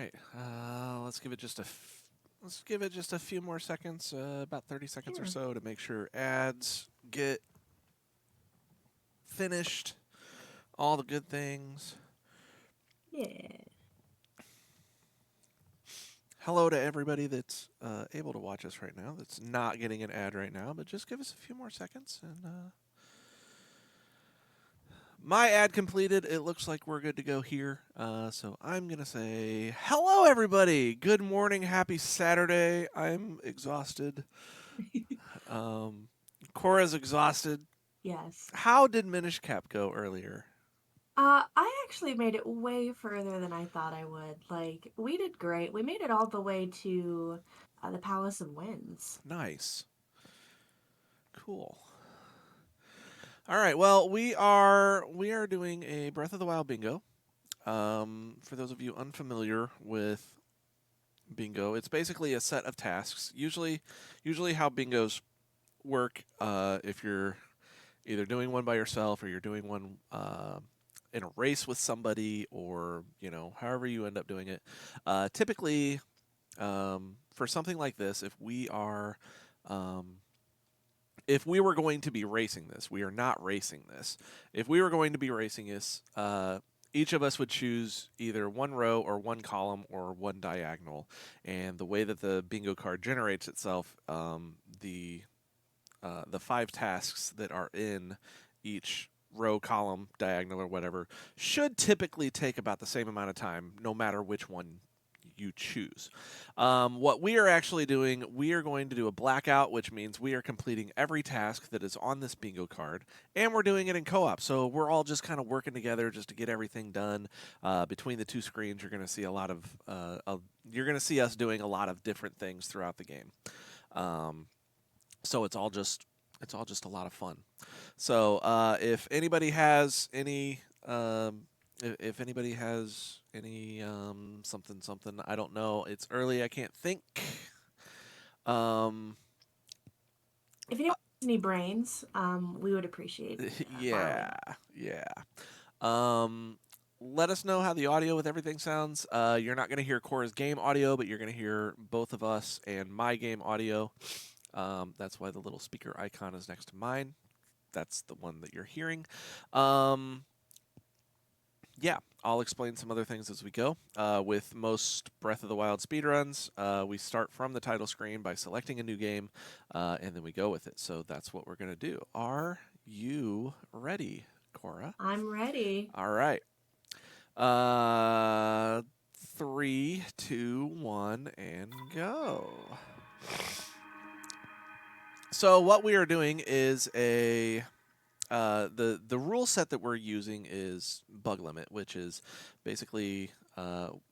right. Let's give it just a few more seconds, about 30 seconds or Sure. so, to make sure ads get finished. All the good things. Yeah. Hello to everybody that's able to watch us right now. That's not getting an ad right now, but just give us a few more seconds and. My ad completed. It looks like we're good to go here. So I'm going to say hello, everybody. Good morning. Happy Saturday. I'm exhausted. Um, Cora's exhausted. Yes. How did Minish Cap go earlier? I actually made it way further than I thought I would. Like, we did great. We made it all the way to the Palace of Winds. Nice. Cool. All right. Well, we are doing a Breath of the Wild bingo. For those of you unfamiliar with bingo, it's basically a set of tasks. Usually how bingos work, if you're either doing one by yourself or you're doing one in a race with somebody, or however you end up doing it. Typically, for something like this, um, if we were going to be racing this, we are not racing this. If we were going to be racing this, each of us would choose either one row or one column or one diagonal. And the way that the bingo card generates itself, the 5 tasks that are in each row, column, diagonal, or whatever should typically take about the same amount of time, no matter which one you choose. What we are actually doing, we are going to do a blackout, which means we are completing every task that is on this bingo card, and we're doing it in co-op. So we're all just kind of working together just to get everything done. Between the two screens, you're going to see you're going to see us doing a lot of different things throughout the game. So it's all just a lot of fun. So if anybody has any if anybody has any something, I don't know. It's early. I can't think. Um, If anyone has any brains, we would appreciate yeah, borrowing. yeah. Um, Let us know how the audio with everything sounds. You're not going to hear Cora's game audio, but you're going to hear both of us and my game audio. That's why the little speaker icon is next to mine. That's the one that you're hearing. Um, yeah, I'll explain some other things as we go. With most Breath of the Wild speedruns, we start from the title screen by selecting a new game, and then we go with it. So that's what we're going to do. Are you ready, Cora? I'm ready. All right. Uh, 3, 2, 1, and go. So what we are doing is the rule set that we're using is bug limit, which is basically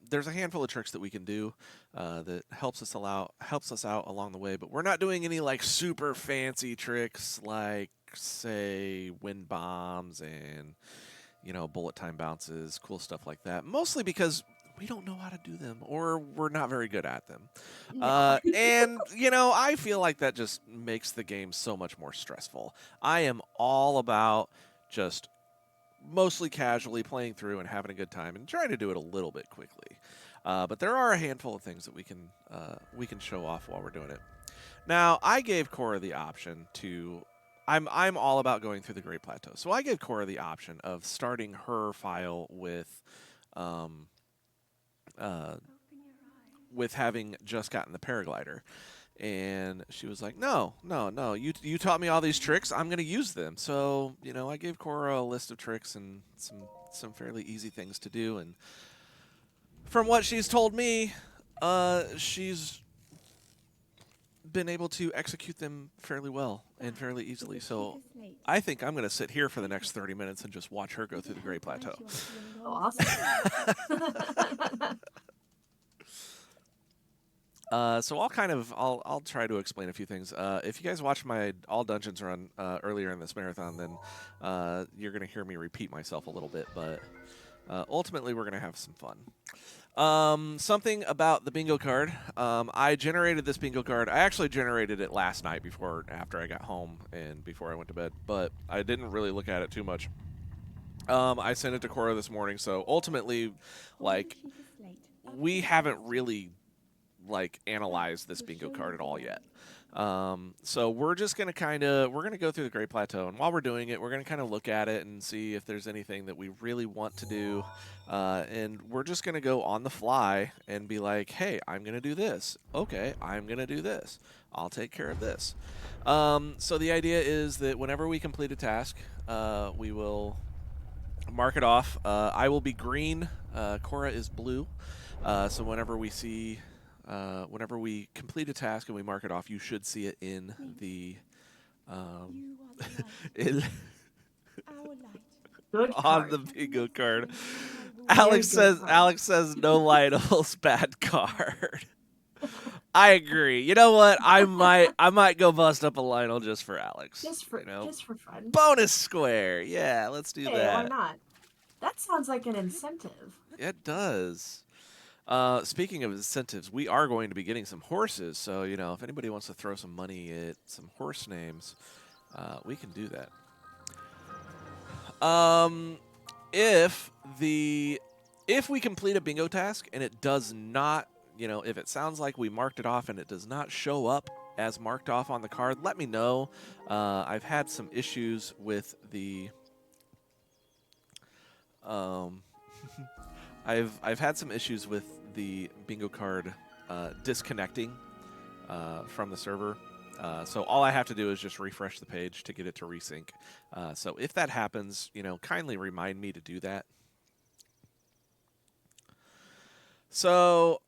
there's a handful of tricks that we can do that helps us out along the way, but we're not doing any like super fancy tricks like, say, wind bombs and bullet time bounces, cool stuff like that. Mostly because we don't know how to do them, or we're not very good at them. No. And I feel like that just makes the game so much more stressful. I am all about just mostly casually playing through and having a good time and trying to do it a little bit quickly. But there are a handful of things that we can show off while we're doing it. Now, I gave Cora the option to. I'm all about going through the Great Plateau, so I gave Cora the option of starting her file um, uh, with having just gotten the paraglider. And she was like, "No, no, no. You taught me all these tricks. I'm going to use them." So I gave Cora a list of tricks and some fairly easy things to do. And from what she's told me, she's been able to execute them fairly well and fairly easily. So I think I'm going to sit here for the next 30 minutes and just watch her go through the Great Plateau. Oh, awesome. So I'll try to explain a few things. If you guys watched my all dungeons run earlier in this marathon, then you're gonna hear me repeat myself a little bit, but ultimately we're gonna have some fun. Something about the bingo card. I generated this bingo card. I actually generated it last night after I got home and before I went to bed, but I didn't really look at it too much. I sent it to Cora this morning, so ultimately, like, we haven't really like analyzed this bingo card at all yet. So we're just gonna we're gonna go through the Great Plateau, and while we're doing it, we're gonna kind of look at it and see if there's anything that we really want to do, and we're just gonna go on the fly and be like, hey, I'm gonna do this. Okay, I'm gonna do this. I'll take care of this. So the idea is that whenever we complete a task, we will mark it off. I will be green. Cora is blue. So whenever we complete a task and we mark it off, you should see it in the in, Good on card. the bingo card. Very good card. Alex says no Lionel's bad card. I agree. You know what? I might go bust up a Lionel just for Alex. Just for fun. Bonus square. Yeah, let's do Hey, that. why not? That sounds like an incentive. It does. Speaking of incentives, we are going to be getting some horses. So, if anybody wants to throw some money at some horse names, we can do that. If we complete a bingo task and it does not, if it sounds like we marked it off and it does not show up as marked off on the card, let me know. I've had some issues with the I've had some issues with the bingo card disconnecting from the server. So all I have to do is just refresh the page to get it to resync. So if that happens, kindly remind me to do that. So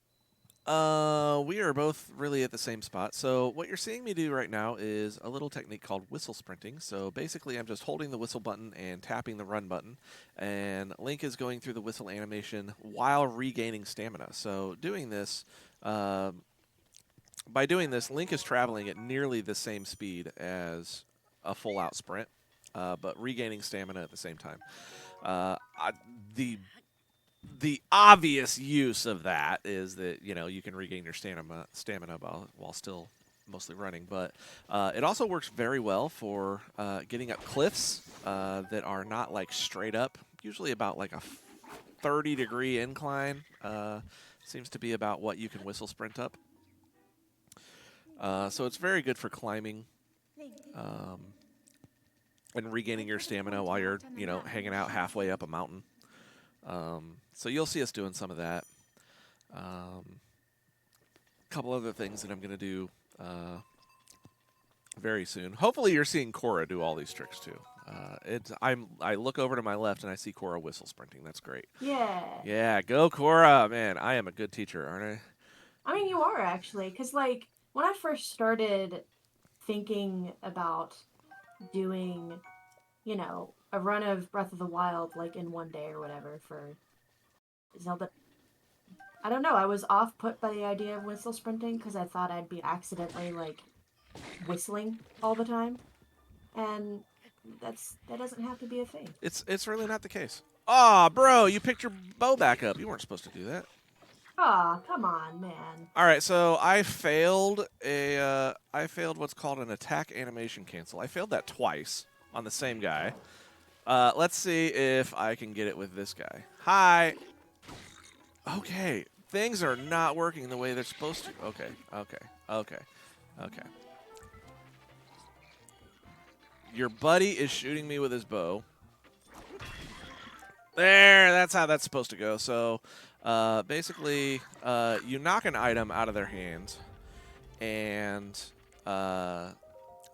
we are both really at the same spot. So what you're seeing me do right now is a little technique called whistle sprinting. So basically I'm just holding the whistle button and tapping the run button, and Link is going through the whistle animation while regaining stamina. So doing this, by doing this, Link is traveling at nearly the same speed as a full-out sprint, but regaining stamina at the same time. The obvious use of that is that you can regain your stamina while still mostly running, but it also works very well for getting up cliffs that are not like straight up. Usually about like a 30-degree incline seems to be about what you can whistle sprint up. So it's very good for climbing and regaining your stamina while you're hanging out halfway up a mountain. So you'll see us doing some of that. Couple other things that I'm going to do very soon. Hopefully you're seeing Cora do all these tricks too. I look over to my left and I see Cora whistle sprinting. That's great. Yeah. Yeah, go Cora. Man, I am a good teacher, aren't I? I mean, you are actually, because like when I first started thinking about doing, a run of Breath of the Wild like in one day or whatever for Zelda, I don't know. I was off put by the idea of whistle sprinting because I thought I'd be accidentally like whistling all the time, and that doesn't have to be a thing. It's really not the case. Aw, bro, you picked your bow back up. You weren't supposed to do that. Aw, come on, man. All right, so I failed what's called an attack animation cancel. I failed that twice on the same guy. Let's see if I can get it with this guy. Hi. Okay, things are not working the way they're supposed to. Okay. Your buddy is shooting me with his bow. There, that's how that's supposed to go. So, basically, you knock an item out of their hands, and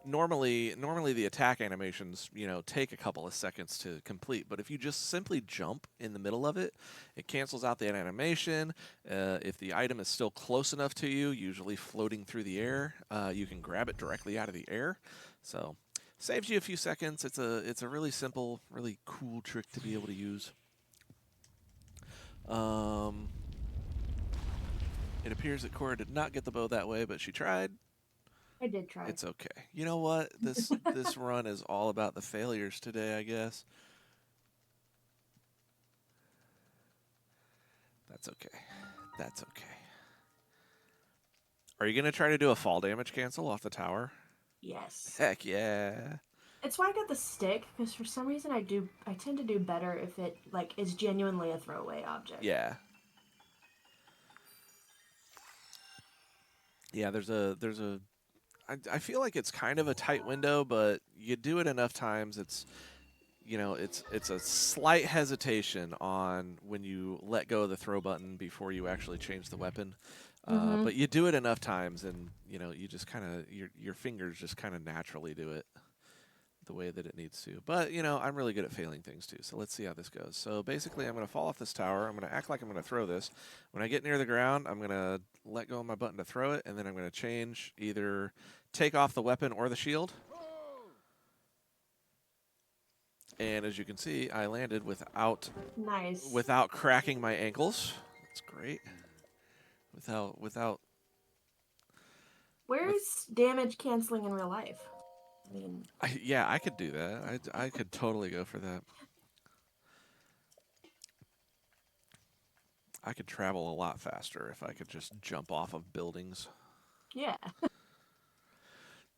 normally the attack animations, take a couple of seconds to complete. But if you just simply jump in the middle of it, it cancels out that animation. If the item is still close enough to you, usually floating through the air, you can grab it directly out of the air. So, saves you a few seconds. It's a really simple, really cool trick to be able to use. It appears that Cora did not get the bow that way, but she tried. I did try. It's okay. You know what? This run is all about the failures today, I guess. That's okay. That's okay. Are you going to try to do a fall damage cancel off the tower? Yes. Heck yeah. It's why I got the stick, because for some reason I tend to do better if it like is genuinely a throwaway object. Yeah. Yeah, I feel like it's kind of a tight window, but you do it enough times, it's a slight hesitation on when you let go of the throw button before you actually change the weapon. Mm-hmm. But you do it enough times, and you just kind of your fingers just kind of naturally do it the way that it needs to. But I'm really good at failing things too. So let's see how this goes. So basically, I'm going to fall off this tower. I'm going to act like I'm going to throw this. When I get near the ground, I'm going to let go of my button to throw it, and then I'm going to change either take off the weapon or the shield. And as you can see, I landed Nice. without cracking my ankles. That's great. Without with Where's damage canceling in real life? I mean, yeah, I could do that. I could totally go for that. I could travel a lot faster if I could just jump off of buildings. yeah.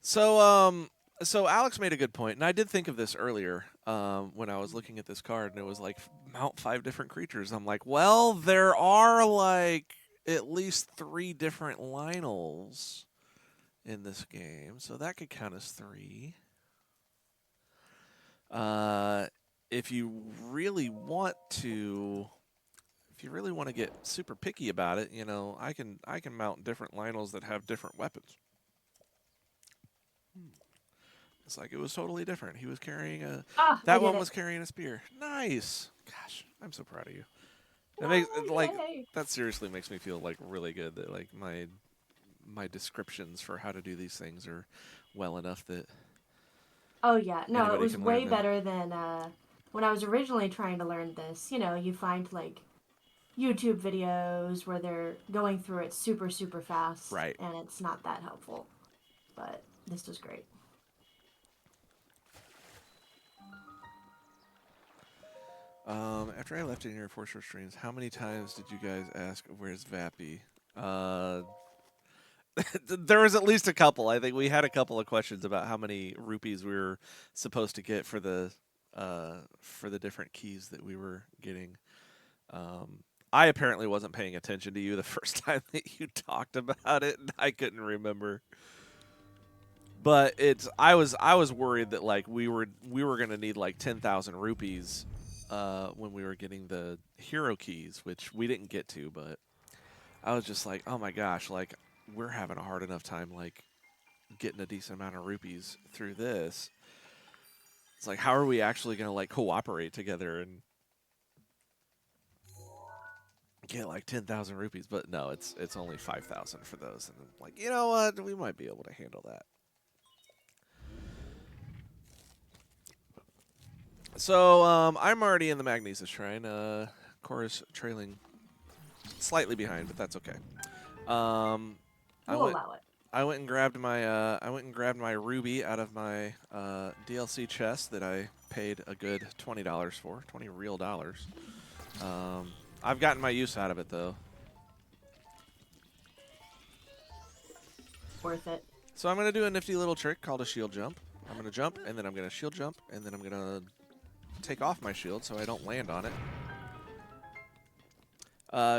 So so Alex made a good point, and I did think of this earlier when I was looking at this card, and it was like mount 5 different creatures. I'm like, well, there are like at least 3 different Lionels in this game, so that could count as 3. Uh, if you really want to, if you really want to get super picky about it, I can mount different Lionels that have different weapons. It's like it was totally different. He was carrying a, Ah, I that did one it. was carrying a spear. Nice. Gosh, I'm so proud of you. That makes No, like yay. that seriously makes me feel like really good that like my descriptions for how to do these things are well enough that Oh yeah, no, it anybody was can learn way them. better than when I was originally trying to learn this. You know, you find like YouTube videos where they're going through it super super fast, Right. and it's not that helpful. But this was great. After I left in your Force streams, how many times did you guys ask where's Vappy? Uh, there was at least a couple. I think we had a couple of questions about how many rupees we were supposed to get for the different keys that we were getting. I apparently wasn't paying attention to you the first time that you talked about it, and I couldn't remember. But I was worried that like we were gonna need like 10,000 rupees when we were getting the hero keys, which we didn't get to. But I was just like, oh my gosh, like we're having a hard enough time like getting a decent amount of rupees through this. It's like, how are we actually gonna like cooperate together and get like 10,000 rupees? But no, it's only 5,000 for those, and I'm like, you know what, we might be able to handle that. So I'm already in the Magnesis Shrine. Cora's trailing slightly behind, but that's okay. Um, I We'll went allow it. I went and grabbed my ruby out of my DLC chest that I paid a good $20 for, 20 real dollars. I've gotten my use out of it though. Worth it. So I'm gonna do a nifty little trick called a shield jump. I'm gonna jump, and then I'm gonna shield jump, and then I'm gonna take off my shield so I don't land on it.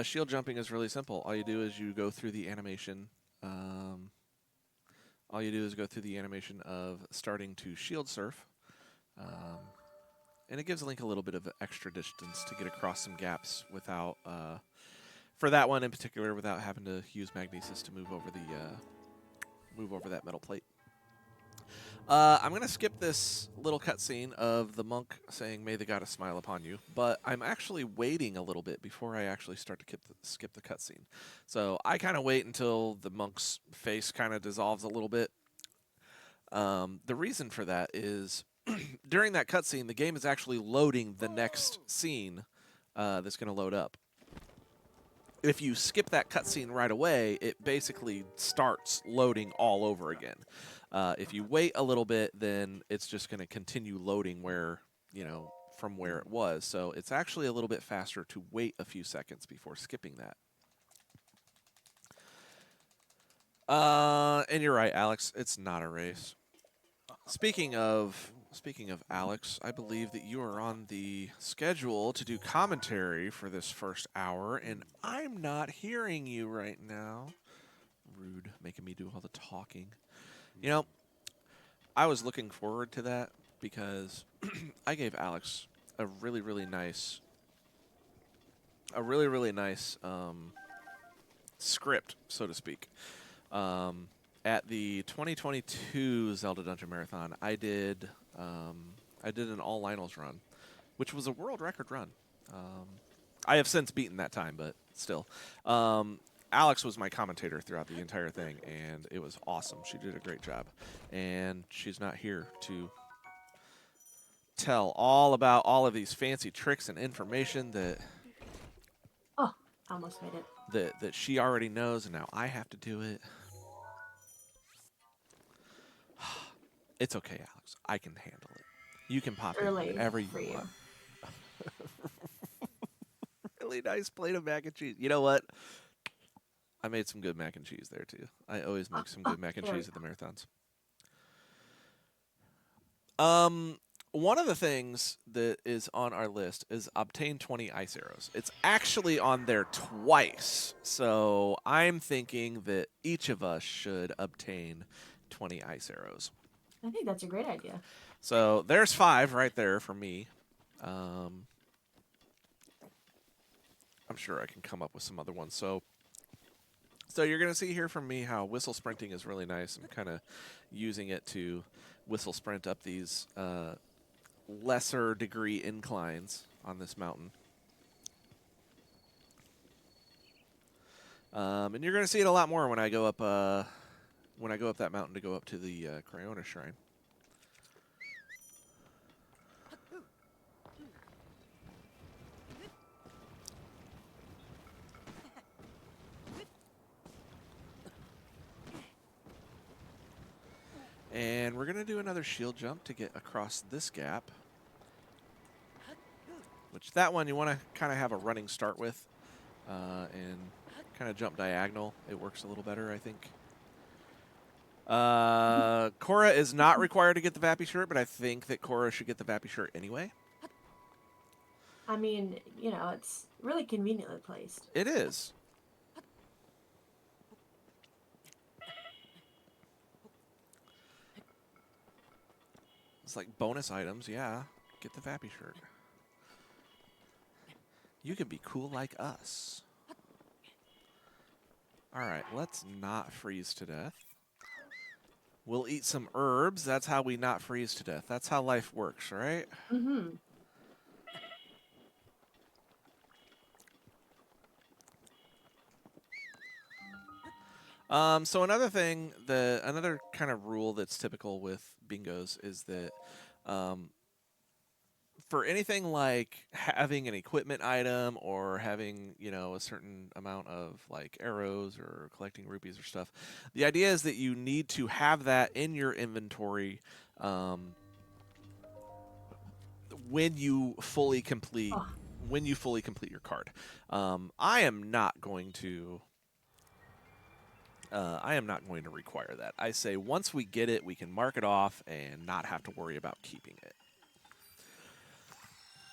Shield jumping is really simple. All you do is you go through the animation. Um, all you do is go through the animation of starting to shield surf, um, and it gives Link a little bit of extra distance to get across some gaps without, for that one in particular, without having to use Magnesis to move over that metal plate. I'm going to skip this little cutscene of the monk saying, "May the goddess smile upon you," but I'm actually waiting a little bit before I actually start to skip the cutscene. So I kind of wait until the monk's face kind of dissolves a little bit. The reason for that is during that cutscene, the game is actually loading the next scene that's going to load up. If you skip that cutscene right away, it basically starts loading all over again. If you wait a little bit, then it's just going to continue loading from where it was. So it's actually a little bit faster to wait a few seconds before skipping that. And you're right, Alex. It's not a race. Speaking of Alex, I believe that you are on the schedule to do commentary for this first hour, and I'm not hearing you right now. rude, making me do all the talking. You know, I was looking forward to that because I gave Alex a really nice, script, so to speak. Um, at the 2022 Zelda Dungeon Marathon, I did an all Lionels run, which was a world record run. Um, I have since beaten that time, but still. Alex was my commentator throughout the entire thing, and it was awesome. She did a great job. And she's not here to tell all about all of these fancy tricks and information Oh, I almost made it. that she already knows, and now I have to do it. It's okay, Alex. I can handle it. You can pop in Early whenever you for you. want. Really nice plate of mac and cheese. You know what? I made some good mac and cheese there too. I always make some good mac and there we cheese at the marathons. Um, one of the things that is on our list is obtain 20 ice arrows. It's actually on there twice. So I'm thinking that each of us should obtain 20 ice arrows. I think that's a great idea. So there's 5 right there for me. I'm sure I can come up with some other ones. So you're going to see here from me how whistle sprinting is really nice. I'm kind of using it to whistle sprint up these lesser degree inclines on this mountain. And you're going to see it a lot more when I go up that mountain to go up to the Cryona Shrine. And we're going to do another shield jump to get across this gap. Which that one you want to kind of have a running start with. And kind of jump diagonal. It works a little better, I think. Cora is not required to get the Vappy shirt, but I think that Cora should get the Vappy shirt anyway. I mean, you know, it's really conveniently placed. It is. It's like bonus items, yeah. Get the Vappy shirt. You can be cool like us. Alright, let's not freeze to death. We'll eat some herbs. That's how we not freeze to death. That's how life works, right? Mm-hmm. So another kind of rule that's typical with bingos is that for anything like having an equipment item or having, you know, a certain amount of like arrows or collecting rupees or stuff, the idea is that you need to have that in your inventory when you fully complete your card. I am not going to require that. I say once we get it, we can mark it off and not have to worry about keeping it.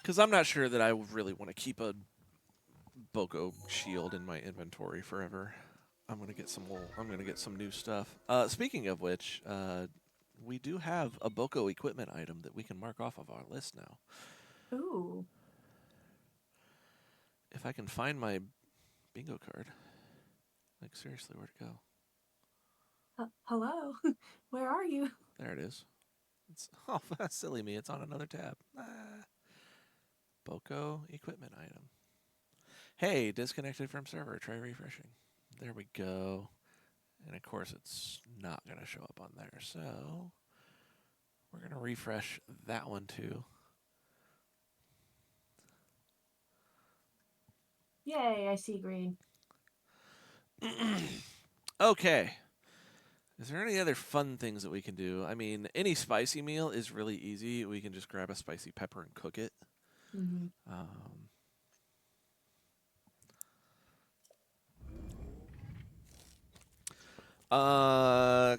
Because I'm not sure that I really want to keep a Boko shield in my inventory forever. I'm gonna get some new stuff. Speaking of which, we do have a Boko equipment item that we can mark off of our list now. Ooh. If I can find my bingo card. Like, seriously, where'd it go? Hello? Where are you? There it is. Oh, that's silly me. It's on another tab. Boko equipment item. Hey, disconnected from server. Try refreshing. There we go. And of course, it's not going to show up on there. So we're going to refresh that one too. Yay, I see green. Okay. Is there any other fun things that we can do? I mean, any spicy meal is really easy. We can just grab a spicy pepper and cook it. Mm-hmm.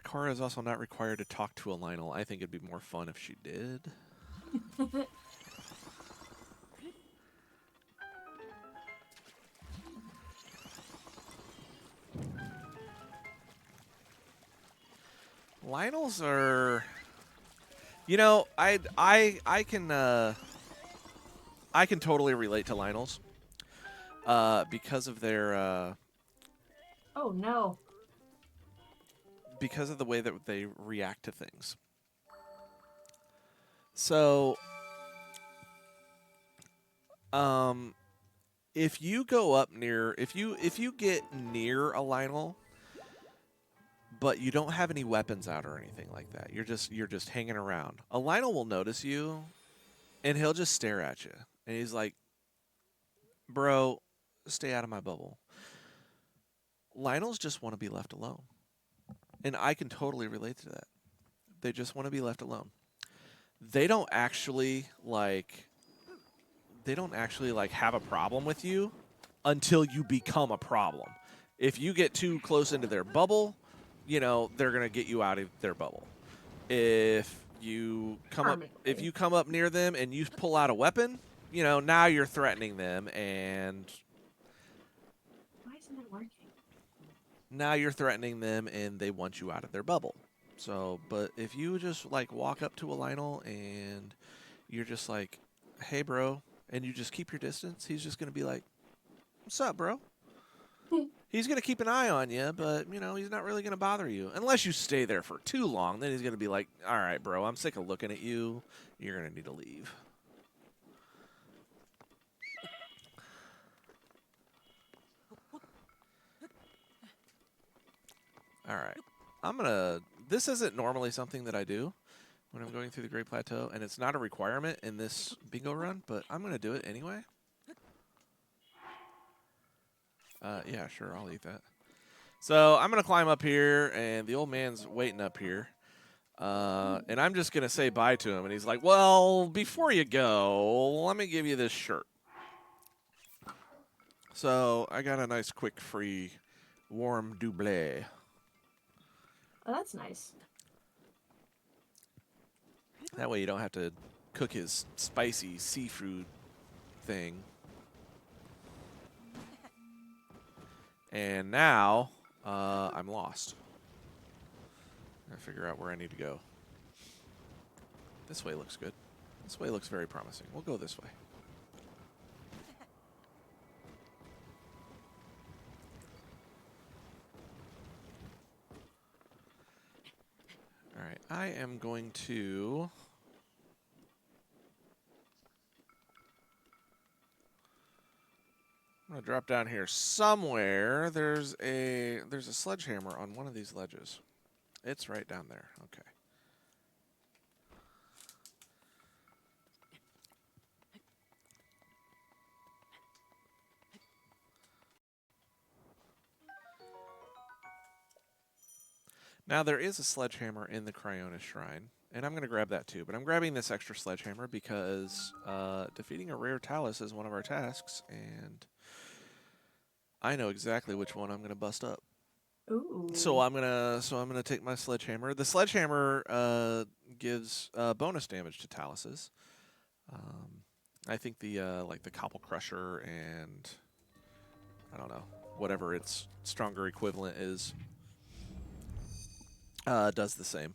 Cora is also not required to talk to a Lionel. I think it'd be more fun if she did. Lionels are, you know, I can totally relate to Lionels, because of their Oh no. because of the way that they react to things. So, um, if you go up near, if you get near a Lionel, but you don't have any weapons out or anything like that, you're just hanging around. A Lionel will notice you, and he'll just stare at you, and he's like, "Bro, stay out of my bubble." Lionels just want to be left alone, and I can totally relate to that. They just want to be left alone. They don't actually like they don't actually like have a problem with you until you become a problem. If you get too close into their bubble, you know, they're going to get you out of their bubble. If Permanently. you come up near them and you pull out a weapon, you know, now you're threatening them, and Why isn't it working? they want you out of their bubble. So, but if you just like walk up to a Lionel and you're just like, "Hey, bro," and you just keep your distance, he's just going to be like, "What's up, bro?" He's going to keep an eye on you, but, you know, he's not really going to bother you. Unless you stay there for too long, then he's going to be like, "All right, bro, I'm sick of looking at you. You're going to need to leave." All right. This isn't normally something that I do when I'm going through the Great Plateau, and it's not a requirement in this bingo run, but I'm going to do it anyway. Yeah, sure, I'll eat that. So I'm going to climb up here, and the old man's waiting up here. And I'm just going to say bye to him. And he's like, "Well, before you go, let me give you this shirt." So I got a nice, quick, free, warm double. Oh, that's nice. That way you don't have to cook his spicy seafood thing. And now I'm lost. I figure out where I need to go. This way looks good. This way looks very promising. We'll go this way. All right, I am going to... I'm going to drop down here somewhere. There's a sledgehammer on one of these ledges. It's right down there. Okay. Now, there is a sledgehammer in the Cryonis Shrine, and I'm going to grab that too. But I'm grabbing this extra sledgehammer because defeating a rare talus is one of our tasks, and I know exactly which one I'm going to bust up. Ooh. So I'm gonna take my sledgehammer. The sledgehammer gives bonus damage to taluses. I think the like the Copple Crusher and I don't know whatever its stronger equivalent is does the same.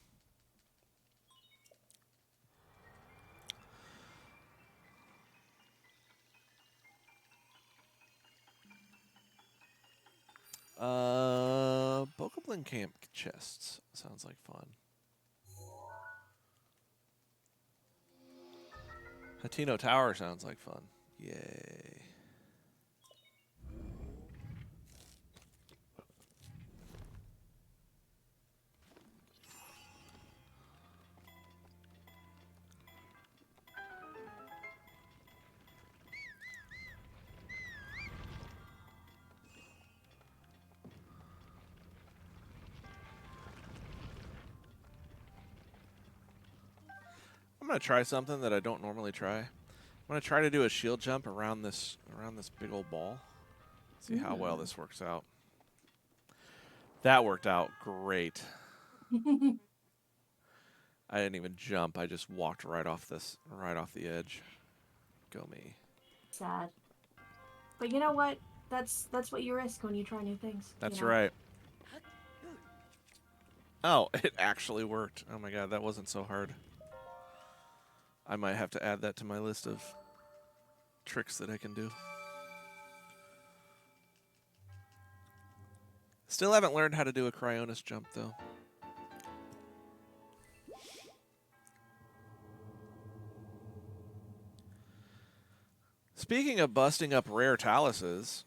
Bokoblin Camp chests sounds like fun. Hatino Tower sounds like fun. Yay. I'm gonna try something that I don't normally try. I'm gonna try to do a shield jump around this big old ball. See how well this works out. That worked out great. I didn't even jump. I just walked right off the edge. Go me. Sad. But you know what? That's what you risk when you try new things. That's you know? right. Oh, it actually worked. Oh my god, that wasn't so hard. I might have to add that to my list of tricks that I can do. Still haven't learned how to do a Cryonis jump, though. Speaking of busting up rare taluses,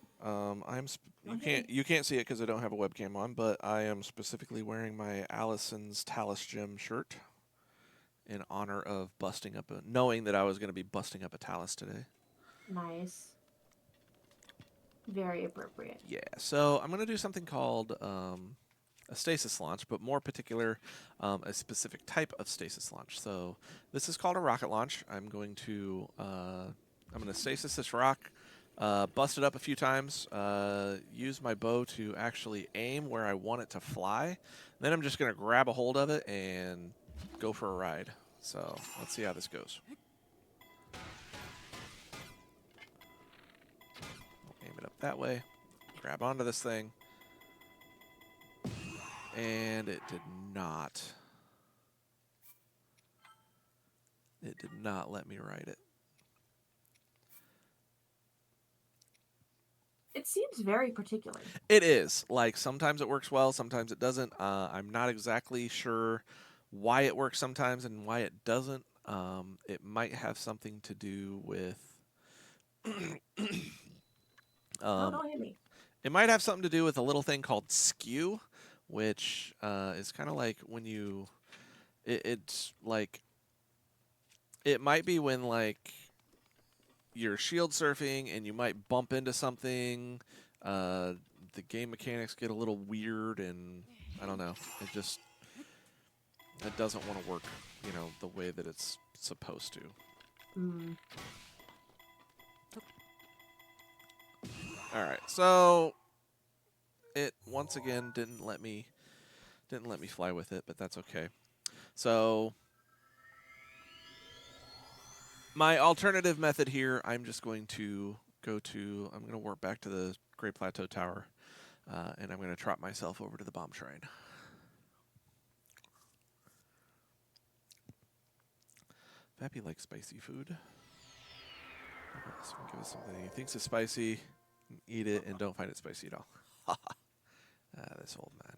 you can't see it because I don't have a webcam on, but I am specifically wearing my Allison's Talus Gem shirt in honor of knowing that I was going to be busting up a talus today. Nice. Very appropriate. Yeah, so I'm going to do something called a stasis launch, but more particular, a specific type of stasis launch. So this is called a rocket launch. I'm going to stasis this rock, bust it up a few times, use my bow to actually aim where I want it to fly. Then I'm just going to grab a hold of it and go for a ride. So let's see how this goes. Aim it up that way, grab onto this thing, and it did not let me ride it. It seems very particular. It is. Like, sometimes it works well, sometimes it doesn't. I'm not exactly sure why it works sometimes and why it doesn't. It might have something to do with... Don't hit me. It might have something to do with a little thing called skew, which is kind of like when you... it's like... It might be when, like, you're shield surfing and you might bump into something. The game mechanics get a little weird, and I don't know. It doesn't want to work, the way that it's supposed to. All right, so it once again didn't let me fly with it, but that's okay. So my alternative method here, I'm just going to I'm going to warp back to the Great Plateau Tower, and I'm going to trot myself over to the Bomb Shrine. Vappy likes spicy food. So give us something he thinks is spicy, eat it, and don't find it spicy at all. This old man.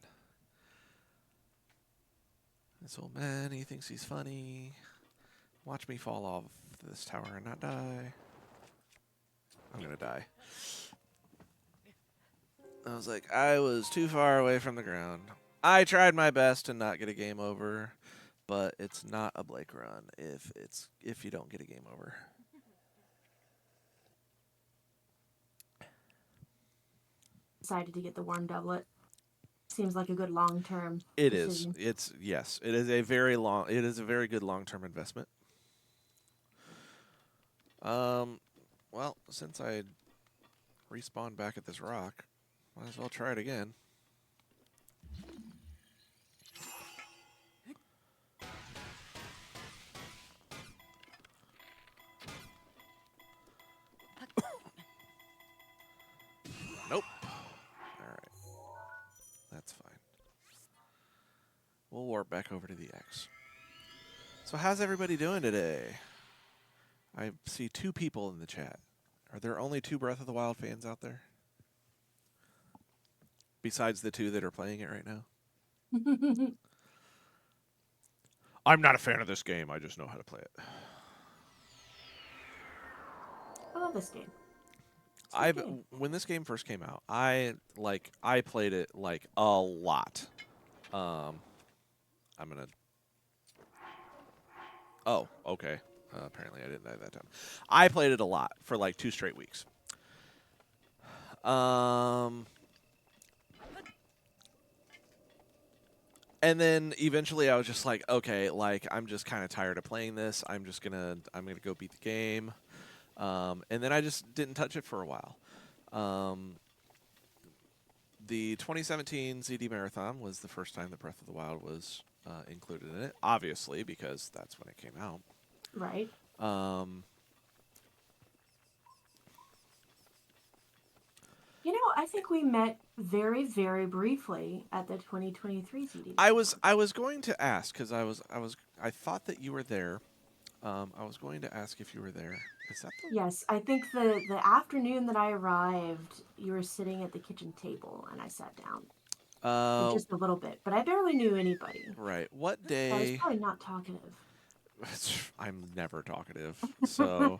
This old man, he thinks he's funny. Watch me fall off this tower and not die. I'm gonna die. I was like, I was too far away from the ground. I tried my best to not get a game over, but it's not a Blake run if you don't get a game over. Decided to get the worm doublet. Seems like a good long-term decision. It is a very good long-term investment. Well, since I respawned back at this rock, might as well try it again. Nope. Alright. That's fine. We'll warp back over to the X. So how's everybody doing today? I see 2 people in the chat. Are there only 2 Breath of the Wild fans out there? Besides the 2 that are playing it right now? I'm not a fan of this game. I just know how to play it. I love this game. When this game first came out, I played it like a lot. I'm gonna. Oh, okay. Apparently, I didn't die that time. I played it a lot for like 2 straight weeks. And then eventually, I was just like, okay, like I'm just kind of tired of playing this. I'm gonna go beat the game. And then I just didn't touch it for a while. The 2017 ZD Marathon was the first time that Breath of the Wild was included in it, obviously, because that's when it came out. Right. I think we met very, very briefly at the 2023 ZDD I was going to ask because I thought that you were there. I was going to ask if you were there. Is that the? Yes, I think the afternoon that I arrived, you were sitting at the kitchen table, and I sat down for Uh, just a little bit, but I barely knew anybody. right. What So I was day? probably not talkative. I'm never talkative. So,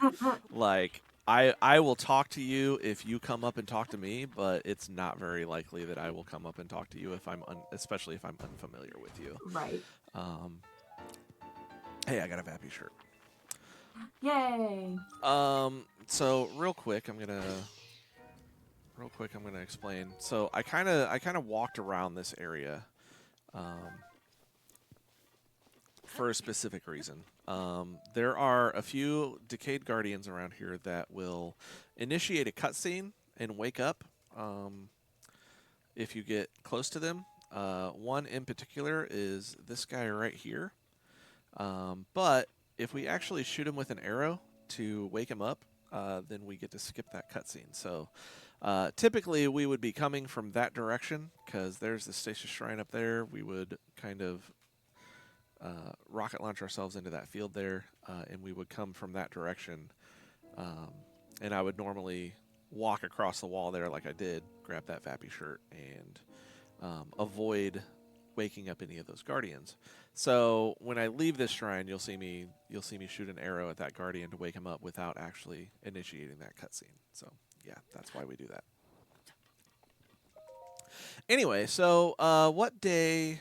like, I will talk to you if you come up and talk to me, but it's not very likely that I will come up and talk to you if especially if I'm unfamiliar with you. Right. Um, hey, I got a Vappy shirt. Yay. So real quick I'm gonna explain. So I kind of walked around this area, um, for a specific reason. There are a few Decayed Guardians around here that will initiate a cutscene and wake up if you get close to them. One in particular is this guy right here. But if we actually shoot him with an arrow to wake him up, then we get to skip that cutscene. So typically we would be coming from that direction because there's the Stasis Shrine up there. We would kind of rocket launch ourselves into that field there, and we would come from that direction. And I would normally walk across the wall there like I did, grab that Vappy shirt, and avoid waking up any of those guardians. So when I leave this shrine, you'll see me shoot an arrow at that guardian to wake him up without actually initiating that cutscene. So yeah, that's why we do that. Anyway, so what day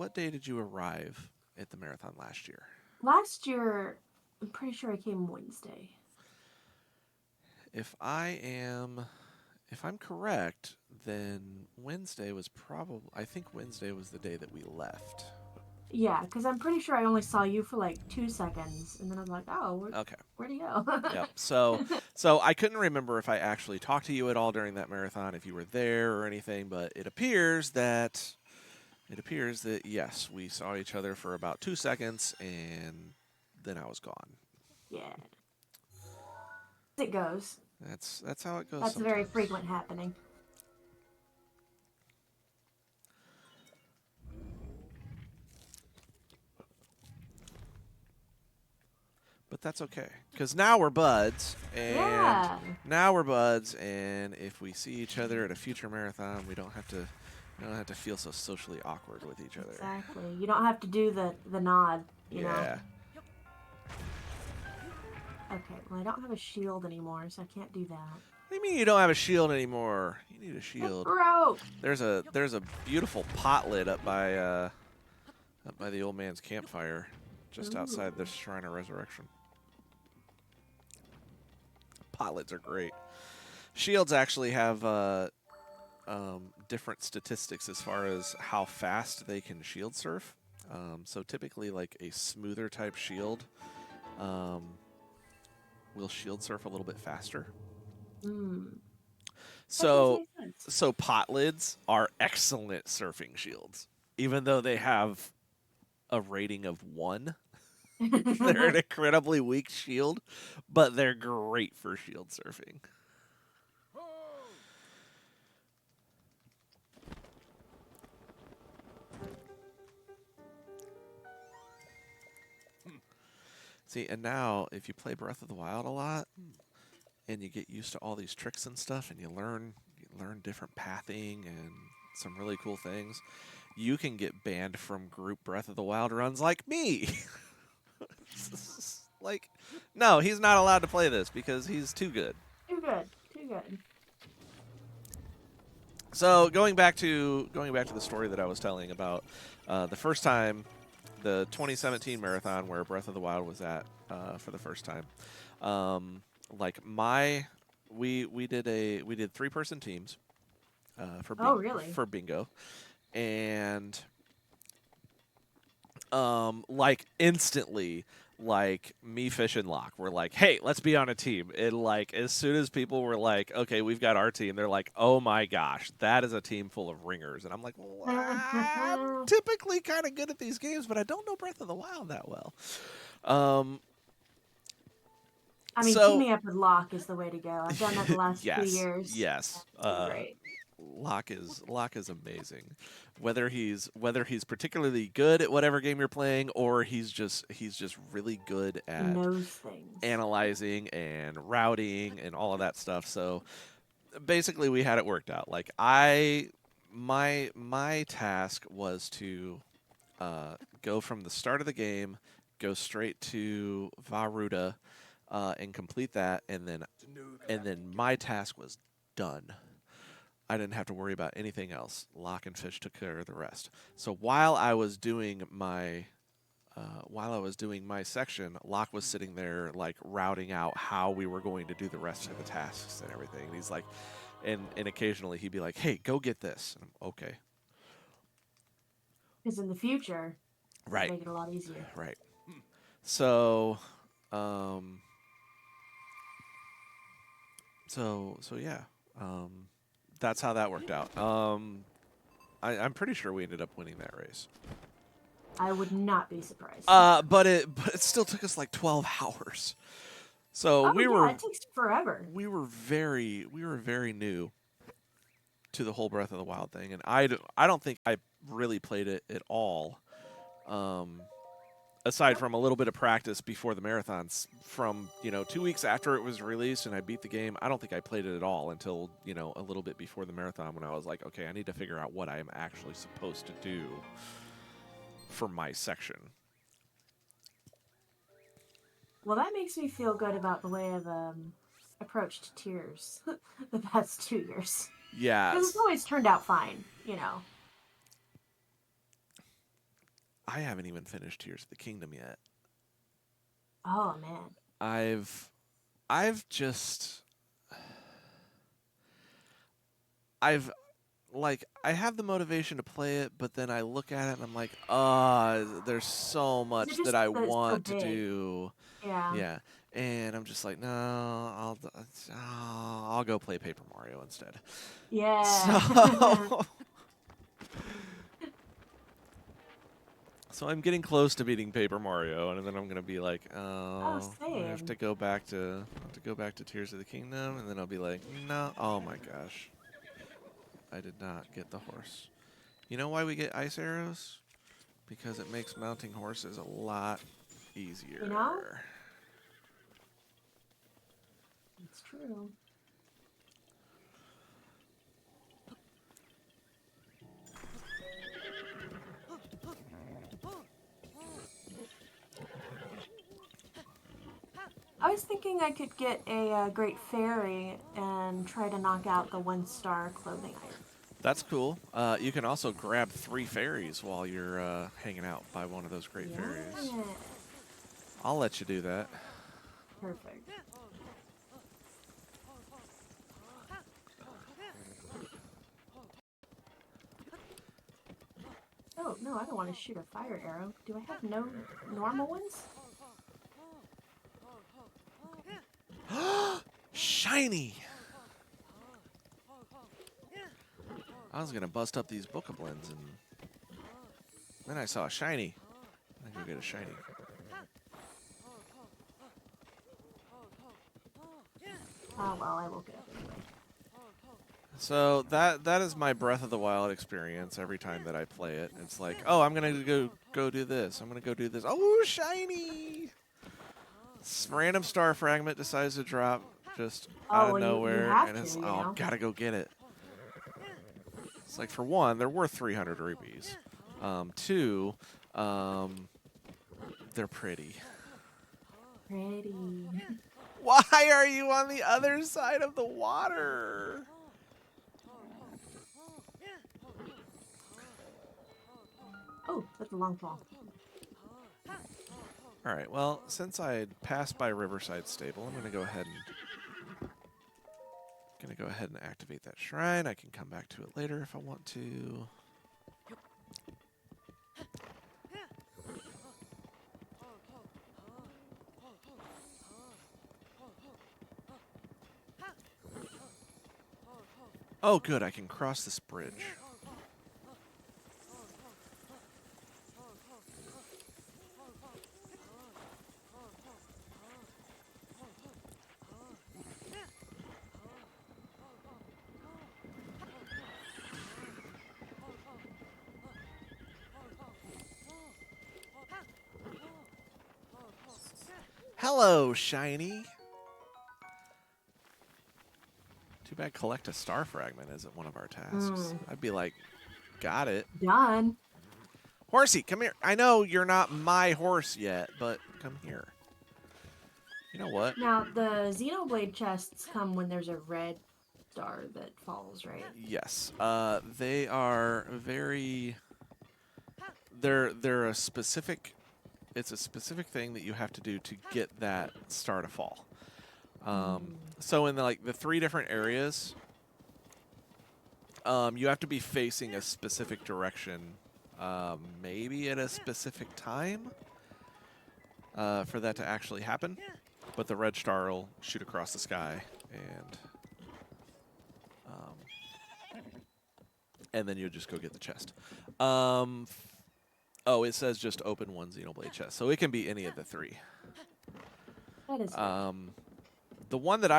did you arrive at the marathon last year? Last year, I'm pretty sure I came Wednesday. If I'm correct, then Wednesday was probably I think Wednesday was the day that we left. Yeah, because I'm pretty sure I only saw you for like 2 seconds, and then I was like, oh, Okay. where'd he go? Yep. So I couldn't remember if I actually talked to you at all during that marathon, if you were there or anything, but it appears that yes, we saw each other for about 2 seconds, and then I was gone. Yeah. As it goes. That's how it goes. That's a sometimes. very frequent happening. But that's okay, because now we're buds, and Yeah. if we see each other at a future marathon, we don't have to feel so socially awkward with each other. Exactly. You don't have to do the nod, you know? Yeah. Okay, well, I don't have a shield anymore, so I can't do that. What do you mean you don't have a shield anymore? You need a It shield. broke! There's a beautiful pot lit up by the old man's campfire, just outside the Shrine of Resurrection. Potlets are great. Shields actually have different statistics as far as how fast they can shield surf. So typically, like a smoother type shield will shield surf a little bit faster. Mm. So pot lids are excellent surfing shields, even though they have a rating of 1. They're an incredibly weak shield, but they're great for shield surfing. See, and now if you play Breath of the Wild a lot, and you get used to all these tricks and stuff, and you learn different pathing and some really cool things, you can get banned from group Breath of the Wild runs like me. Like, no, he's not allowed to play this because he's too good. Too good. Too good. So going back to the story that I was telling about the first time, the 2017 marathon where Breath of the Wild was at for the first time. We did 3-person teams for bingo, and like instantly, like me, Fish, and Locke were like, "Hey, let's be on a team." And like as soon as people were like, "Okay, we've got our team," they're like, "Oh my gosh, that is a team full of ringers." And I'm like, "Well, I'm typically kind of good at these games, but I don't know Breath of the Wild that well." I mean, teaming up with Locke is the way to go. I've done that the last 2 years. Yes. Great. Locke is amazing. Whether he's particularly good at whatever game you're playing, or he's just really good He at knows things. analyzing and routing and all of that stuff. So basically, we had it worked out. Like my task was to go from the start of the game, go straight to Varuda, and complete that, and then my task was done. I didn't have to worry about anything else. Lock and Fish took care of the rest. So while I was doing my section, Locke was sitting there like routing out how we were going to do the rest of the tasks and everything. And he's like, and occasionally he'd be like, "Hey, go get this." And I'm, okay, Because in the future, right, make it a lot easier. right. So, um, so yeah, that's how that worked out. I'm pretty sure we ended up winning that race. I would not be surprised. But it still took us like 12 hours. So it takes forever. we were very new to the whole Breath of the Wild thing, and I don't think I really played it at all. Aside from a little bit of practice before the marathons, from 2 weeks after it was released and I beat the game, I don't think I played it at all until a little bit before the marathon, when I was like, okay, I need to figure out what I am actually supposed to do for my section. Well, that makes me feel good about the way I've approached Tears the past 2 years. Yeah, Because it's always turned out fine, I haven't even finished Tears of the Kingdom yet. Oh, man. I've just I've like I have the motivation to play it, but then I look at it and I'm like, there's so much that I want to do. Yeah. Yeah, and I'm just like, no, I'll go play Paper Mario instead. Yeah. So, so I'm getting close to beating Paper Mario, and then I'm gonna be like, I have to go back to Tears of the Kingdom, and then I'll be like, no, oh my gosh, I did not get the horse. You know why we get ice arrows? Because it makes mounting horses a lot easier. It's true. I was thinking I could get a Great Fairy and try to knock out the 1-star clothing item. That's cool. You can also grab 3 fairies while you're hanging out by one of those Great Fairies. I'll let you do that. Perfect. Oh, no, I don't want to shoot a fire arrow. Do I have no normal ones? Shiny! I was gonna bust up these Book-a-Blends, and then I saw a shiny. I go get a shiny. Oh, well, I woke it up anyway. So that is my Breath of the Wild experience every time that I play it. It's like, oh, I'm gonna go do this. I'm gonna go do this. Oh, shiny! Random star fragment decides to drop just out of nowhere, and it's gotta go get it. It's like, for one, they're worth 300 rupees. 2, they're pretty. Pretty. Why are you on the other side of the water? Oh, that's a long fall. All right, well, since I had passed by Riverside Stable, I'm going to go ahead and activate that shrine. I can come back to it later if I want to. Oh, good, I can cross this bridge. Hello, shiny. Too bad collect a star fragment isn't one of our tasks. I'd be like, got it. Done. Horsey, come here. I know you're not my horse yet, but come here. You know what? Now, the Xenoblade chests come when there's a red star that falls, right? Yes. They are very. They're a specific. It's a specific thing that you have to do to get that star to fall. So in the 3 different areas, you have to be facing a specific direction, maybe at a specific time, for that to actually happen. But the red star will shoot across the sky, and then you'll just go get the chest. Oh, it says just open one Xenoblade chest, so it can be any of the 3. That is The one that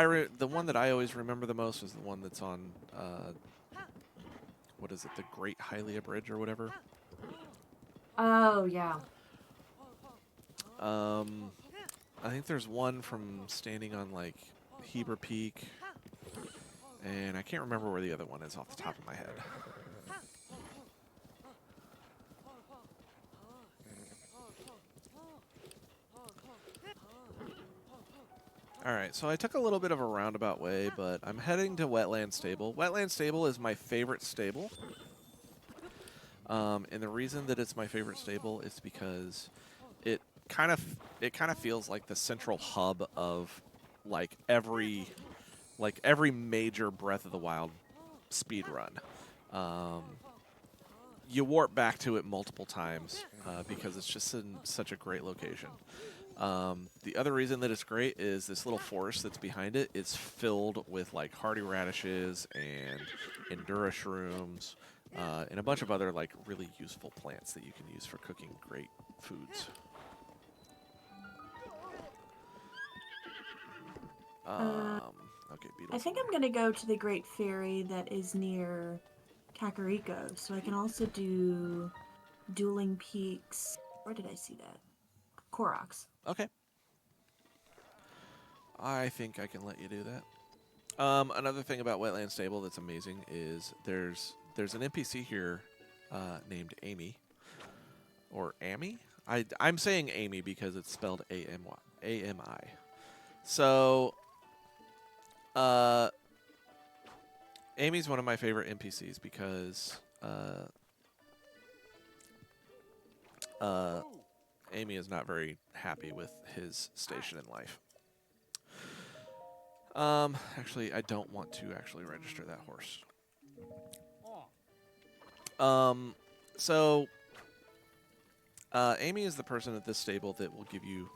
I always remember the most was the one that's on what is it, the Great Hylia Bridge or whatever. Oh, yeah. I think there's one from standing on like Heber Peak, and I can't remember where the other one is off the top of my head. Alright, so I took a little bit of a roundabout way, but I'm heading to Wetland Stable. Wetland Stable is my favorite stable. And the reason that it's my favorite stable is because it kind of feels like the central hub of like every major Breath of the Wild speed run. You warp back to it multiple times because it's just in such a great location. The other reason that it's great is this little forest that's behind it is filled with like hardy radishes and endura shrooms and a bunch of other like really useful plants that you can use for cooking great foods. Okay, beetles. I think I'm going to go to the Great Ferry that is near Kakariko, so I can also do Dueling Peaks. Where did I see that? Koroks. Okay. I think I can let you do that. Another thing about Wetland Stable that's amazing is there's an NPC here named Amy. Or Amy? I'm saying Amy because it's spelled A-M-I. So, Amy's one of my favorite NPCs because Amy is not very happy with his station in life. Actually, I don't want to actually register that horse. So, Amy is the person at this stable that will give you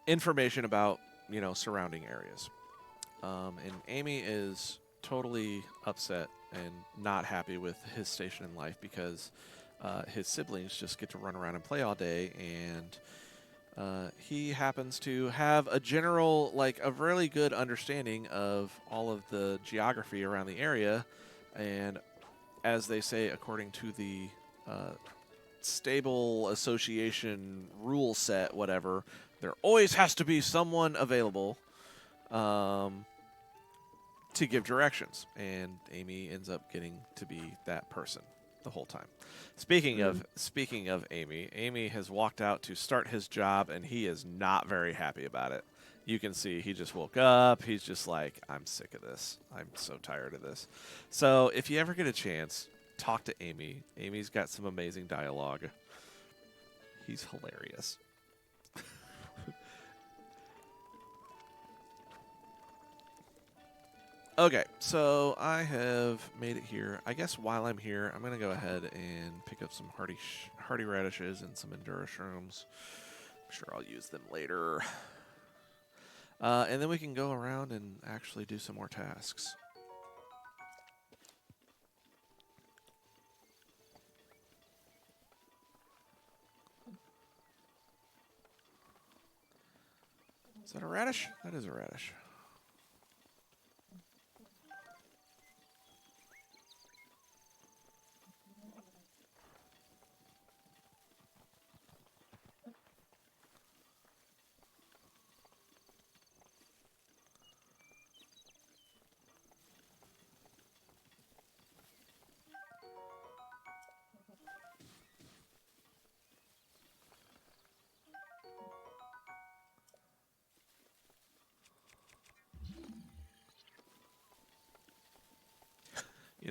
information about, surrounding areas. And Amy is totally upset and not happy with his station in life because his siblings just get to run around and play all day, and he happens to have a really good understanding of all of the geography around the area, and as they say, according to the stable association rule set, whatever, there always has to be someone available to give directions, and Amy ends up getting to be that person the whole time. Speaking of Amy, Amy has walked out to start his job, and he is not very happy about it. You can see he just woke up. He's just like, I'm sick of this. I'm so tired of this. So if you ever get a chance, talk to Amy. Amy's got some amazing dialogue. He's hilarious. Okay, so I have made it here. I guess while I'm here, I'm going to go ahead and pick up some hardy radishes and some endura shrooms. I'm sure I'll use them later. And then we can go around and actually do some more tasks. Is that a radish? That is a radish.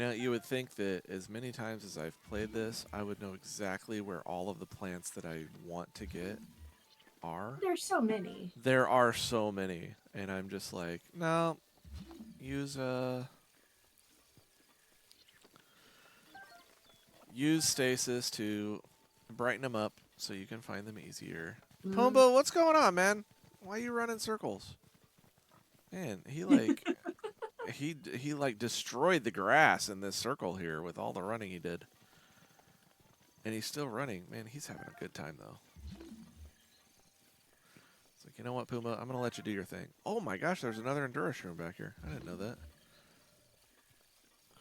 You would think that as many times as I've played this, I would know exactly where all of the plants that I want to get are. There's so many. There are so many, and I'm just like, no, use stasis to brighten them up so you can find them easier. Pumbaa, what's going on, man? Why are you running circles? Man, he like he like destroyed the grass in this circle here with all the running he did. And he's still running. Man, he's having a good time though. It's like, you know what, Pumbaa? I'm gonna let you do your thing. Oh my gosh, there's another Endurance room back here. I didn't know that.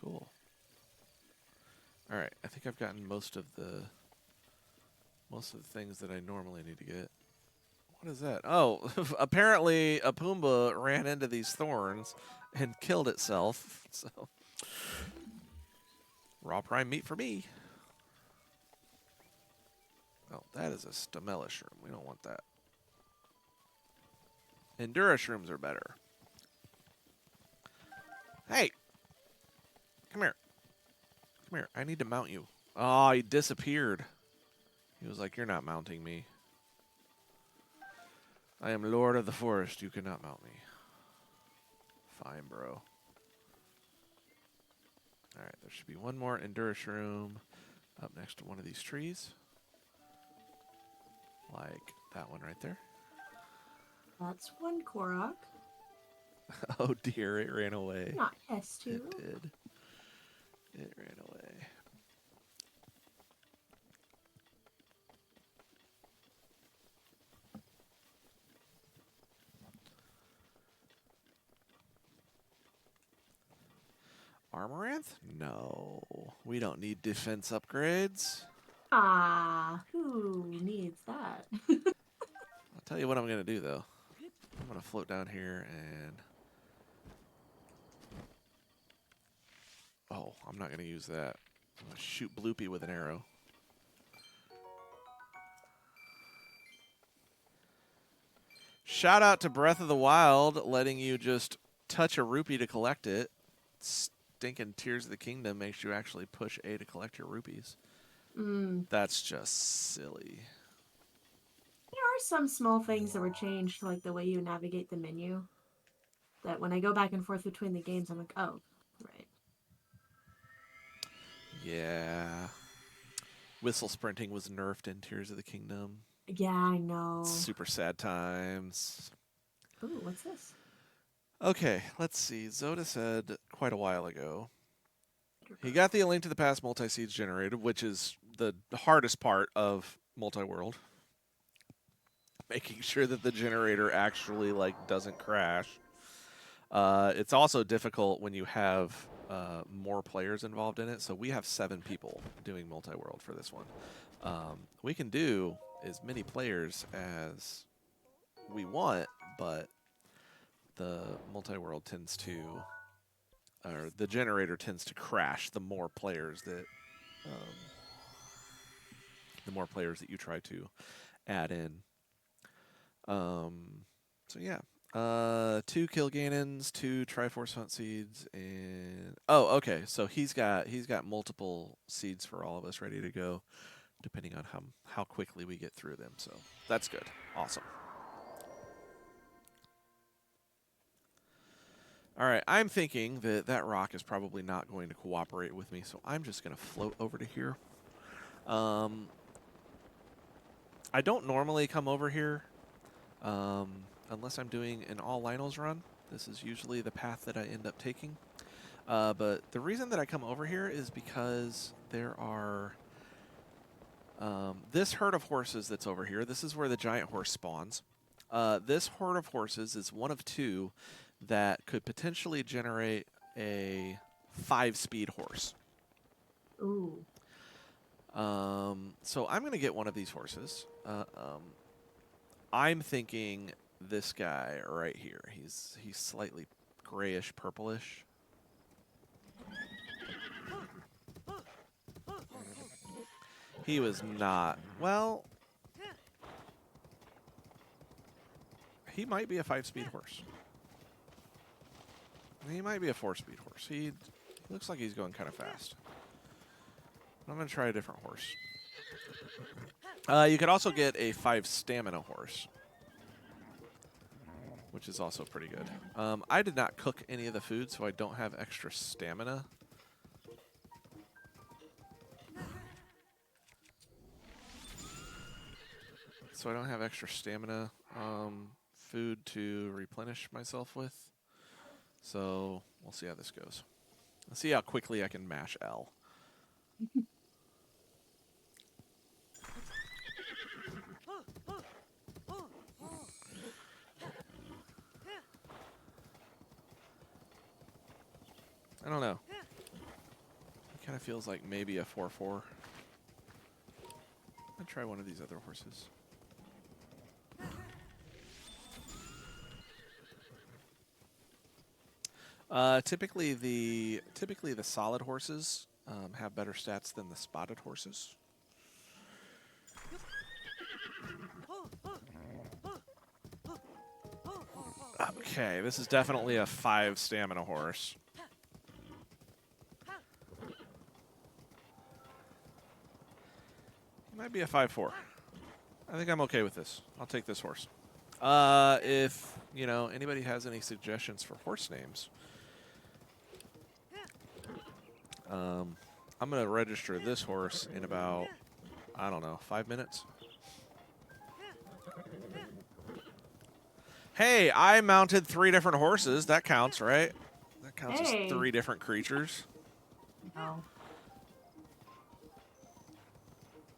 Cool. Alright, I think I've gotten most of the things that I normally need to get. What is that? Oh, apparently a Pumbaa ran into these thorns and killed itself. So, raw prime meat for me. Oh, that is a Stamella shroom. We don't want that. Endura shrooms are better. Hey! Come here. Come here. I need to mount you. Oh, he disappeared. He was like, you're not mounting me. I am Lord of the Forest. You cannot mount me. Fine, bro. Alright, there should be one more Endura shroom up next to one of these trees. Like that one right there. That's one Korok. Oh dear, it ran away. Not S2. It did. It ran away. Armoranth? No. We don't need defense upgrades. Ah, who needs that? I'll tell you what I'm going to do, though. I'm going to float down here and... Oh, I'm not going to use that. I'm going to shoot Bloopy with an arrow. Shout out to Breath of the Wild, letting you just touch a rupee to collect it. Stinking Tears of the Kingdom makes you actually push A to collect your rupees. That's just silly. There are some small things that were changed, like the way you navigate the menu. That when I go back and forth between the games, I'm like, oh, right. Yeah. Whistle sprinting was nerfed in Tears of the Kingdom. Yeah, I know. Super sad times. Ooh, what's this? Okay, let's see. Zoda said quite a while ago he got the A Link to the Past multi-seeds generated, which is the hardest part of multi-world. Making sure that the generator actually doesn't crash. It's also difficult when you have more players involved in it. So we have 7 people doing multi-world for this one. We can do as many players as we want, but the multi-world tends to, or the generator tends to crash the more players that you try to add in. So yeah, 2 Kilganons, 2 Triforce Hunt Seeds, and okay. So he's got multiple seeds for all of us ready to go, depending on how quickly we get through them. So that's good, awesome. All right, I'm thinking that rock is probably not going to cooperate with me, so I'm just going to float over to here. I don't normally come over here unless I'm doing an all Lynels run. This is usually the path that I end up taking. But the reason that I come over here is because there are this herd of horses that's over here. This is where the giant horse spawns. This herd of horses is one of 2 that could potentially generate a 5-speed horse. Ooh. So I'm going to get one of these horses. I'm thinking this guy right here. He's slightly grayish purplish. He was not. Well, he might be a 5-speed horse. He might be a 4-speed horse. Looks like he's going kind of fast. I'm going to try a different horse. You could also get a 5 stamina horse, which is also pretty good. I did not cook any of the food, so I don't have extra stamina. So I don't have extra stamina food to replenish myself with. So we'll see how this goes. Let's see how quickly I can mash L. I don't know. It kind of feels like maybe a 4-4. I'll try one of these other horses. Typically the solid horses have better stats than the spotted horses. Okay, this is definitely a 5 stamina horse. Might be a 5-4. I think I'm okay with this. I'll take this horse. If, you know, anybody has any suggestions for horse names, I'm going to register this horse in about, I don't know, 5 minutes. Hey, I mounted 3 different horses. That counts, right? That counts as 3 different creatures. Oh.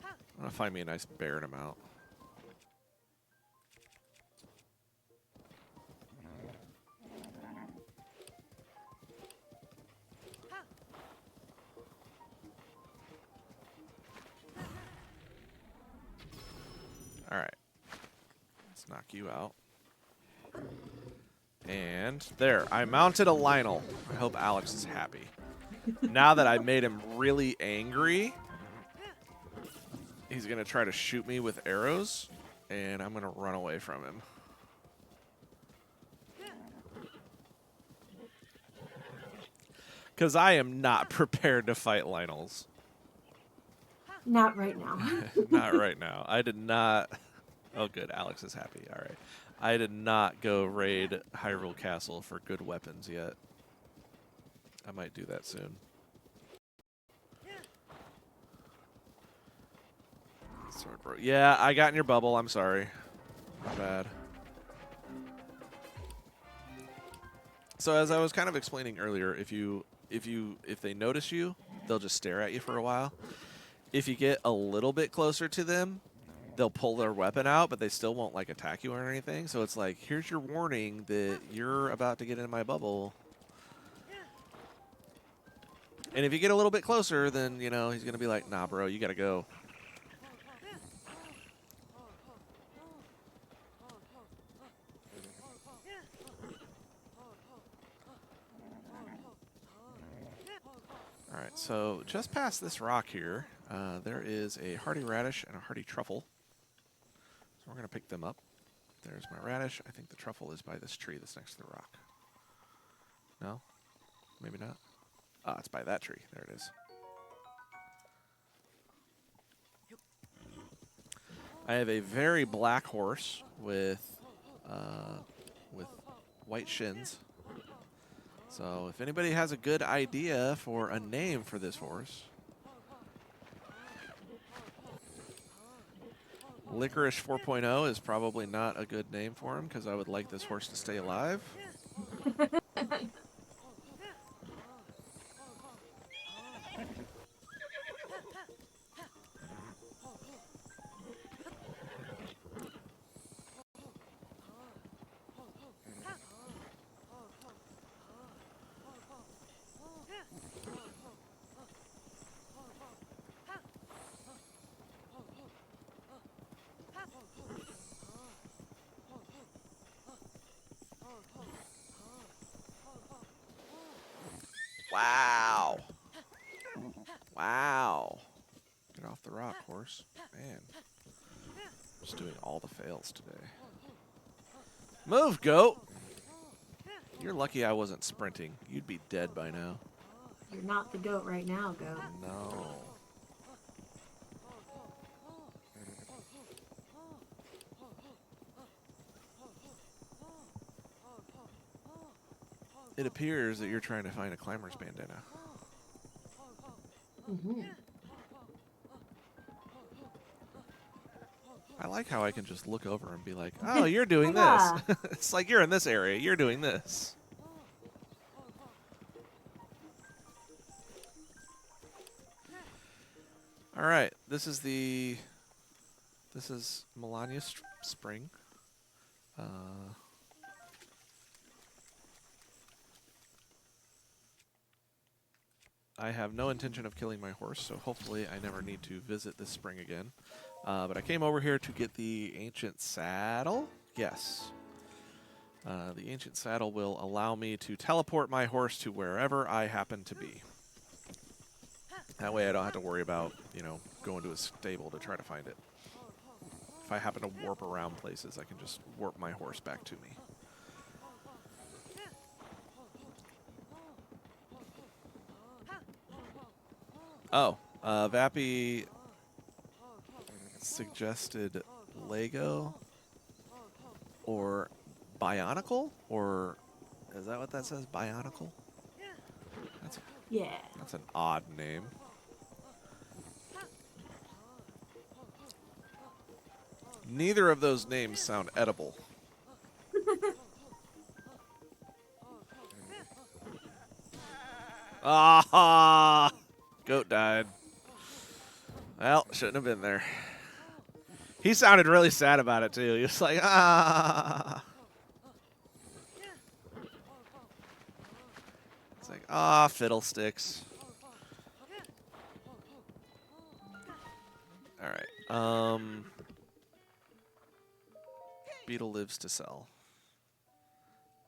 I'm going to find me a nice bear to mount. All right. Let's knock you out. And there, I mounted a Lionel. I hope Alex is happy. Now that I made him really angry, he's going to try to shoot me with arrows, and I'm going to run away from him. Because I am not prepared to fight Lionels. Not right now. Not right now. I did not. Oh, good. Alex is happy. All right. I did not go raid Hyrule Castle for good weapons yet. I might do that soon. Sword bro. Yeah, I got in your bubble. I'm sorry. My bad. So as I was kind of explaining earlier, if they notice you, they'll just stare at you for a while. If you get a little bit closer to them, they'll pull their weapon out, but they still won't like attack you or anything. So it's like, here's your warning that you're about to get in my bubble. And if you get a little bit closer, then, you know, he's going to be like, nah, bro, you got to go. All right, so just past this rock here, there is a hardy radish and a hardy truffle. So we're going to pick them up. There's my radish. I think the truffle is by this tree that's next to the rock. No? Maybe not? Ah, it's by that tree. There it is. I have a very black horse with white shins. So if anybody has a good idea for a name for this horse. Licorice 4.0 is probably not a good name for him because I would like this horse to stay alive. Wow. Wow. Get off the rock, horse. Man. Just doing all the fails today. Move, goat. You're lucky I wasn't sprinting. You'd be dead by now. You're not the goat right now, goat. No. It appears that you're trying to find a climber's bandana. Mm-hmm. I like how I can just look over and be like, oh, you're doing this. Yeah. It's like you're in this area. You're doing this. All right. This is Melania Spring. I have no intention of killing my horse, so hopefully I never need to visit this spring again. But I came over here to get the ancient saddle. Yes. The ancient saddle will allow me to teleport my horse to wherever I happen to be. That way I don't have to worry about, going to a stable to try to find it. If I happen to warp around places, I can just warp my horse back to me. Oh, Vappy suggested Lego or Bionicle, or is that what that says? Bionicle? Yeah. That's an odd name. Neither of those names sound edible. Ah! Goat died. Well, shouldn't have been there. He sounded really sad about it, too. He was like, ah. It's like, ah, fiddlesticks. All right. Beetle lives to sell.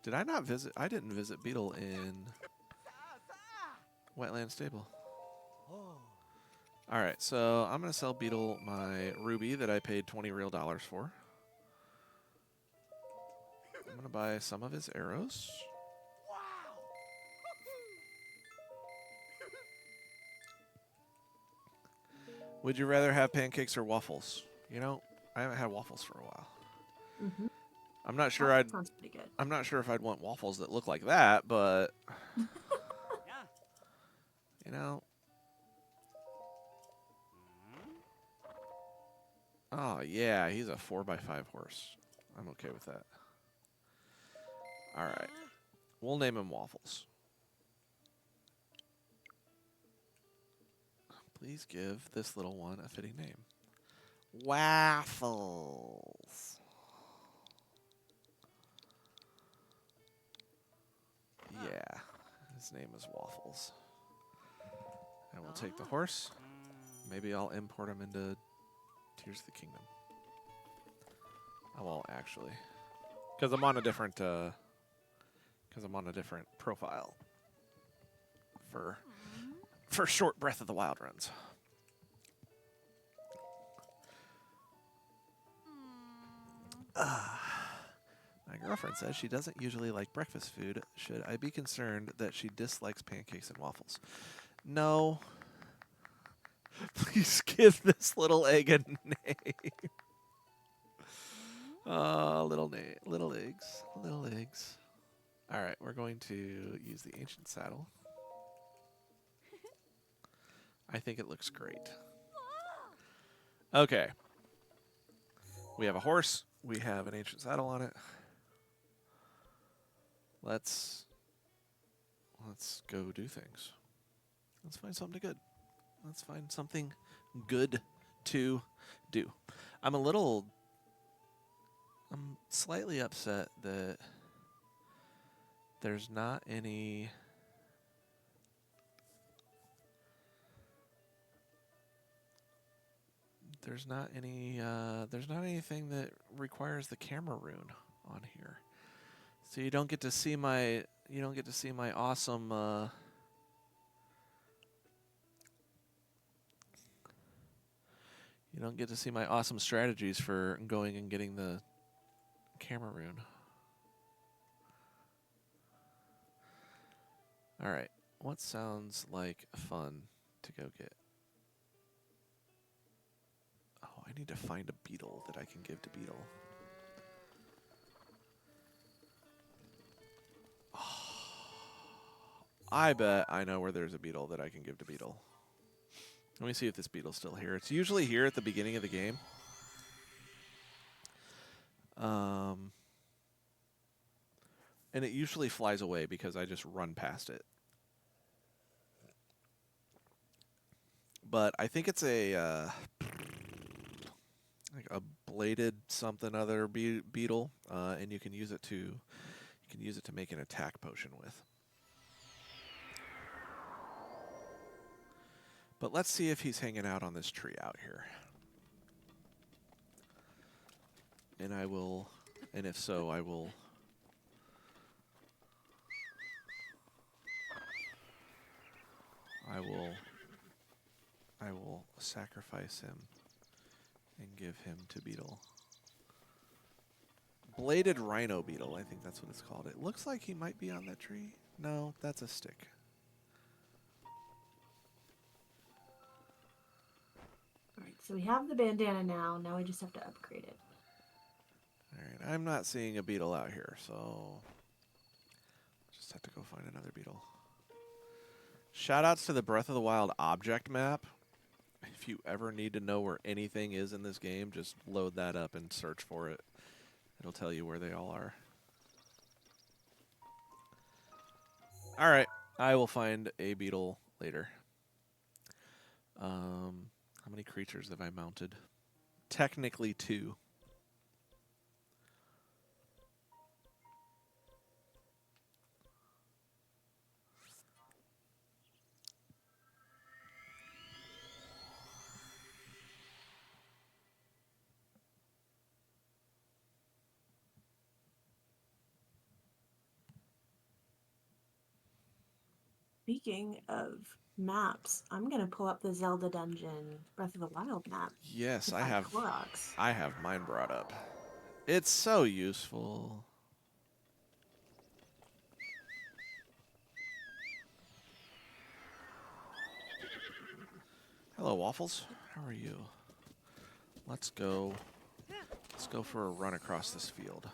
Did I not visit? I didn't visit Beetle in Wetland Stable. All right, so I'm going to sell Beetle my ruby that I paid $20 real for. I'm going to buy some of his arrows. Would you rather have pancakes or waffles? I haven't had waffles for a while. Mm-hmm. I'm not sure That sounds pretty good. I'm not sure if I'd want waffles that look like that, but Oh yeah, he's a 4x5 horse. I'm okay with that. All right, we'll name him Waffles. Please give this little one a fitting name. Waffles. Yeah, his name is Waffles. And we'll take the horse. Maybe I'll import him into Tears of the Kingdom. I won't actually, because I'm on a different profile for short Breath of the Wild runs. My girlfriend says she doesn't usually like breakfast food. Should I be concerned that she dislikes pancakes and waffles? No. Please give this little egg a name. Little eggs. Little eggs. All right, we're going to use the ancient saddle. I think it looks great. Okay. We have a horse. We have an ancient saddle on it. Let's go do things. Let's find something good. Let's find something good to do. I'm slightly upset that there's not any there's not anything that requires the camera rune on here. So you don't get to see my awesome you don't get to see my awesome strategies for going and getting the camera rune. All right. What sounds like fun to go get? Oh, I need to find a beetle that I can give to Beetle. I bet I know where there's a beetle that I can give to Beetle. Let me see if this beetle's still here. It's usually here at the beginning of the game. And it usually flies away because I just run past it. But I think it's a like a bladed something other beetle, and you can use it to make an attack potion with. But let's see if he's hanging out on this tree out here. And I will, and if so, I will. I will sacrifice him and give him to Beetle. Bladed rhino beetle, I think that's what it's called. It looks like he might be on that tree. No, that's a stick. Alright, so we have the bandana now. Now we just have to upgrade it. Alright, I'm not seeing a beetle out here, so just have to go find another beetle. Shoutouts to the Breath of the Wild object map. If you ever need to know where anything is in this game, just load that up and search for it. It'll tell you where they all are. Alright, I will find a beetle later. How many creatures have I mounted? Technically 2. Speaking of maps, I'm gonna pull up the Zelda dungeon Breath of the Wild map. Yes, to I find have. Koroks. I have mine brought up. It's so useful. Hello, Waffles. How are you? Let's go. Let's go for a run across this field.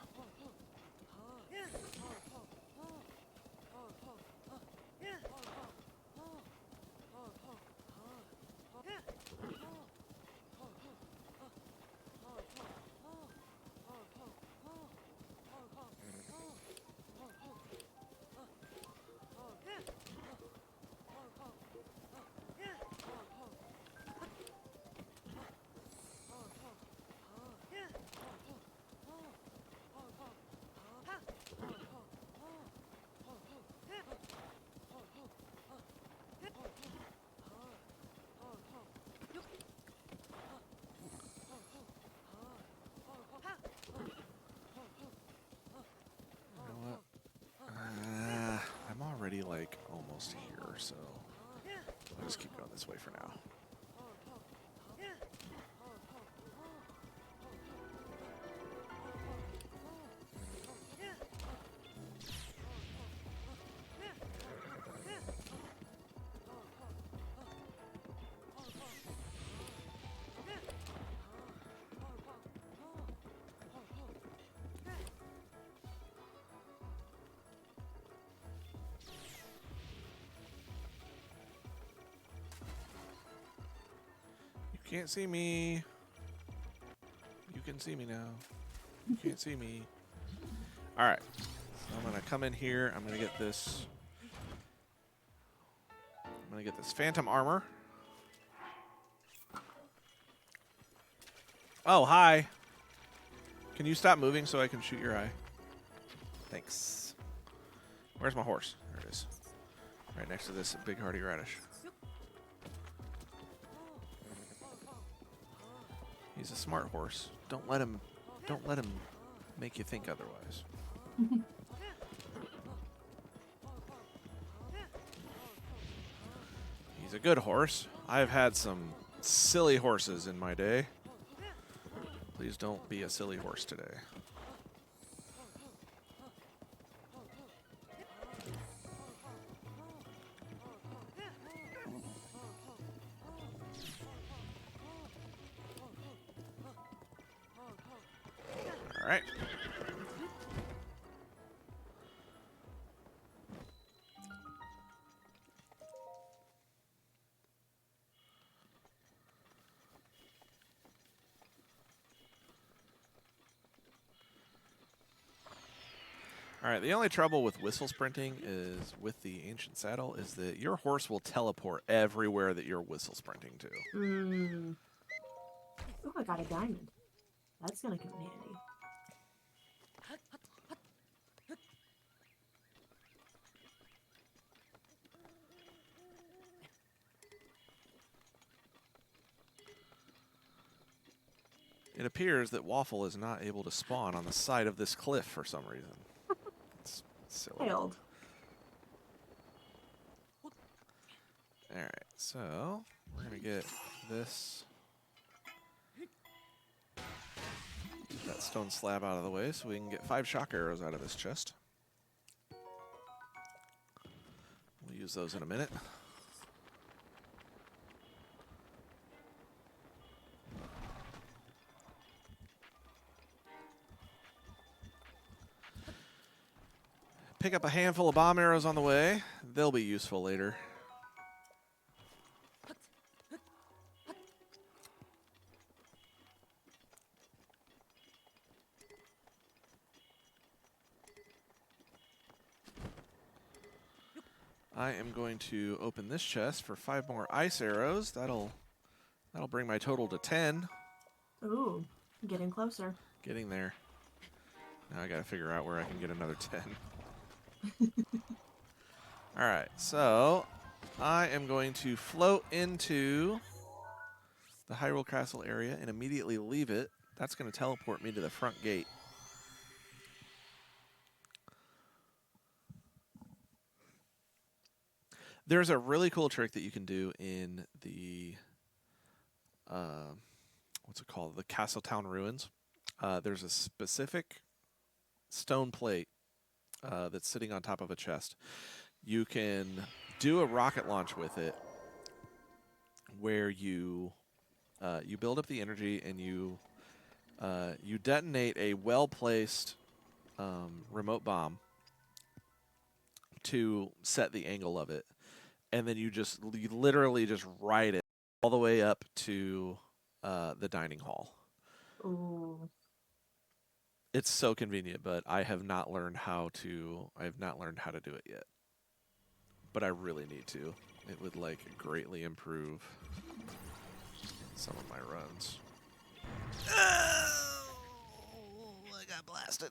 I'm already like almost here, so I'll just keep going this way for now. You can't see me. You can see me now. You can't see me. Alright. So I'm going to come in here. I'm going to get this. I'm going to get this phantom armor. Oh, hi. Can you stop moving so I can shoot your eye? Thanks. Where's my horse? There it is. Right next to this big hardy radish. He's a smart horse. Don't let him make you think otherwise. He's a good horse. I've had some silly horses in my day. Please don't be a silly horse today. right. All right, the only trouble with whistle sprinting is with the ancient saddle is that your horse will teleport everywhere that you're whistle sprinting to. Oh, I got a diamond. That's gonna come in handy. It appears that Waffle is not able to spawn on the side of this cliff for some reason. It's silly. Failed. All right, so we're going to get this that stone slab out of the way so we can get 5 shock arrows out of this chest. We'll use those in a minute. Pick up a handful of bomb arrows on the way. They'll be useful later. I am going to open this chest for 5 more ice arrows. That'll bring my total to 10. Ooh, getting closer. Getting there. Now I got to figure out where I can get another 10. All right, so I am going to float into the Hyrule Castle area and immediately leave it. That's going to teleport me to the front gate. There's a really cool trick that you can do in the, what's it called? The Castletown Ruins. There's a specific stone plate that's sitting on top of a chest. You can do a rocket launch with it where you build up the energy and you detonate a well-placed remote bomb to set the angle of it. And then you literally just ride it all the way up to the dining hall. Ooh. It's so convenient, but I have not learned how to do it yet. But I really need to. It would like greatly improve some of my runs. Oh, I got blasted.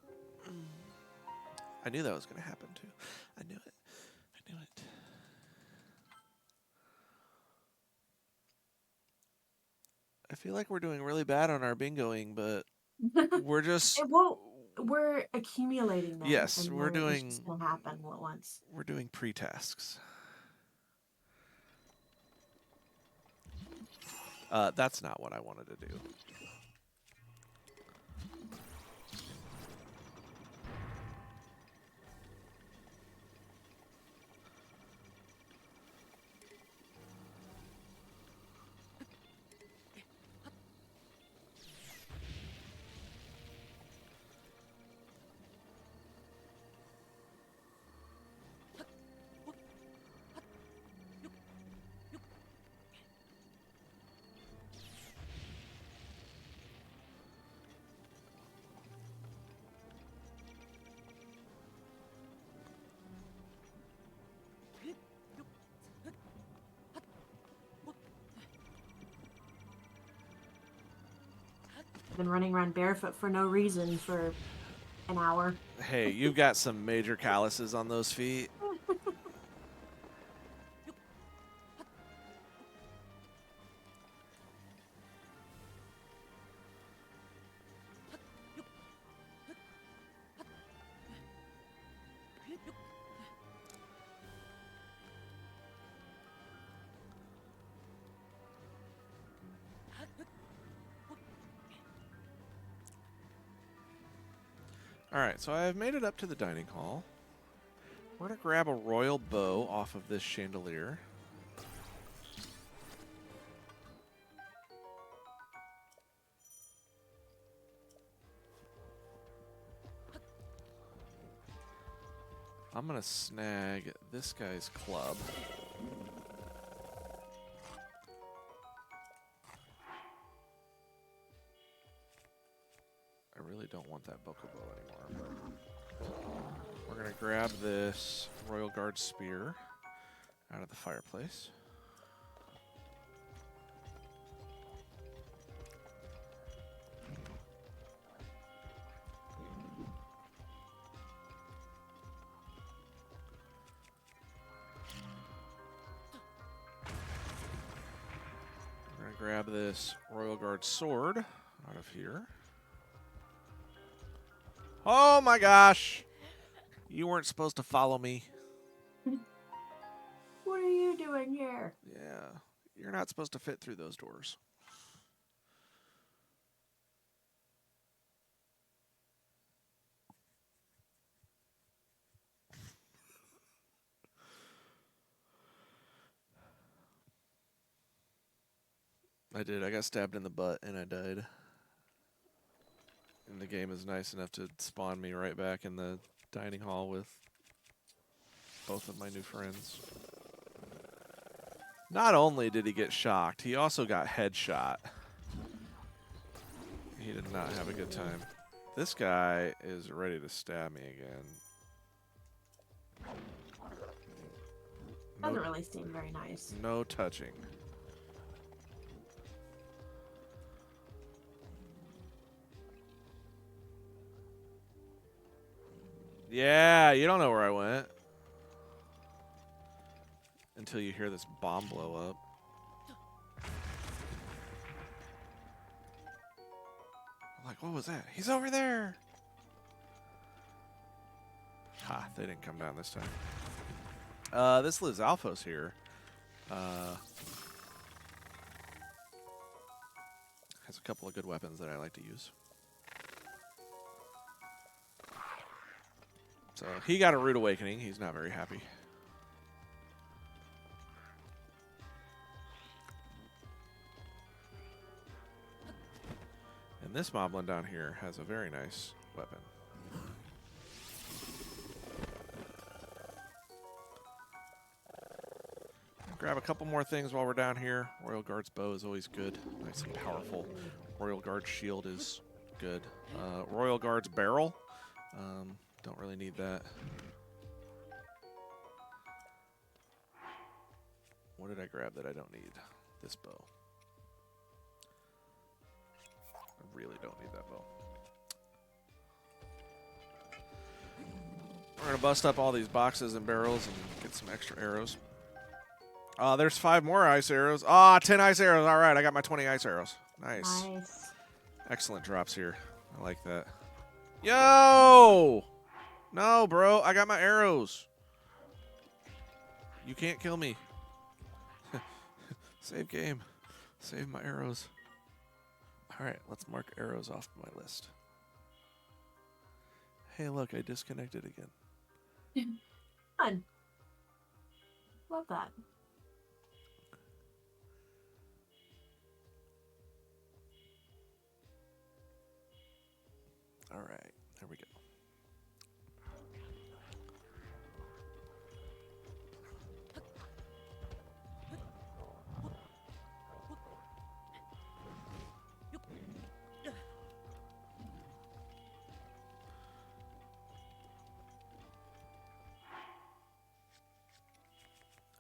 I knew that was going to happen too. I knew it. I knew it. I feel like we're doing really bad on our bingoing, but we're just... We're accumulating them. Yes, and we're doing... It's just gonna happen all at once. We're doing pre-tasks. That's not what I wanted to do. Been running around barefoot for no reason for an hour. Hey, you've got some major calluses on those feet. Alright, so I've made it up to the dining hall. We're going to grab a royal bow off of this chandelier. I'm going to snag this guy's club. I really don't want that Bokobo anymore. But we're going to grab this Royal Guard spear out of the fireplace. We're going to grab this Royal Guard sword out of here. Oh my gosh! You weren't supposed to follow me. What are you doing here? Yeah, you're not supposed to fit through those doors. I did. I got stabbed in the butt and I died. And the game is nice enough to spawn me right back in the dining hall with both of my new friends. Not only did he get shocked, he also got headshot. He did not have a good time. This guy is ready to stab me again. Doesn't really seem very nice. No touching. Yeah, you don't know where I went. Until you hear this bomb blow up. I'm like, what was that? He's over there! Ha, they didn't come down this time. This Liz Alphos here. Has a couple of good weapons that I like to use. So he got a rude awakening. He's not very happy. And this moblin down here has a very nice weapon. Grab a couple more things while we're down here. Royal Guard's bow is always good. Nice and powerful. Royal Guard shield is good. Royal Guard's barrel. Don't really need that. What did I grab that I don't need? This bow. I really don't need that bow. We're going to bust up all these boxes and barrels and get some extra arrows. There's 5 more ice arrows. 10 ice arrows. All right, I got my 20 ice arrows. Nice. Excellent drops here. I like that. Yo! No, bro. I got my arrows. You can't kill me. Save game. Save my arrows. All right, let's mark arrows off my list. Hey, look, I disconnected again. Fun. Love that. All right, there we go.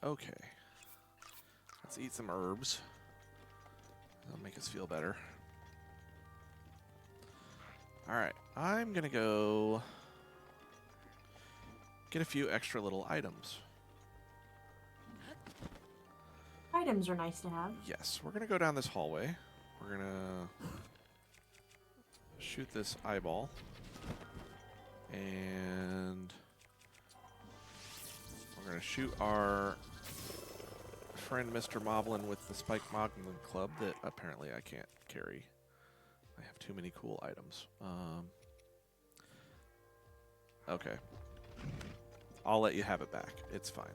Okay. Let's eat some herbs. That'll make us feel better. Alright, I'm gonna go get a few extra little items. Items are nice to have. Yes, we're gonna go down this hallway. We're gonna shoot this eyeball. And we're gonna shoot our friend Mr. Moblin with the Spike Moblin Club that apparently I can't carry. I have too many cool items. Okay. I'll let you have it back. It's fine.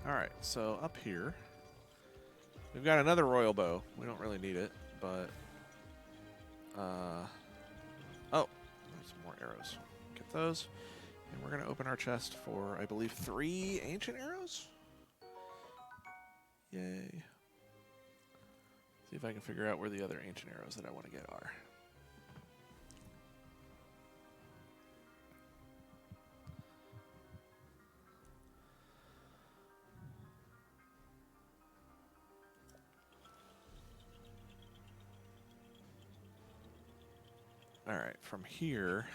All right, so up here, we've got another royal bow. We don't really need it, but oh, there's some more arrows. Get those, and we're gonna open our chest for, I believe, 3 ancient arrows. Yay! See if I can figure out where the other ancient arrows that I want to get are. All right, from here.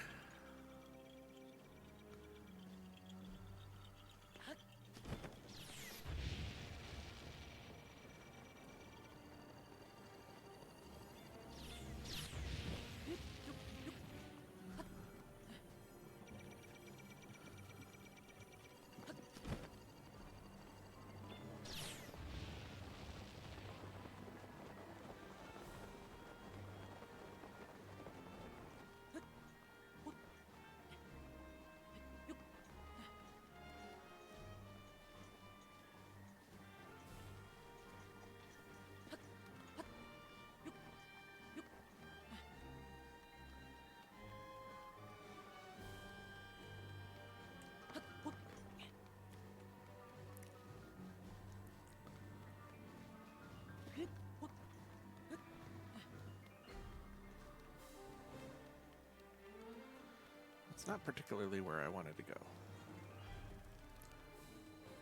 It's not particularly where I wanted to go.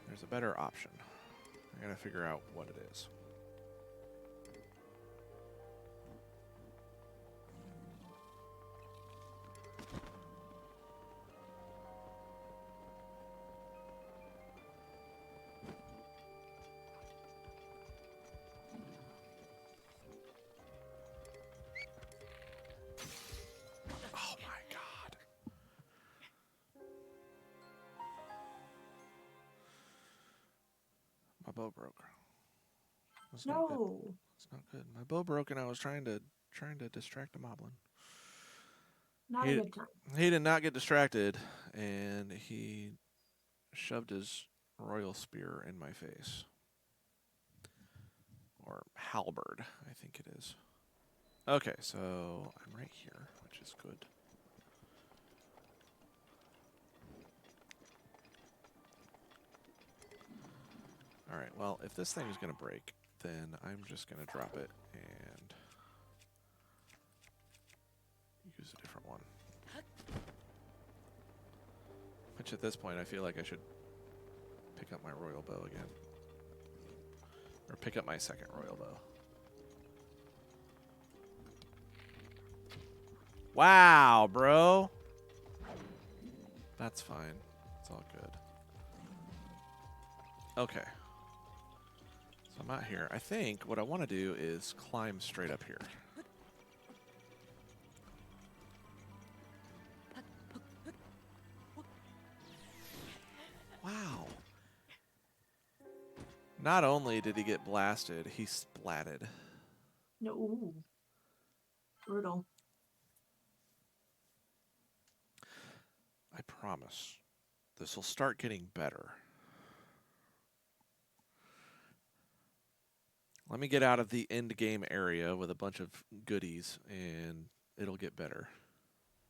There's a better option. I gotta figure out what it is. Oh my god. My bow broke. That's not good. No. It's not good. My bow broke and I was trying to distract a moblin. Not a good time. He did not get distracted, and he shoved his royal spear in my face. Or halberd, I think it is. Okay, so I'm right here, which is good. Alright, well, if this thing is going to break, then I'm just going to drop it and use a different one. Which at this point, I feel like I should pick up my royal bow again. Or pick up my second royal bow. Wow, bro! That's fine. It's all good. Okay. So I'm out here. I think what I want to do is climb straight up here. Wow. Not only did he get blasted, he splatted. No. Ooh. Brutal. I promise. This will start getting better. Let me get out of the end game area with a bunch of goodies, and it'll get better.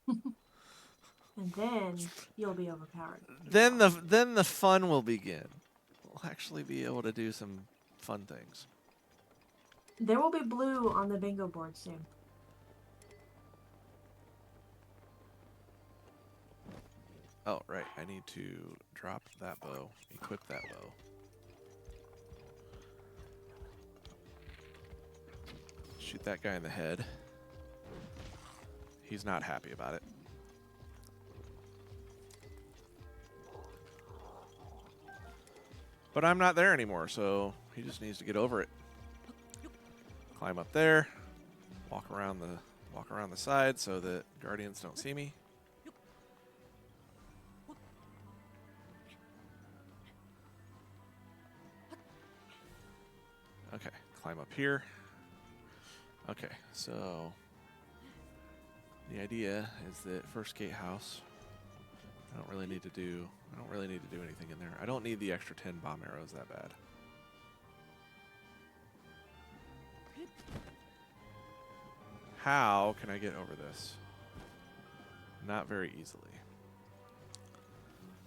And then you'll be overpowered. Then the fun will begin. We'll actually be able to do some fun things. There will be blue on the bingo board soon. Oh, right. I need to drop that bow, equip that bow. Shoot that guy in the head. He's not happy about it. But I'm not there anymore, so he just needs to get over it. Climb up there, walk around the side so that guardians don't see me. Okay, climb up here. Okay, so the idea is that first gatehouse, I don't really need to do anything in there. I don't need the extra 10 bomb arrows that bad. How can I get over this? Not very easily.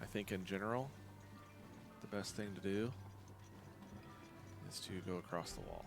I think in general, the best thing to do is to go across the wall.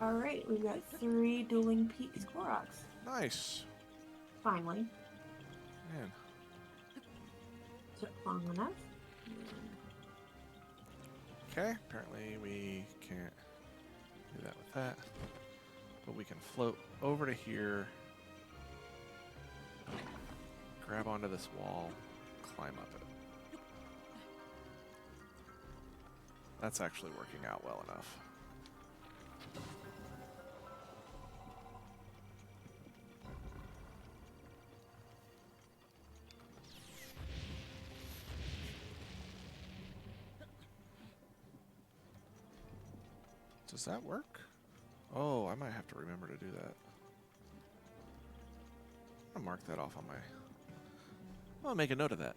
All right, we've got 3 dueling peaks Koroks. Nice. Finally. Man. Took long enough. Okay, apparently we can't do that with that. But we can float over to here, grab onto this wall, climb up it. That's actually working out well enough. Does that work? Oh, I might have to remember to do that. I'm gonna mark that off on my... I'll make a note of that.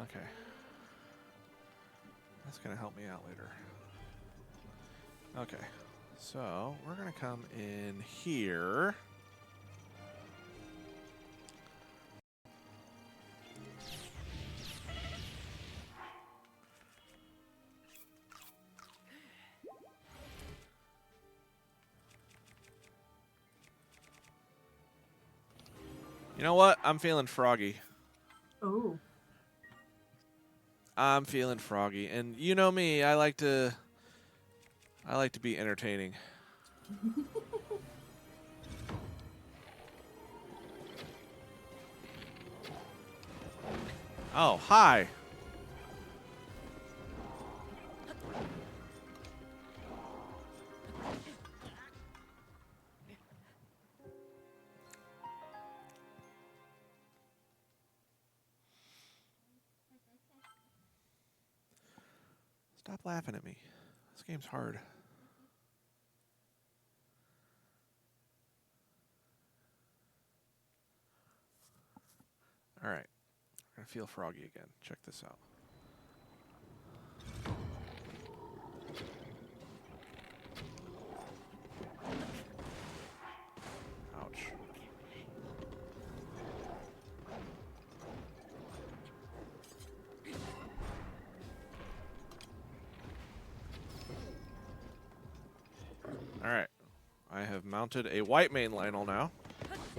Okay. That's going to help me out later. Okay. So, we're going to come in here. You know what? I'm feeling froggy. Ooh. I'm feeling froggy, and you know me, I like to be entertaining. Oh, hi. Stop laughing at me. This game's hard. All right. We're going to feel froggy again. Check this out. Ouch. All right. I have mounted a white main Lionel now.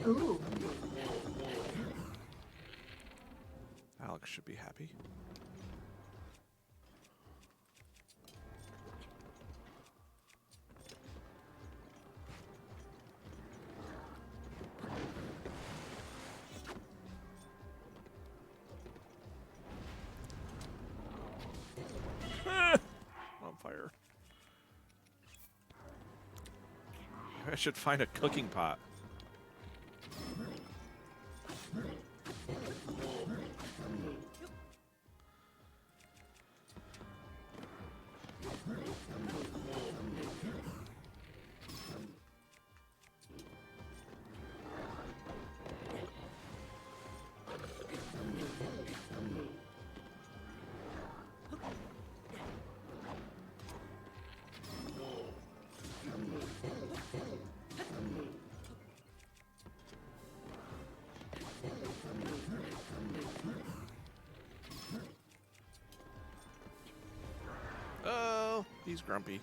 Ooh. Alex should be happy. On fire. I should find a cooking pot. He's grumpy.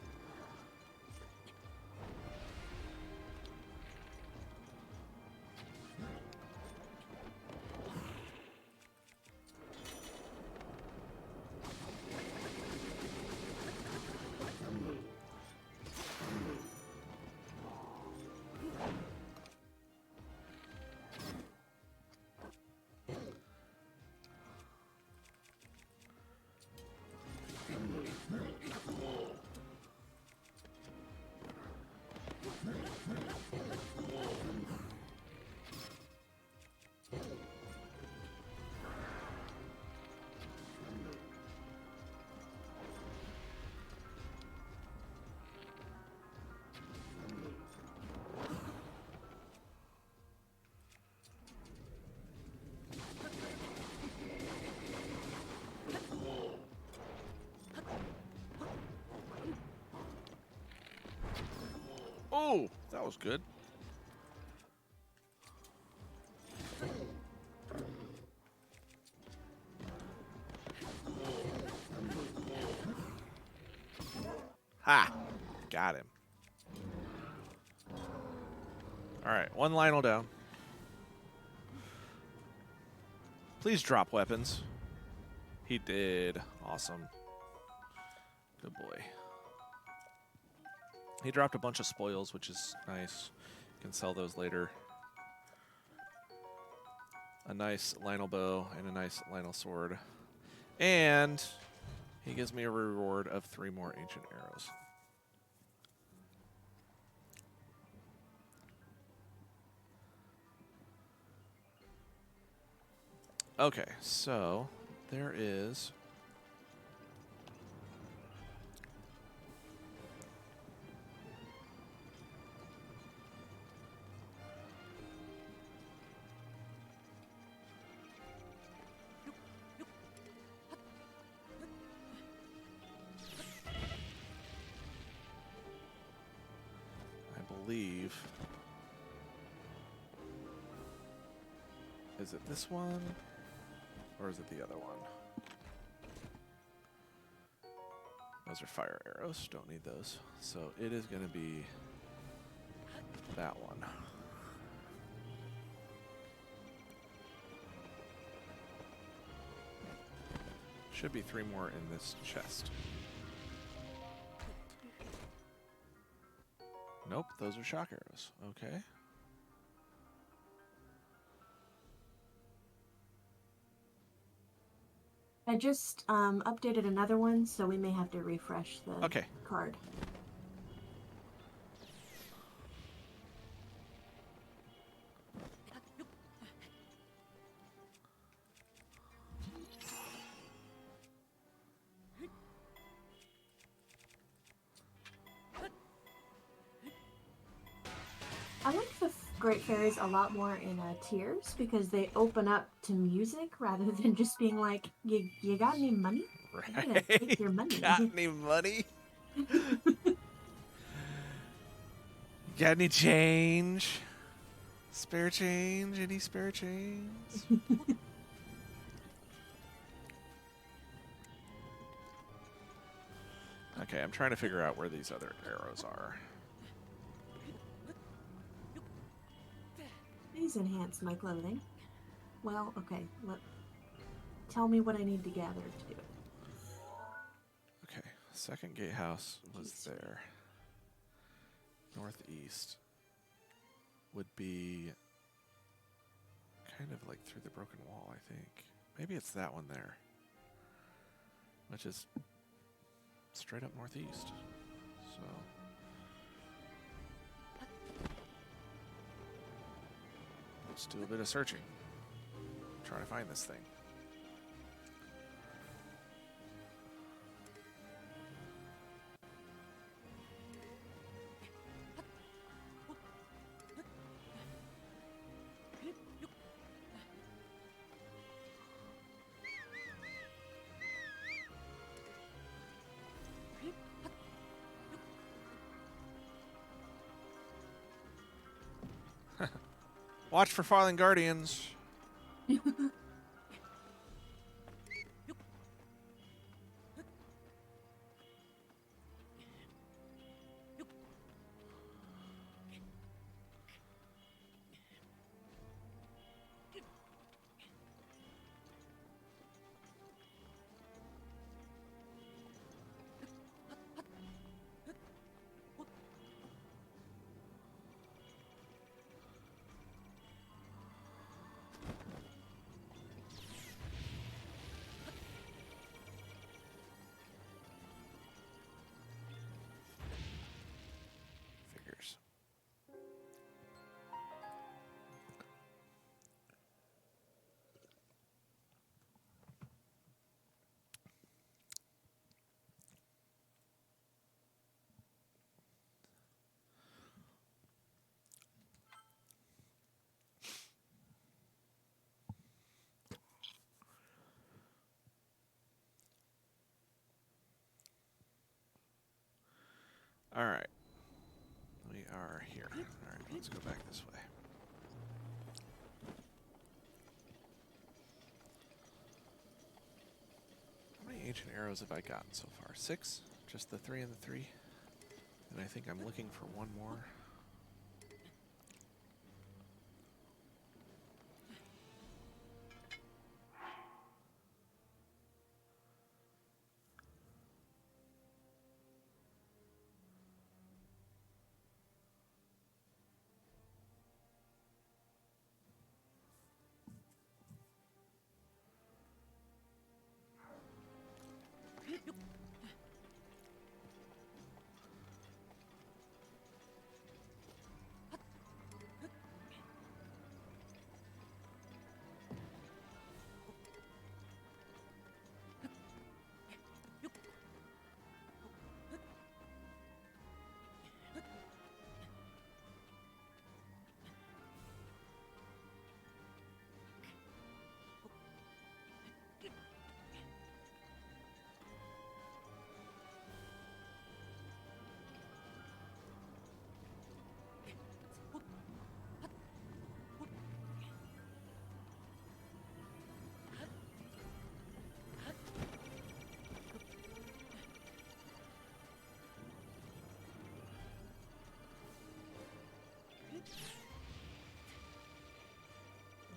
Oh, that was good. Ha! Got him. Alright, one Lionel down. Please drop weapons. He did. Awesome. Good boy. He dropped a bunch of spoils, which is nice. You can sell those later. A nice Lionel bow and a nice Lionel sword. And he gives me a reward of 3 more ancient arrows. Okay, so there is... believe. Is it this one? Or is it the other one? Those are fire arrows. Don't need those. So it is going to be that one. Should be 3 more in this chest. Nope, those are shock arrows. Okay. I just updated another one, so we may have to refresh the card. I like the Great Fairies a lot more in tiers because they open up to music rather than just being like, you got any money? Right. I'm gonna take your money. Got any money? Got any change? Spare change? Any spare change? Okay, I'm trying to figure out where these other arrows are. These enhance my clothing. Well, okay. Tell me what I need to gather to do it. Okay, second gatehouse was there. Northeast would be kind of like through the broken wall, I think. Maybe it's that one there, which is straight up northeast. So let's do a bit of searching. Try to find this thing. Watch for falling guardians. All right. We are here. All right, let's go back this way. How many ancient arrows have I gotten so far? 6? Just the 3 and the 3? And I think I'm looking for one more.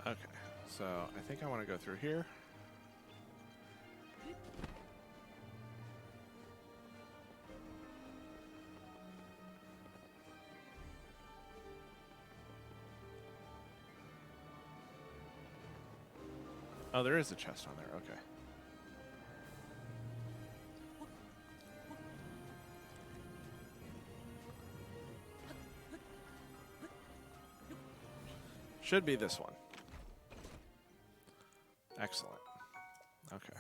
Okay, so I think I want to go through here. Oh, there is a chest on there. Okay. Should be this one. Excellent. Okay.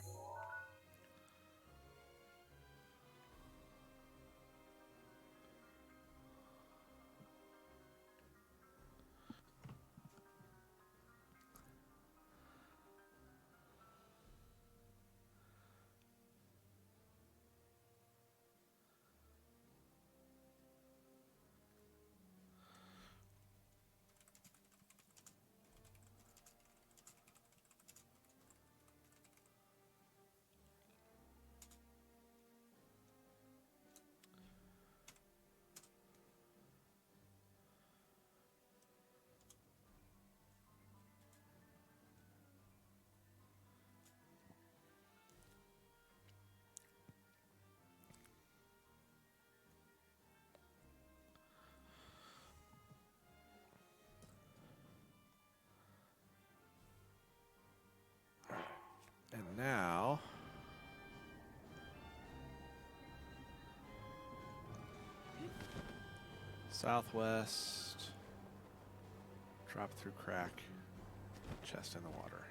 And now, southwest, drop through crack, chest in the water.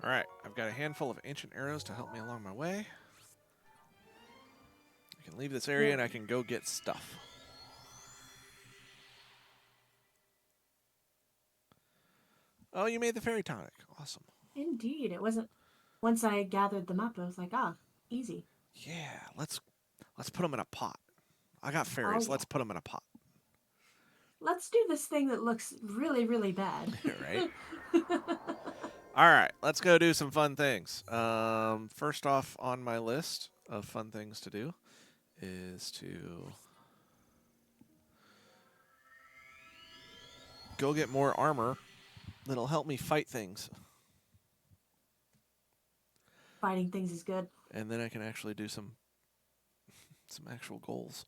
All right, I've got a handful of ancient arrows to help me along my way. I can leave this area and I can go get stuff. Oh, you made the fairy tonic. Awesome. Indeed. It wasn't... Once I gathered them up, I was like, easy. Yeah, let's put them in a pot. I got fairies. Oh, yeah. Let's put them in a pot. Let's do this thing that looks really, really bad. Right? All right, let's go do some fun things. First off on my list of fun things to do is to go get more armor that'll help me fight things. Fighting things is good. And then I can actually do some actual goals.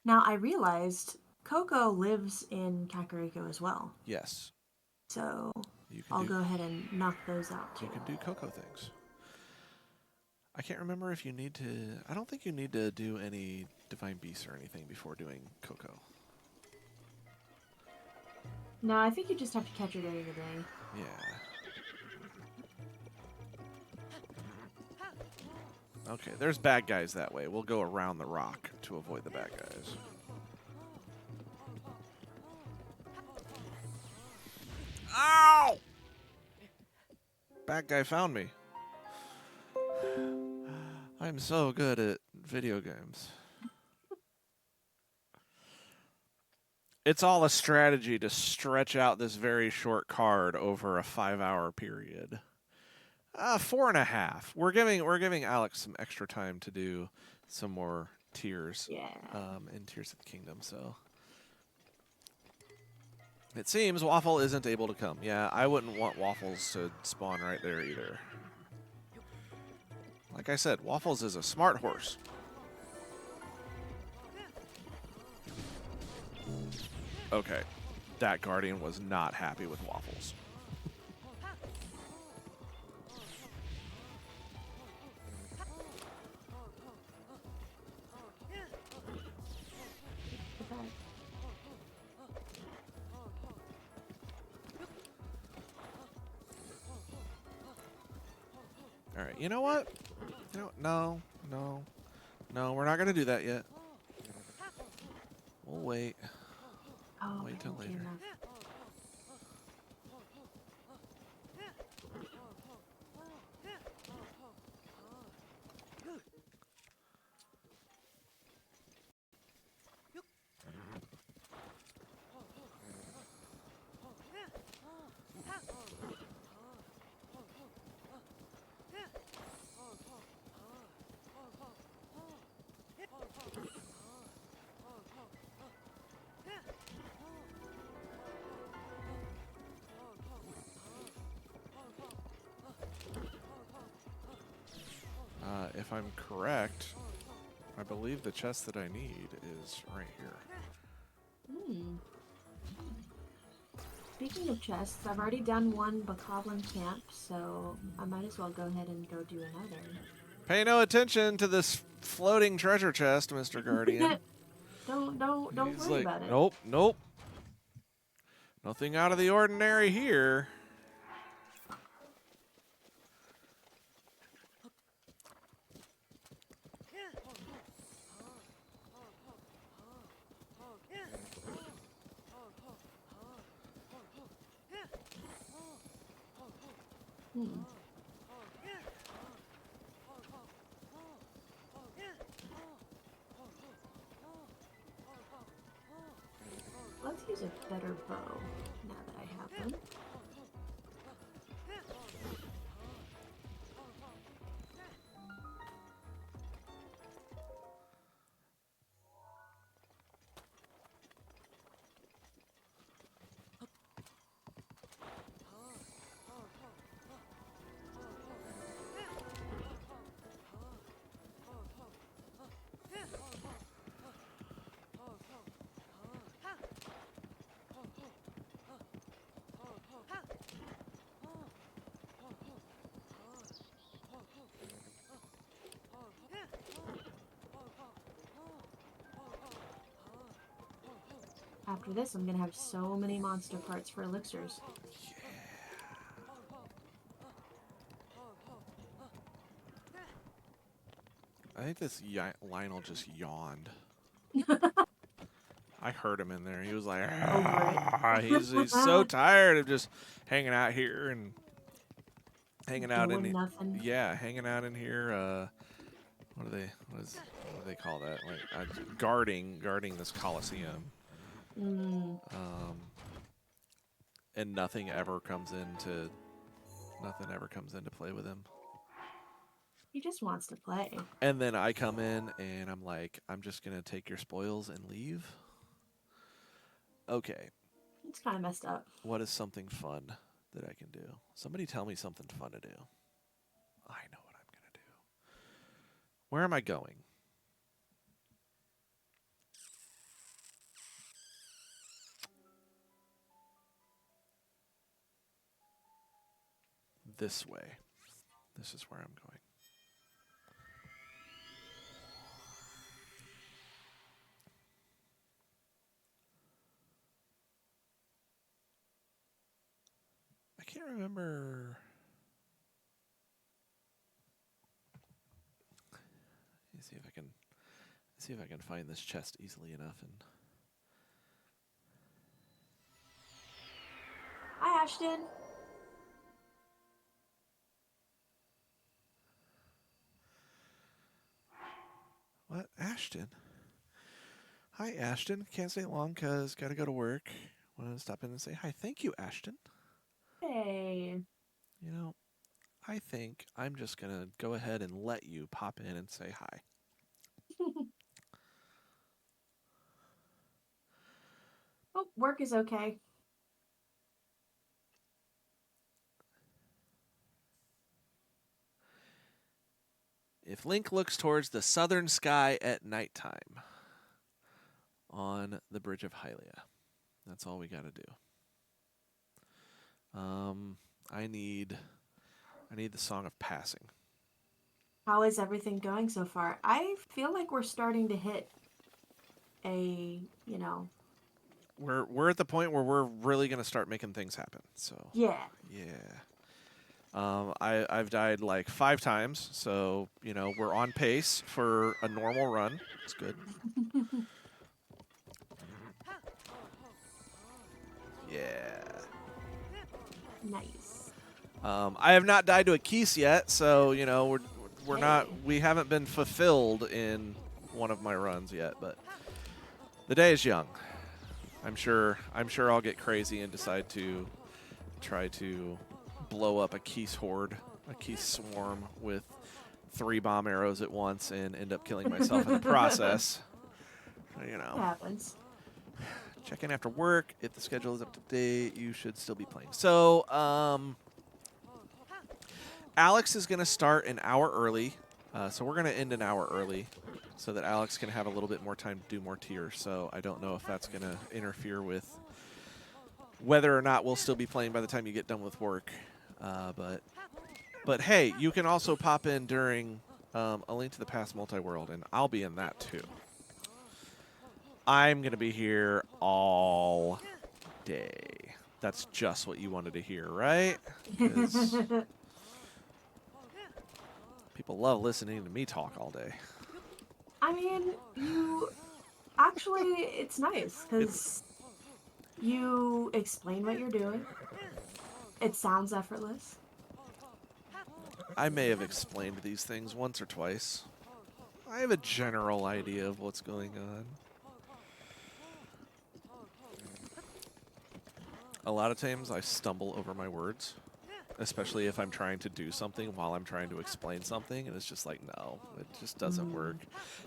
Now, I realized Coco lives in Kakariko as well. Yes. So I'll go ahead and knock those out too. You can do Coco things. I can't remember if you need to... I don't think you need to do any Divine Beasts or anything before doing Coco. No, I think you just have to catch her during the day. Yeah. Okay, there's bad guys that way. We'll go around the rock to avoid the bad guys. Ow! Bad guy found me. I'm so good at video games. It's all a strategy to stretch out this very short card over a 5-hour period. 4.5. We're giving Alex some extra time to do some more tiers. Yeah. In Tears of the Kingdom. So it seems Waffle isn't able to come. Yeah, I wouldn't want Waffles to spawn right there either. Like I said, Waffles is a smart horse. Okay, that Guardian was not happy with Waffles. All right, you know what? No, we're not gonna do that yet. We'll wait. Oh, Wait till later. If I'm correct, I believe the chest that I need is right here. Speaking of chests, I've already done one Bokoblin camp, so I might as well go ahead and go do another. Pay no attention to this floating treasure chest, Mr. Guardian. Don't worry about it. Nope. Nothing out of the ordinary here. Let's use a better bow now that I have one. After this, I'm gonna have so many monster parts for elixirs. I think this Lionel just yawned. I heard him in there. He was like, he's so tired of just hanging out here and hanging out in nothing. Yeah, hanging out in here. What do they call that? Like guarding this Coliseum. And nothing ever comes into play with him. He just wants to play. And then I come in and I'm like, I'm just gonna take your spoils and leave. Okay. It's kind of messed up. What is something fun that I can do? Somebody tell me something fun to do. I know what I'm gonna do. Where am I going? This way. This is where I'm going. I can't remember. Let me see if I can find this chest easily enough. And Hi, Ashton. Ashton. Hi, Ashton. Can't stay long because got to go to work. Want to stop in and say hi. Thank you, Ashton. Hey. You know, I think I'm just going to go ahead and let you pop in and say hi. Oh, work is okay. If Link looks towards the southern sky at nighttime on the Bridge of Hylia, that's all we got to do. I need the Song of Passing. How is everything going so far? I feel like we're starting to hit a, We're at the point where we're really gonna start making things happen. So yeah. I've died like 5 times, so we're on pace for a normal run. It's good. Yeah. Nice. I have not died to a Keese yet, so we're not. Hey. We haven't been fulfilled in one of my runs yet, but the day is young. I'm sure I'll get crazy and decide to try to blow up a Keese horde, a Keese swarm with 3 bomb arrows at once and end up killing myself in the process. It happens. Check in after work. If the schedule is up to date, you should still be playing. So, Alex is going to start an hour early. So we're going to end an hour early so that Alex can have a little bit more time to do more tiers. So I don't know if that's going to interfere with whether or not we'll still be playing by the time you get done with work. But hey, you can also pop in during A Link to the Past multi-world, and I'll be in that too. I'm going to be here all day. That's just what you wanted to hear, right? People love listening to me talk all day. I mean, it's nice because you explain what you're doing. It sounds effortless. I may have explained these things once or twice. I have a general idea of what's going on. A lot of times I stumble over my words, especially if I'm trying to do something while I'm trying to explain something, and it's just like, no, it just doesn't work.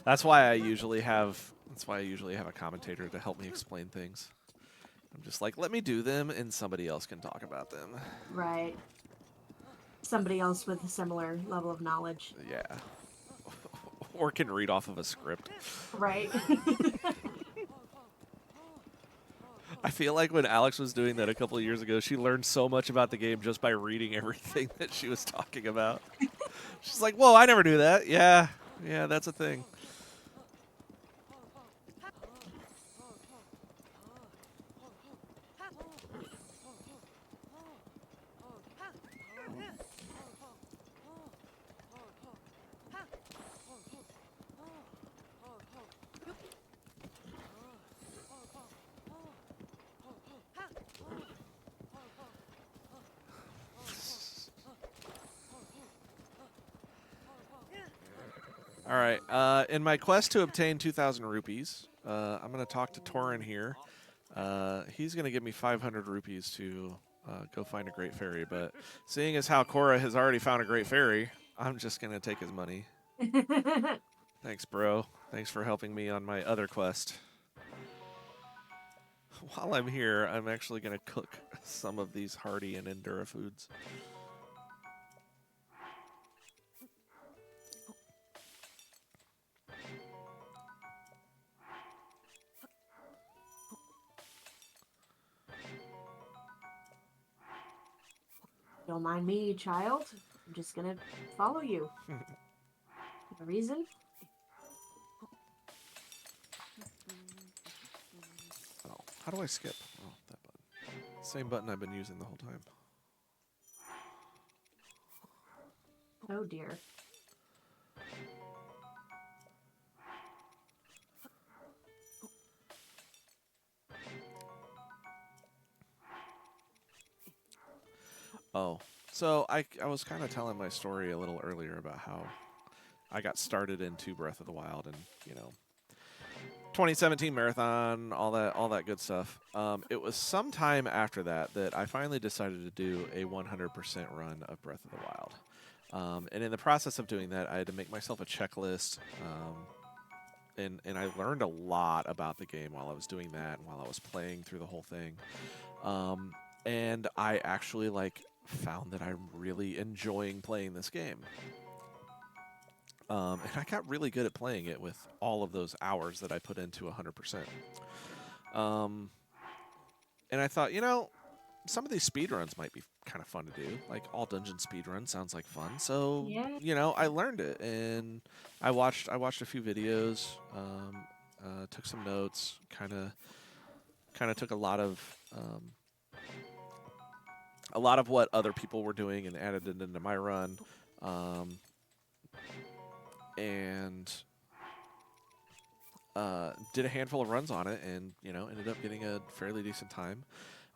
That's why I usually have a commentator to help me explain things. I'm just like, let me do them, and somebody else can talk about them. Right. Somebody else with a similar level of knowledge. Yeah. Or can read off of a script. Right. I feel like when Alex was doing that a couple of years ago, she learned so much about the game just by reading everything that she was talking about. She's like, whoa, I never knew that. Yeah, that's a thing. All right. In my quest to obtain 2,000 rupees, I'm going to talk to Torin here. He's going to give me 500 rupees to go find a great fairy. But seeing as how Cora has already found a great fairy, I'm just going to take his money. Thanks, bro. Thanks for helping me on my other quest. While I'm here, I'm actually going to cook some of these hearty and Endura foods. Don't mind me, child. I'm just gonna follow you. A reason? Oh, how do I skip? Oh, that button. Same button I've been using the whole time. Oh dear. Oh, so I was kind of telling my story a little earlier about how I got started into Breath of the Wild, and 2017 marathon, all that good stuff. It was sometime after that that I finally decided to do a 100% run of Breath of the Wild. And in the process of doing that, I had to make myself a checklist. And I learned a lot about the game while I was doing that and while I was playing through the whole thing. And I actually found that I'm really enjoying playing this game. And I got really good at playing it with all of those hours that I put into 100%. And I thought, some of these speedruns might be kind of fun to do. Like all dungeon speedrun sounds like fun. So, Yeah. I learned it, and I watched a few videos, took some notes, kind of took a lot of what other people were doing and added it into my run. And did a handful of runs on it, and ended up getting a fairly decent time,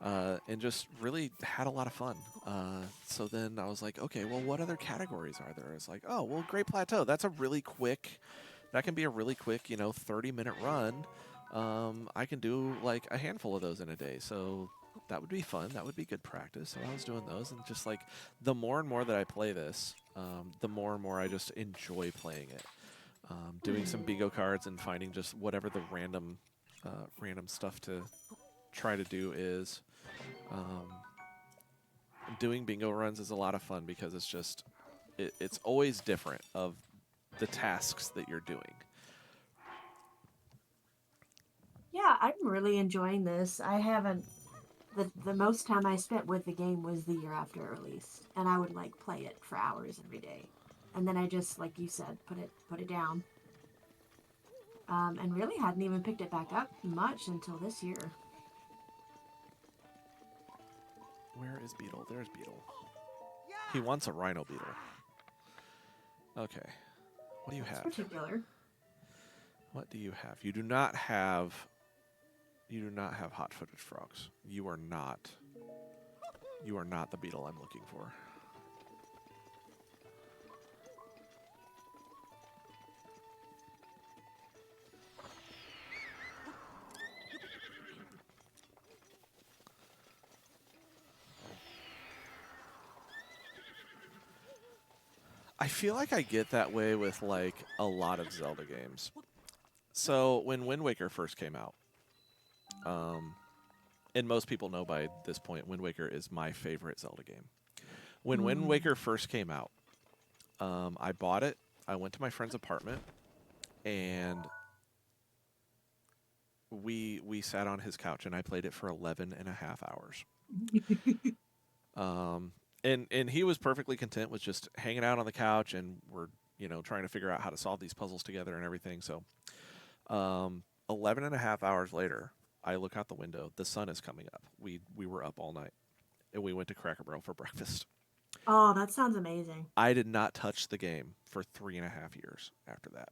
and just really had a lot of fun. So then I was like, okay, well, what other categories are there? It's like, oh, well, Great Plateau. That can be a really quick 30-minute run. I can do like a handful of those in a day, so that would be fun. That would be good practice. So I was doing those, and just like the more and more that I play this, the more and more I just enjoy playing it. Doing some bingo cards and finding just whatever the random stuff to try to do is. Doing bingo runs is a lot of fun because it's always different of the tasks that you're doing. Yeah, I'm really enjoying this. I haven't the most time I spent with the game was the year after it released, and I would like play it for hours every day, and then I just, like you said, put it down, and really hadn't even picked it back up much until this year. Where is Beetle? There's Beetle. He wants a rhino beetle. Okay. What do you It's have? particular. What do you have? You do not have hot-footed frogs. You are not the beetle I'm looking for. I feel like I get that way with like a lot of Zelda games. So when Wind Waker first came out, and most people know by this point, Wind Waker is my favorite Zelda game. When Wind Mm. Waker first came out, I bought it. I went to my friend's apartment, and we sat on his couch, and I played it for 11 and a half hours. And he was perfectly content with just hanging out on the couch, and we're trying to figure out how to solve these puzzles together and everything. So 11 and a half hours later, I look out the window. The sun is coming up. We were up all night, and we went to Cracker Barrel for breakfast. Oh, that sounds amazing. I did not touch the game for 3.5 years after that.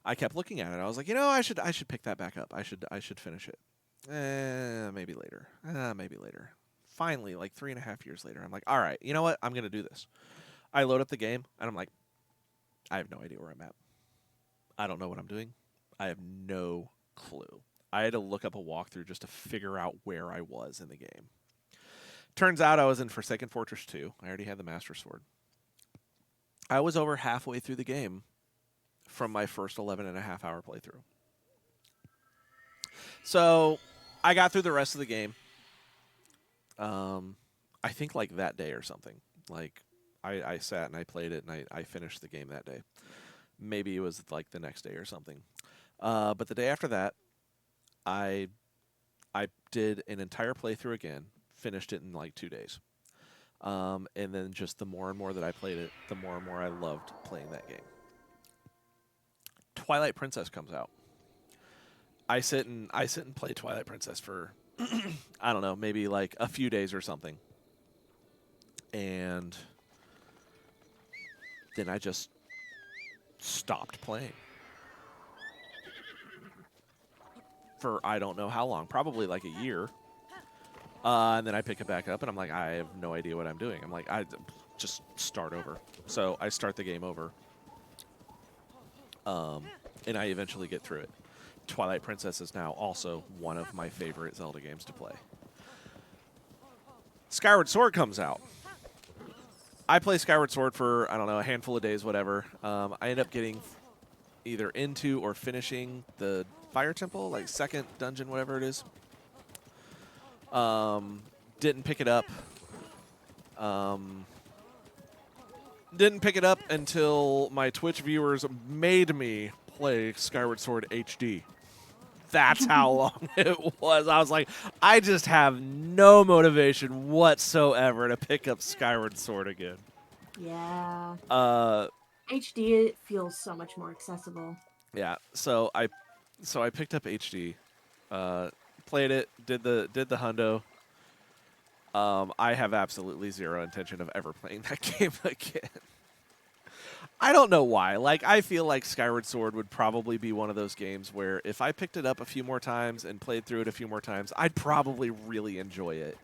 I kept looking at it. I was like, I should pick that back up. I should finish it. Maybe later. Maybe later. Finally, like 3.5 years later, I'm like, all right, you know what? I'm gonna do this. I load up the game, and I'm like, I have no idea where I'm at. I don't know what I'm doing. I have no clue. I had to look up a walkthrough just to figure out where I was in the game. Turns out I was in Forsaken Fortress 2. I already had the Master Sword. I was over halfway through the game from my first 11 and a half hour playthrough. So I got through the rest of the game. I think like that day or something. Like I sat and I played it, and I finished the game that day. Maybe it was like the next day or something. But the day after that, I did an entire playthrough again, finished it in like 2 days. And then just the more and more that I played it, the more and more I loved playing that game. Twilight Princess comes out. I sit and play Twilight Princess for I don't know, maybe like a few days or something. And then I just stopped playing. For I don't know how long, probably like a year. And then I pick it back up, and I'm like, I have no idea what I'm doing. I'm like, I just start over. So I start the game over, and I eventually get through it. Twilight Princess is now also one of my favorite Zelda games to play. Skyward Sword comes out. I play Skyward Sword for, I don't know, a handful of days, whatever. I end up getting either into or finishing the Fire Temple, like second dungeon, whatever it is. Didn't pick it up. Didn't pick it up until my Twitch viewers made me play Skyward Sword HD. That's how long it was. I was like, I just have no motivation whatsoever to pick up Skyward Sword again. Yeah. Uh, HD feels so much more accessible. yeah. So I picked up HD, played it, did the hundo. I have absolutely zero intention of ever playing that game again. I don't know why. Like, I feel like Skyward Sword would probably be one of those games where if I picked it up a few more times and played through it a few more times, I'd probably really enjoy it.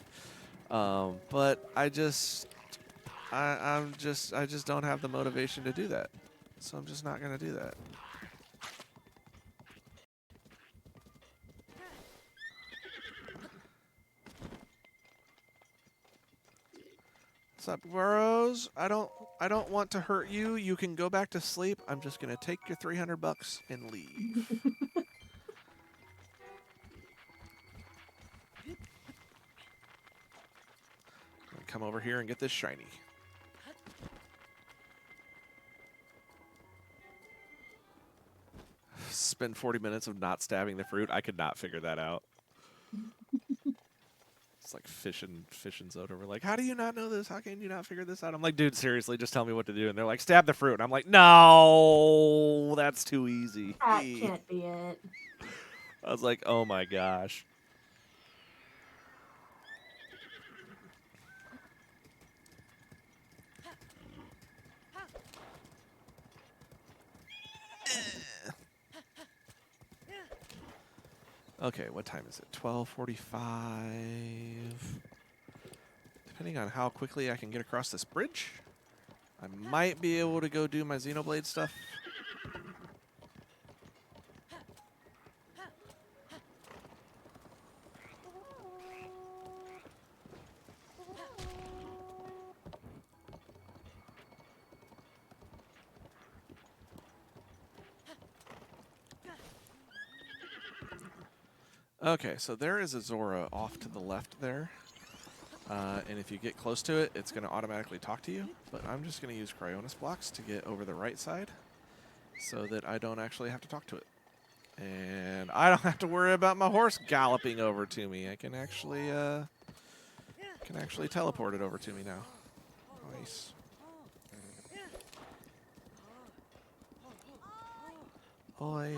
But I just don't have the motivation to do that. So I'm just not going to do that. What's up, bros? I don't want to hurt you. You can go back to sleep. I'm just gonna take your $300 and leave. Come over here and get this shiny. Spend 40 minutes of not stabbing the fruit. I could not figure that out. It's like Fish and Zelda were like, how do you not know this? How can you not figure this out? I'm like, dude, seriously, just tell me what to do. And they're like, stab the fruit. And I'm like, no, that's too easy. That can't be it. I was like, oh my gosh. Okay, what time is it? 12:45. Depending on how quickly I can get across this bridge, I might be able to go do my Xenoblade stuff. Okay, so there is a Zora off to the left there. And if you get close to it, it's going to automatically talk to you. But I'm just going to use Cryonis blocks to get over the right side so that I don't actually have to talk to it. And I don't have to worry about my horse galloping over to me. I can actually teleport it over to me now. Nice. Oi.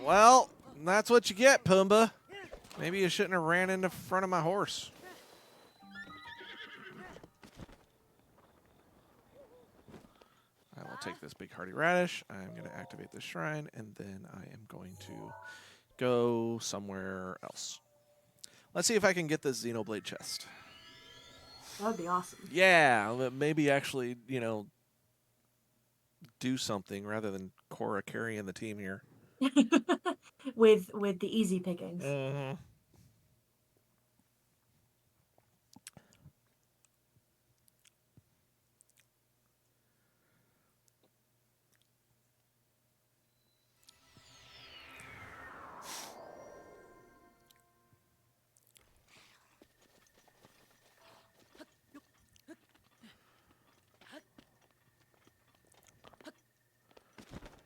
Well, that's what you get, Pumbaa. Maybe you shouldn't have ran into front of my horse. I will take this big hearty radish. I'm going to activate this shrine, and then I am going to go somewhere else. Let's see if I can get this Xenoblade chest. That would be awesome. Yeah, maybe actually, do something rather than Cora carrying the team here. with the easy pickings. Mm-hmm.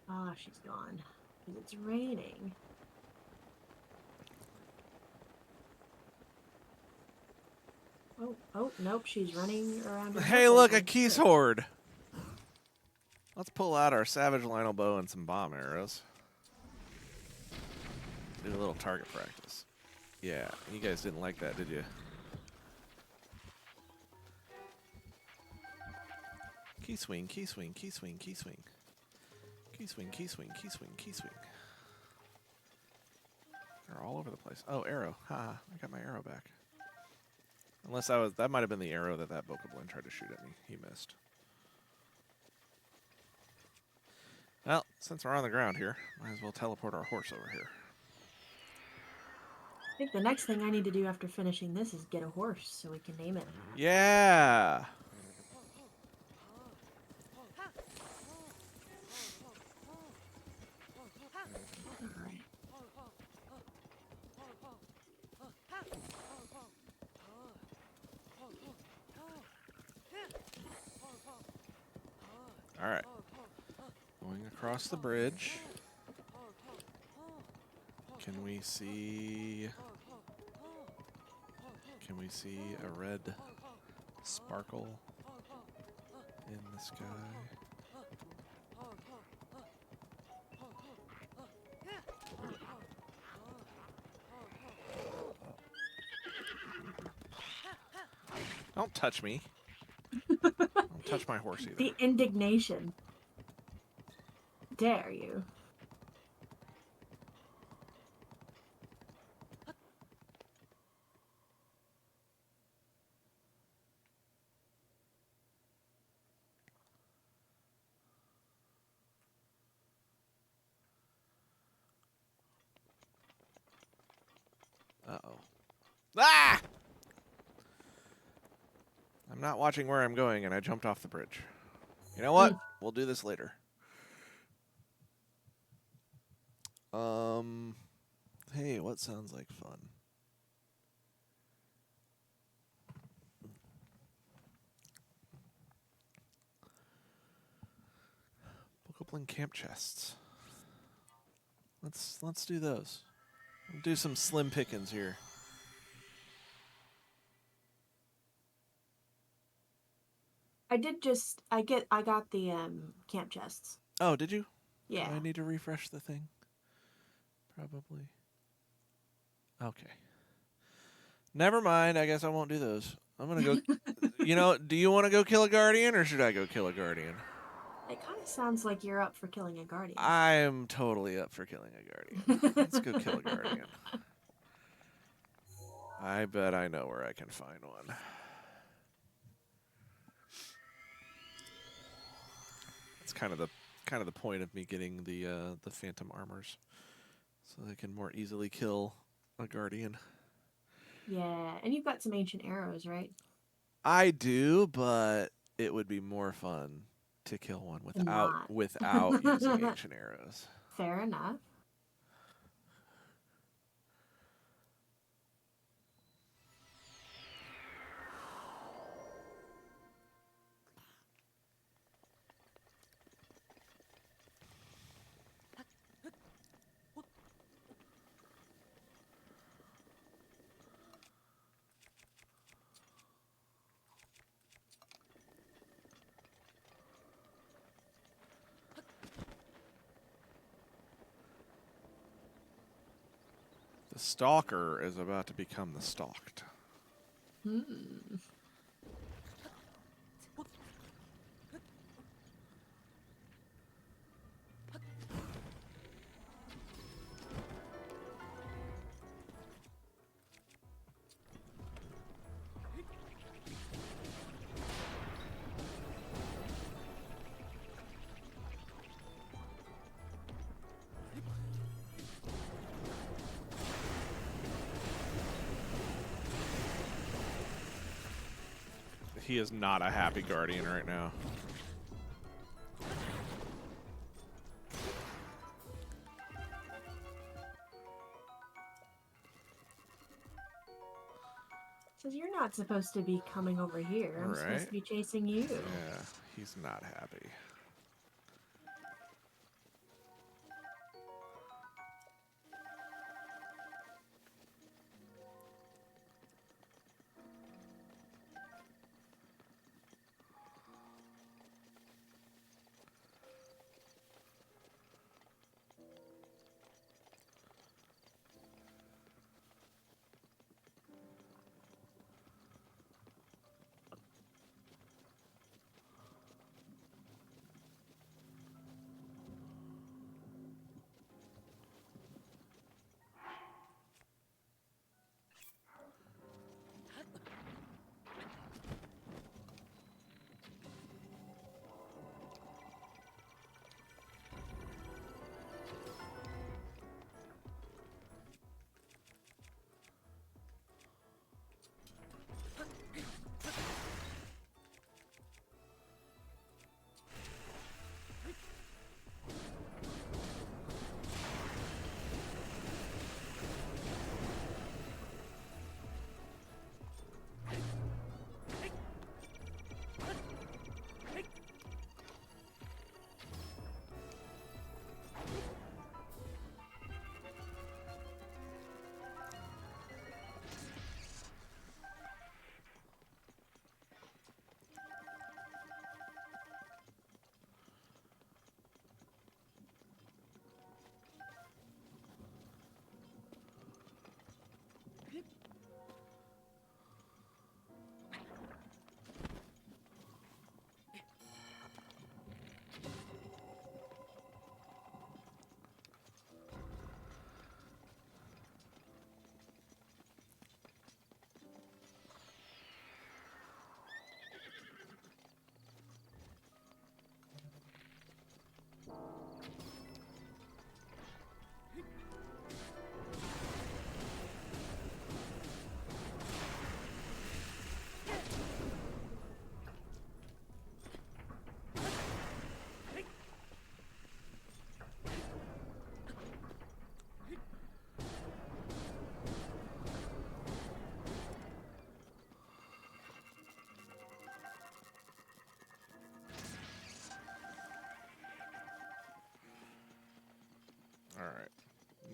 Ah, she's gone. Because it's raining. Oh, nope, she's running around. Hey, look, a Keys Horde. Let's pull out our Savage Lionel bow and some bomb arrows. Do a little target practice. Yeah, you guys didn't like that, did you? Key swing, key swing, key swing, key swing. Key swing, key swing, key swing, key swing. They're all over the place. Oh, arrow. Ha, I got my arrow back. Unless that might have been the arrow that Bokoblin tried to shoot at me. He missed. Well, since we're on the ground here, might as well teleport our horse over here. I think the next thing I need to do after finishing this is get a horse so we can name it. Yeah! Alright. Alright. Going across the bridge. Can we see a red sparkle in the sky? Don't touch me. Don't touch my horse either. The indignation. Dare you? Uh-oh. Ah! I'm not watching where I'm going, and I jumped off the bridge. You know what? We'll do this later. Hey, what sounds like fun? Bokoblin camp chests. Let's do those. We'll do some slim pickings here. I got the camp chests. Oh, did you? Yeah. Do I need to refresh the thing? Probably. Okay. Never mind. I guess I won't do those. I'm gonna go. You know, do you want to go kill a guardian, or should I go kill a guardian? It kind of sounds like you're up for killing a guardian. I am totally up for killing a guardian. Let's go kill a guardian. I bet I know where I can find one. It's kind of the point of me getting the phantom armors, so I can more easily kill a guardian. Yeah, and you've got some ancient arrows, right? I do, but it would be more fun to kill one without using ancient arrows. Fair enough. The stalker is about to become the stalked. He is not a happy guardian right now. Says you're not supposed to be coming over here. I'm supposed to be chasing you. Yeah, he's not happy.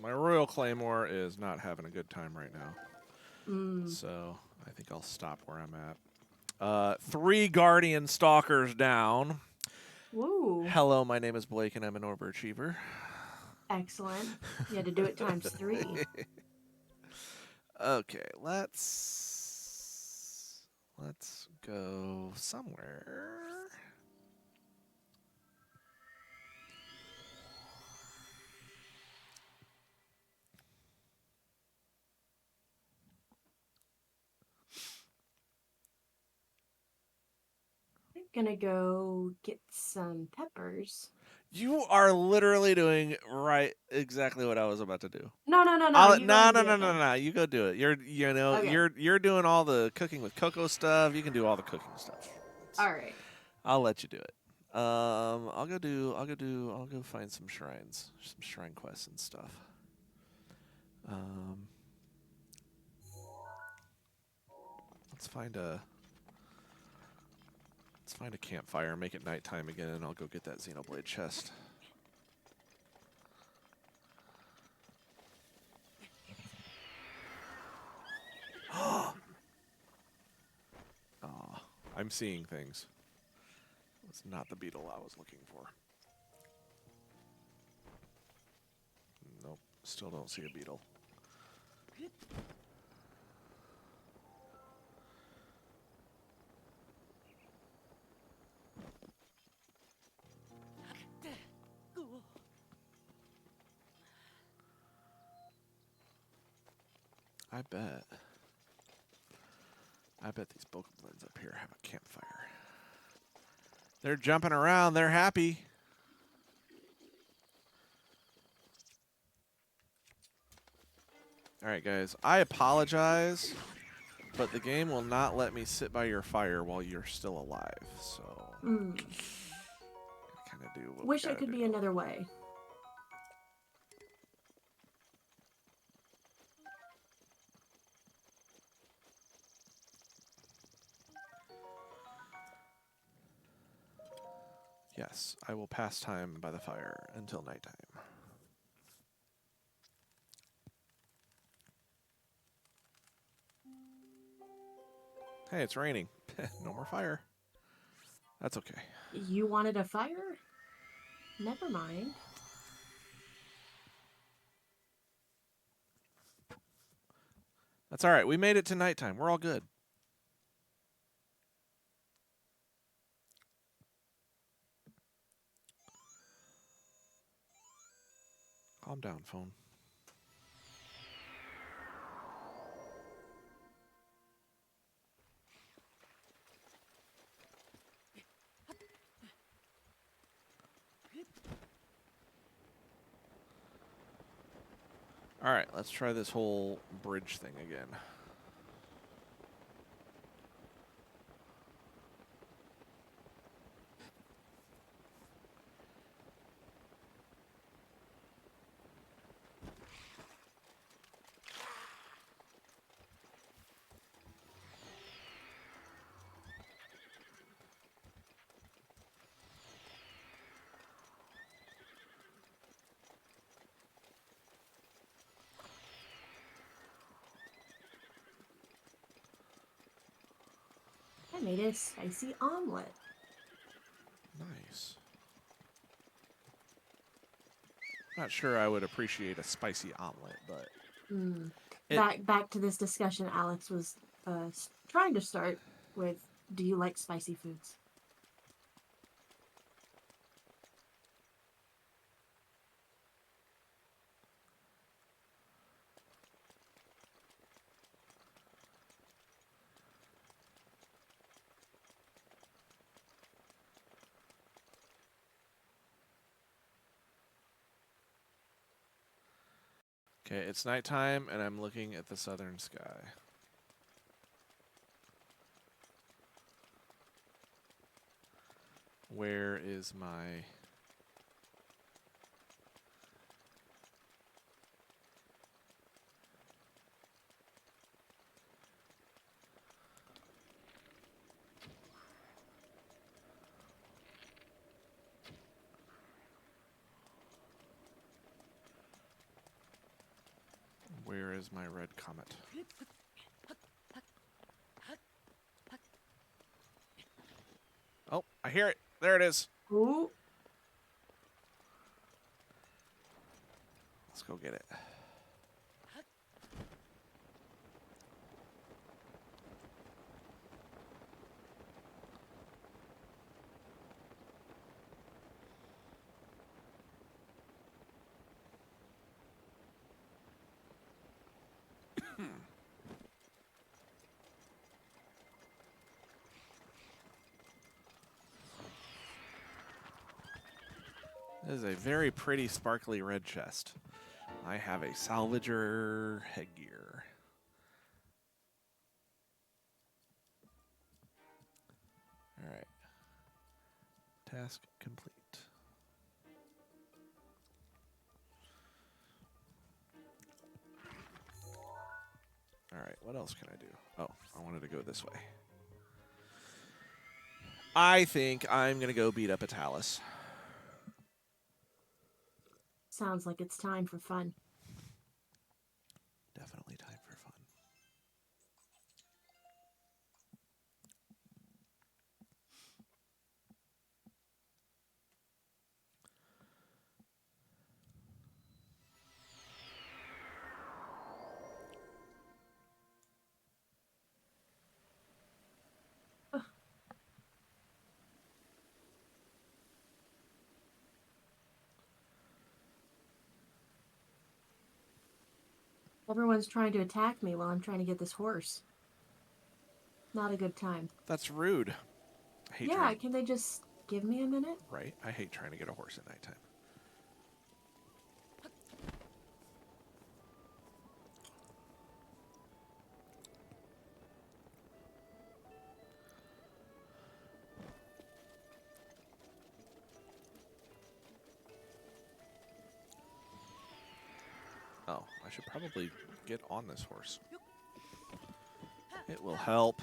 my Royal Claymore is not having a good time right now. Mm. So I think I'll stop where I'm at. 3 Guardian Stalkers down. Woo. Hello, my name is Blake, and I'm an overachiever. Excellent. You had to do it times 3. Okay, let's go somewhere. I'm gonna go get some peppers. You are literally doing exactly what I was about to do. No. You go ahead and do it then. No. You go do it. Okay. You're doing all the cooking with cocoa stuff. You can do all the cooking stuff. All right. I'll let you do it. I'll go find some shrines, some shrine quests and stuff. Let's find a campfire, make it nighttime again, and I'll go get that Xenoblade chest. Oh, I'm seeing things. It's not the beetle I was looking for. Nope, still don't see a beetle. I bet these bokoblins up here have a campfire. They're jumping around. They're happy. All right, guys. I apologize, but the game will not let me sit by your fire while you're still alive. So, kind of do what Wish it could be another way. Yes, I will pass time by the fire until nighttime. Hey, it's raining. No more fire. That's okay. You wanted a fire? Never mind. That's all right. We made it to nighttime. We're all good. Calm down, phone. All right, let's try this whole bridge thing again. I made a spicy omelet. Nice. Not sure I would appreciate a spicy omelet, but Back to this discussion Alex was trying to start with. Do you like spicy foods? okay, it's nighttime and I'm looking at the southern sky. Where is my... is my red comet? Oh, I hear it. There it is. Ooh. Let's go get it. This is a very pretty sparkly red chest. I have a salvager headgear. All right. Task complete. All right, what else can I do? Oh, I wanted to go this way. I think I'm going to go beat up a Talus. Sounds like it's time for fun. Definitely time for fun. Everyone's trying to attack me while I'm trying to get this horse. Not a good time. That's rude. I hate Yeah, trying. can they just give me a minute? Right? I hate trying to get a horse at nighttime. Oh, I should probably get on this horse. It will help.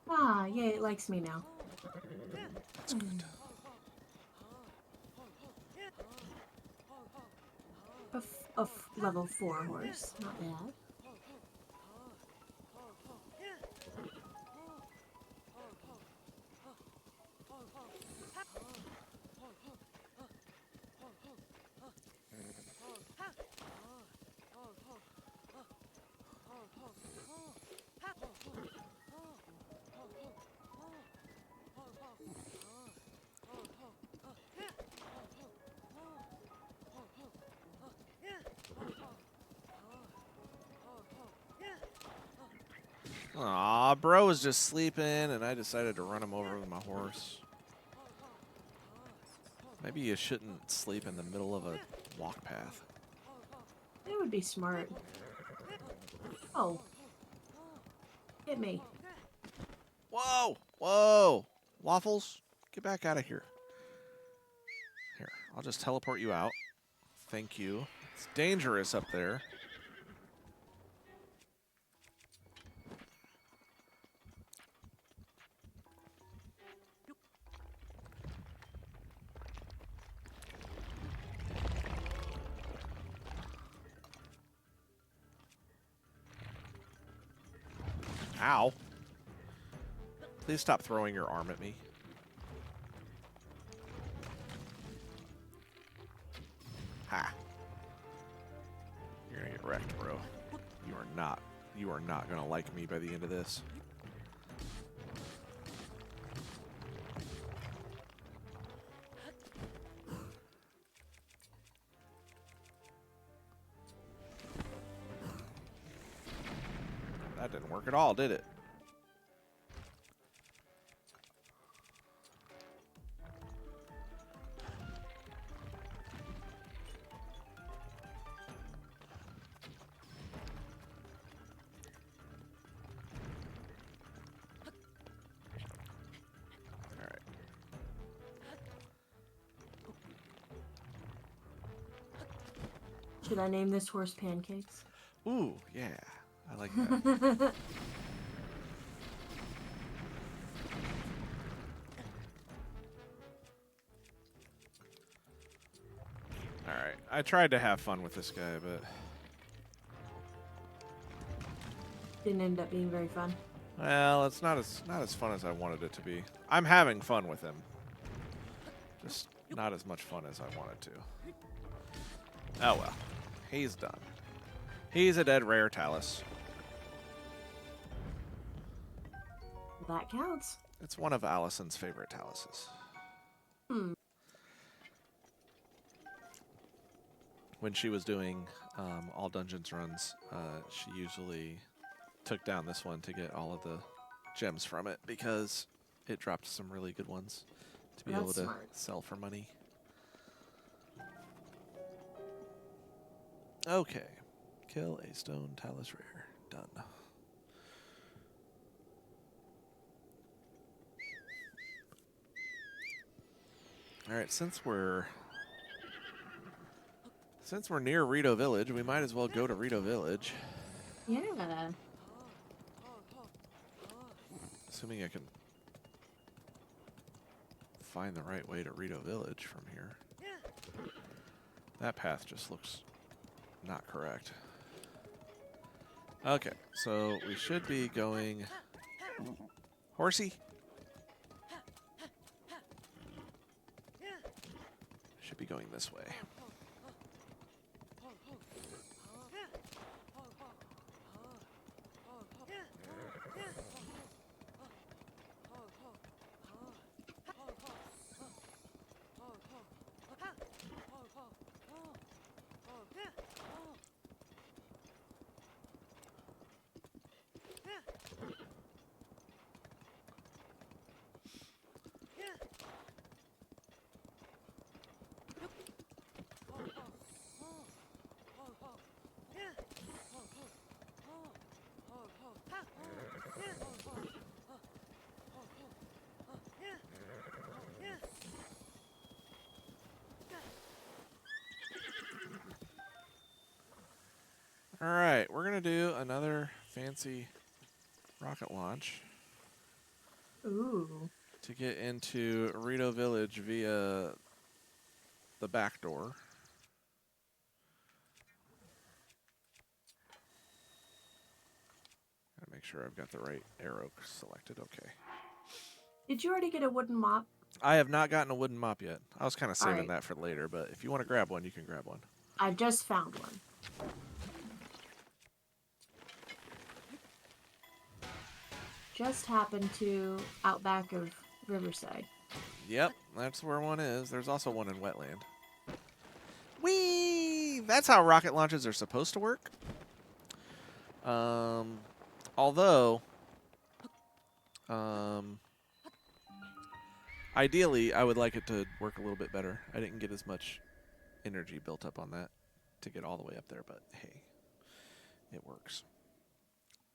Ah, yay, it likes me now. That's good. A level 4 horse. Not bad. Aw, bro was just sleeping, and I decided to run him over with my horse. Maybe you shouldn't sleep in the middle of a walk path. It would be smart. Oh. Hit me. Whoa! Whoa! Waffles, get back out of here. Here, I'll just teleport you out. Thank you. It's dangerous up there. Ow. Please stop throwing your arm at me. Ha. You're gonna get wrecked, bro. You are not gonna like me by the end of this. That didn't work at all, did it? Should I name this horse Pancakes? Ooh, yeah. I like that. Alright. I tried to have fun with this guy, but... Didn't end up being very fun. Well, it's not as fun as I wanted it to be. I'm having fun with him. Just not as much fun as I wanted to. Oh well. He's done. He's a dead rare Talus. That counts. It's one of Allison's favorite Taluses. Hmm. When she was doing all dungeons runs, she usually took down this one to get all of the gems from it because it dropped some really good ones to be able to sell for money. Okay. Kill a stone Talus rare. Done. Alright, since we're near Rito Village, we might as well go to Rito Village. Yeah. Assuming I can find the right way to Rito Village from here. That path just looks not correct. Okay, so we should be going... Horsey? Should be going this way. Alright, we're going to do another fancy rocket launch. Ooh. To get into Rito Village via the back door. Gotta make sure I've got the right arrow selected. Okay. Did you already get a wooden mop? I have not gotten a wooden mop yet. I was kind of saving right. that for later, but if you want to grab one, you can grab one. I just found one. Just happened to out back of Riverside. Yep, that's where one is. There's also one in Wetland. Whee! That's how rocket launches are supposed to work. Although, ideally, I would like it to work a little bit better. I didn't get as much energy built up on that to get all the way up there, but hey, it works.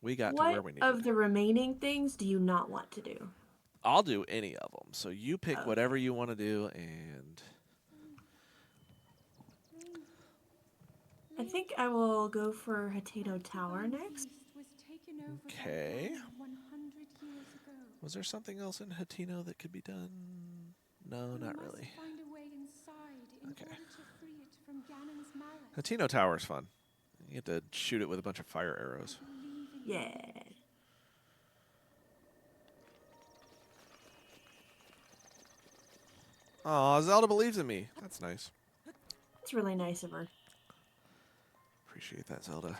We got to where we needed. What of the remaining things do you not want to do? I'll do any of them. So you pick whatever you want to do, and I think I will go for Hateno Tower next. Okay. Was there something else in Hateno that could be done? No, not really. Okay. Hateno Tower is fun. You get to shoot it with a bunch of fire arrows. Yeah. Aw, Zelda believes in me. That's nice. It's really nice of her. Appreciate that, Zelda.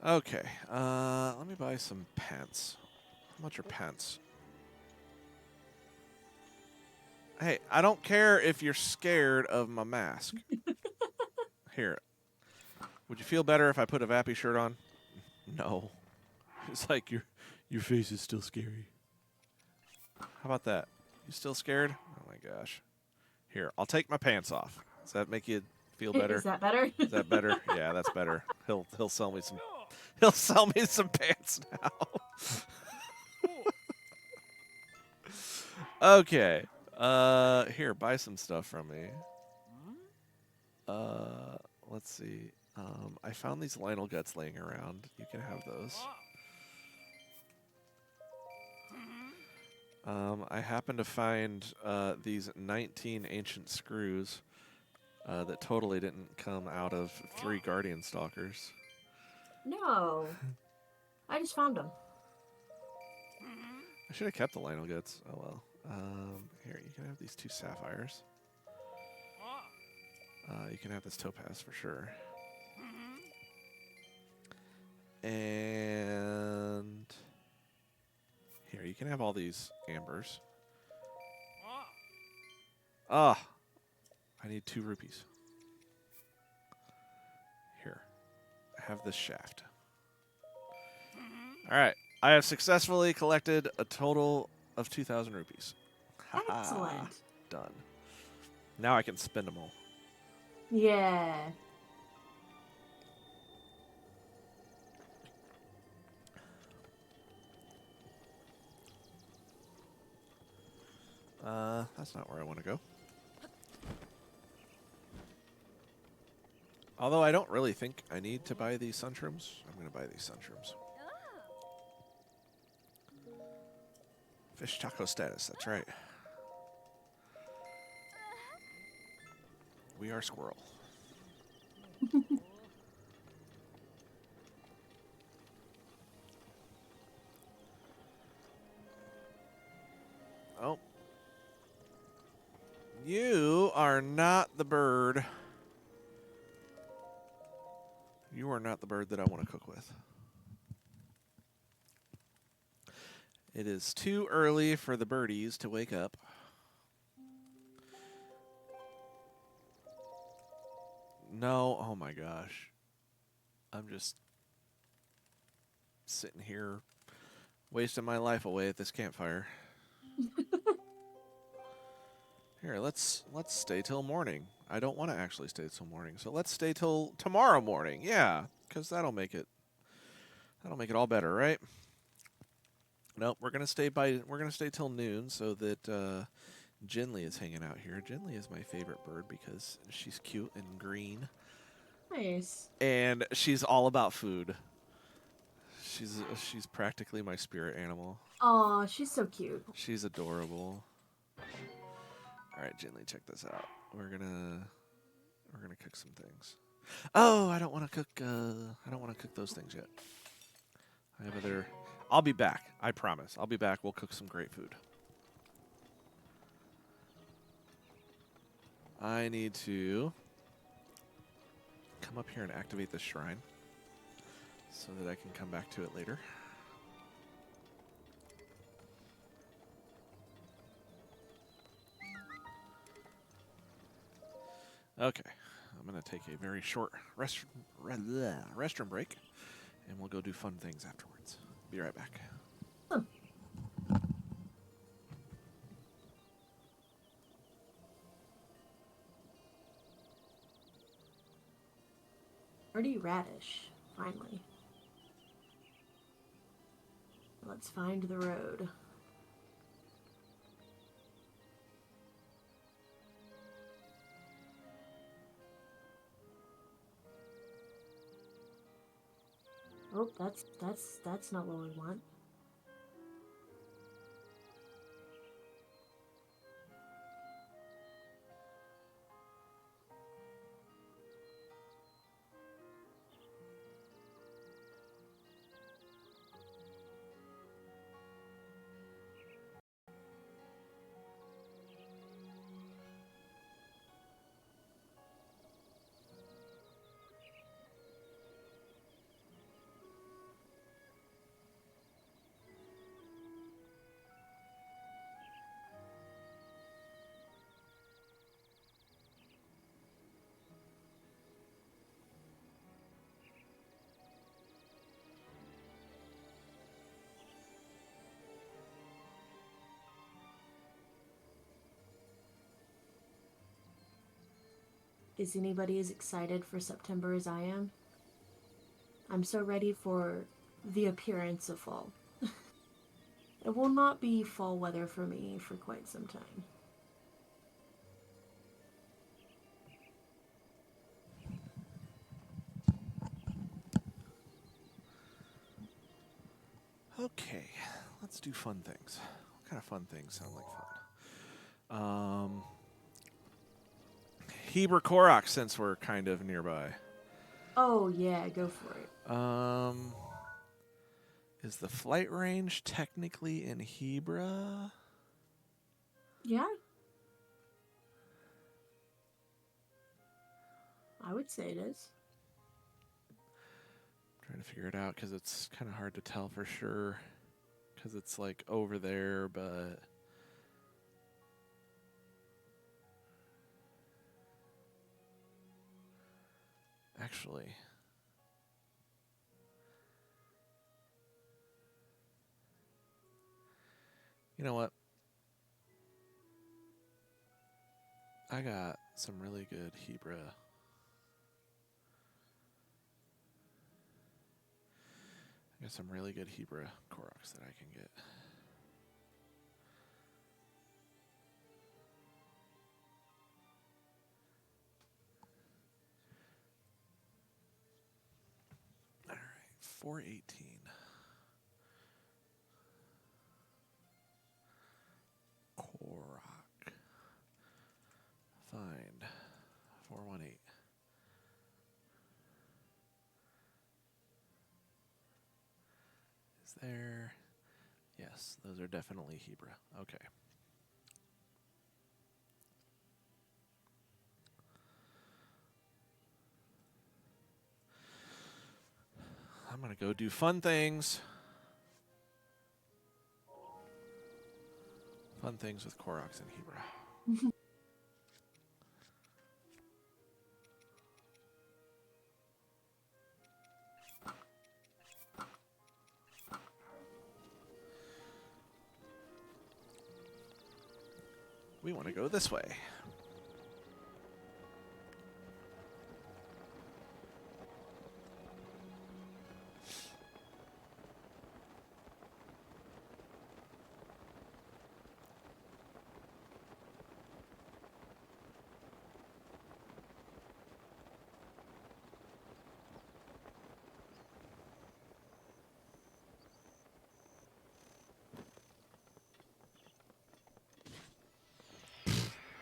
Okay, let me buy some pants. How much are pants? Hey, I don't care if you're scared of my mask. Here. Would you feel better if I put a Vappy shirt on? No. It's like your face is still scary. How about that? You still scared? Oh my gosh. Here, I'll take my pants off. Does that make you Feel Is better? that better? Is that better? Yeah, that's better. He'll sell me some. He'll sell me some pants now. Okay. Here, buy some stuff from me. Let's see. I found these Lionel guts laying around. You can have those. I happened to find these 19 ancient screws that totally didn't come out of 3 Guardian Stalkers. No. I just found them. I should have kept the Lionel guts. Oh well. Here, you can have these 2 sapphires. You can have this topaz for sure. And here, you can have all these ambers. Ah, I need 2 rupees. Here, have this shaft. All right, I have successfully collected a total of 2,000 rupees. Excellent. Done. Now I can spend them all. Yeah. That's not where I want to go. Although I don't really think I need to buy these sunshrooms. I'm going to buy these sunshrooms. Fish taco status, that's right. We are squirrel. Oh. You are not the bird. You are not the bird that I want to cook with. It is too early for the birdies to wake up. No, oh my gosh. I'm just sitting here wasting my life away at this campfire. Here, let's stay till morning. I don't want to actually stay till morning, so let's stay till tomorrow morning. Yeah, because that'll make it all better, right? Nope, we're gonna stay till noon so that Jinli is hanging out here. Jinli is my favorite bird because she's cute and green. Nice. And she's all about food. She's practically my spirit animal. Aw, she's so cute. She's adorable. All right, Jinli, check this out. We're gonna cook some things. Oh, I don't want to cook. I don't want to cook those things yet. I have other. I'll be back. I promise. I'll be back. We'll cook some great food. I need to come up here and activate the shrine so that I can come back to it later. Okay, I'm going to take a very short restroom break, and we'll go do fun things afterwards. Be right back. Pretty radish, finally. Let's find the road. Oh, that's not what we want. Is anybody as excited for September as I am? I'm so ready for the appearance of fall. It will not be fall weather for me for quite some time. Okay, let's do fun things. What kind of fun things sound like fun? Heber Korok, since we're kind of nearby. Oh yeah, go for it. Is the flight range technically in Hebra? Yeah. I would say it is. Trying to figure it out because it's kind of hard to tell for sure. Because it's like over there, but actually, you know what? I got some really good Hebra. I got some really good Hebra Koroks that I can get. All right, 418. Korok. Find 418. Is there? Yes, those are definitely Hebra. Okay. I'm going to go do fun things. Fun things with Koroks and Hebra. We want to go this way.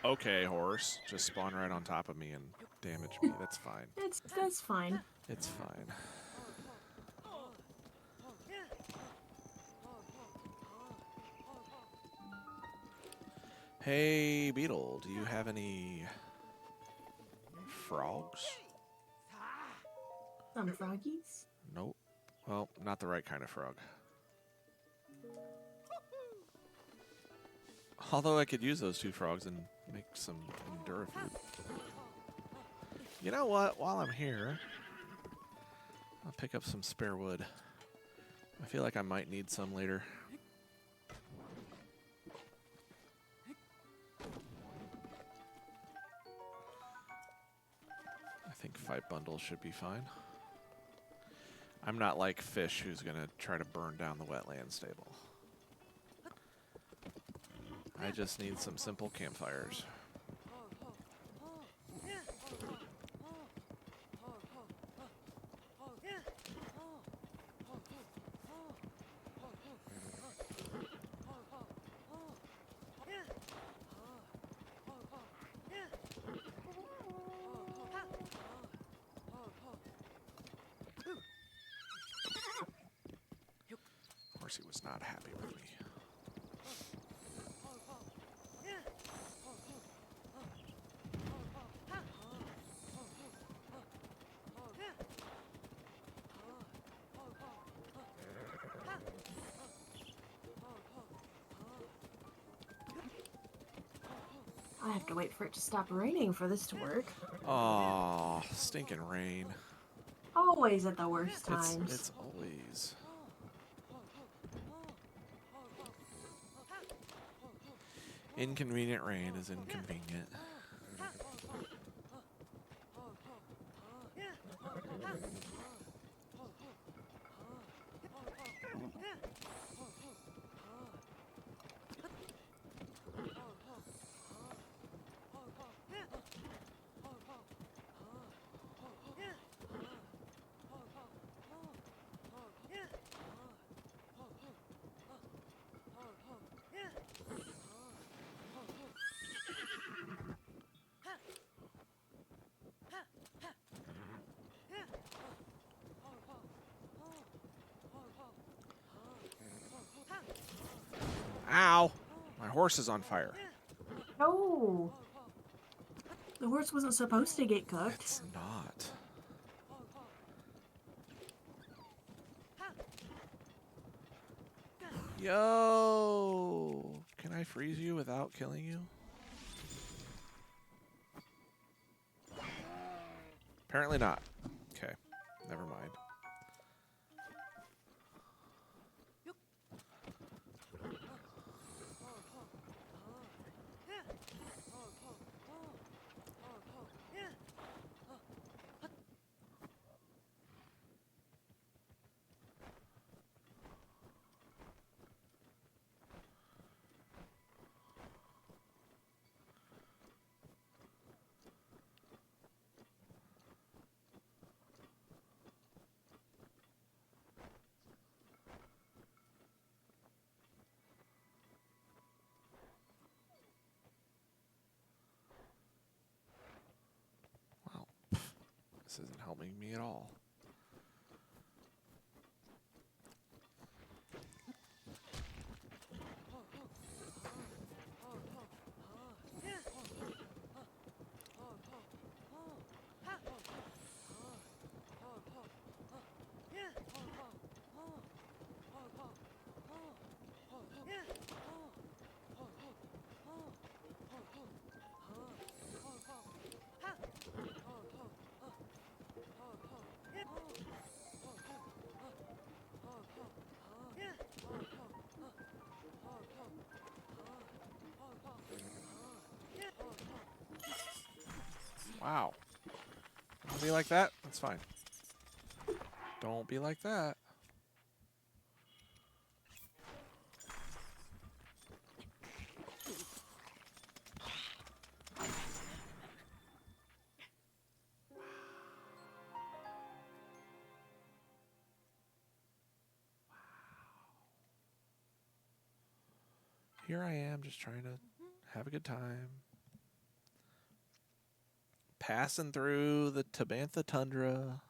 Okay, horse. Just spawn right on top of me and damage me. That's fine. That's fine. It's fine. Hey, Beetle, do you have any frogs? Some froggies? Nope. Well, not the right kind of frog. Although I could use those 2 frogs and make some Endura food. You know what? While I'm here, I'll pick up some spare wood. I feel like I might need some later. I think 5 bundles should be fine. I'm not like Fish, who's going to try to burn down the wetland stable. I just need some simple campfires. Horsey was not happy with me. I have to wait for it to stop raining for this to work. Aw, stinking rain. Always at the worst times. It's always. Inconvenient rain is inconvenient. horse is on fire. No. The horse wasn't supposed to get cooked. It's not. Yo! Can I freeze you without killing you? Apparently not. Okay. Never mind. Wow. This isn't helping me at all. Wow. Don't be like that. That's fine. Don't be like that. Here I am just trying to have a good time. Passing through the Tabantha Tundra.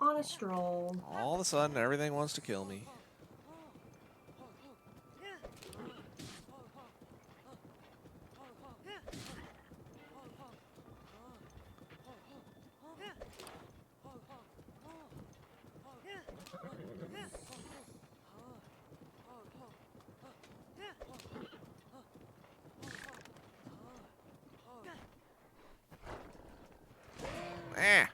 On a stroll. All of a sudden, everything wants to kill me. Eh.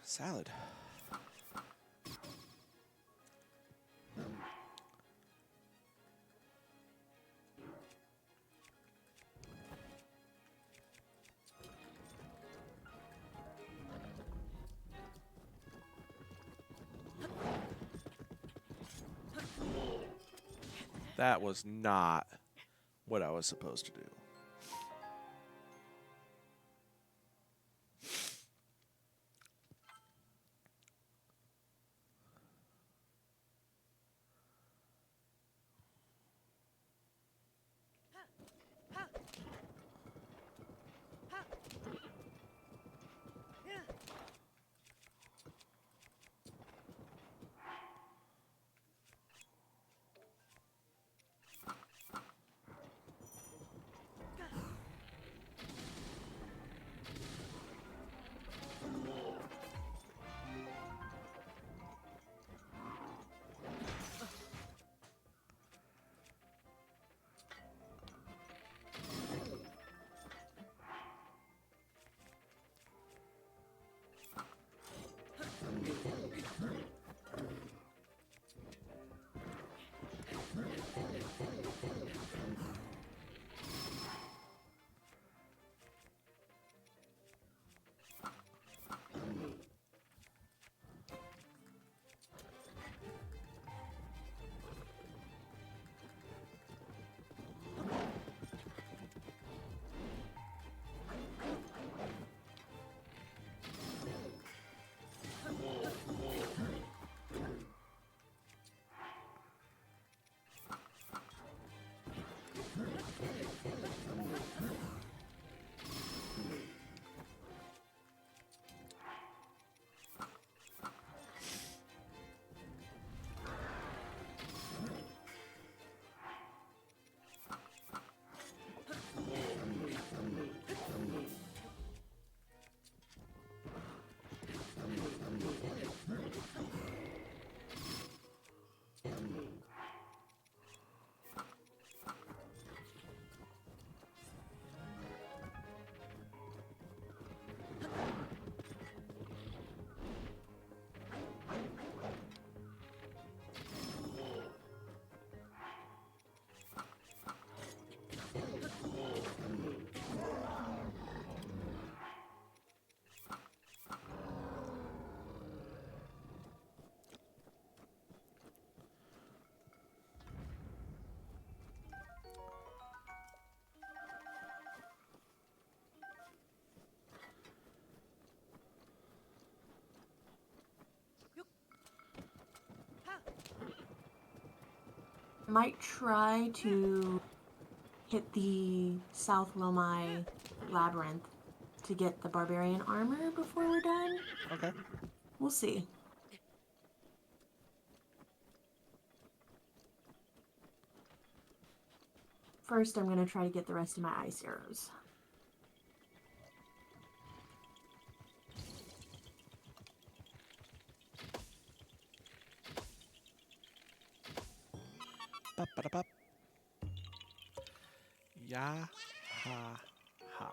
Salad. That was not what I was supposed to do. I might try to hit the South Lomai Labyrinth to get the Barbarian armor before we're done. Okay. We'll see. First, I'm going to try to get the rest of my ice arrows. Ba-ba-da-ba. Ya ha ha.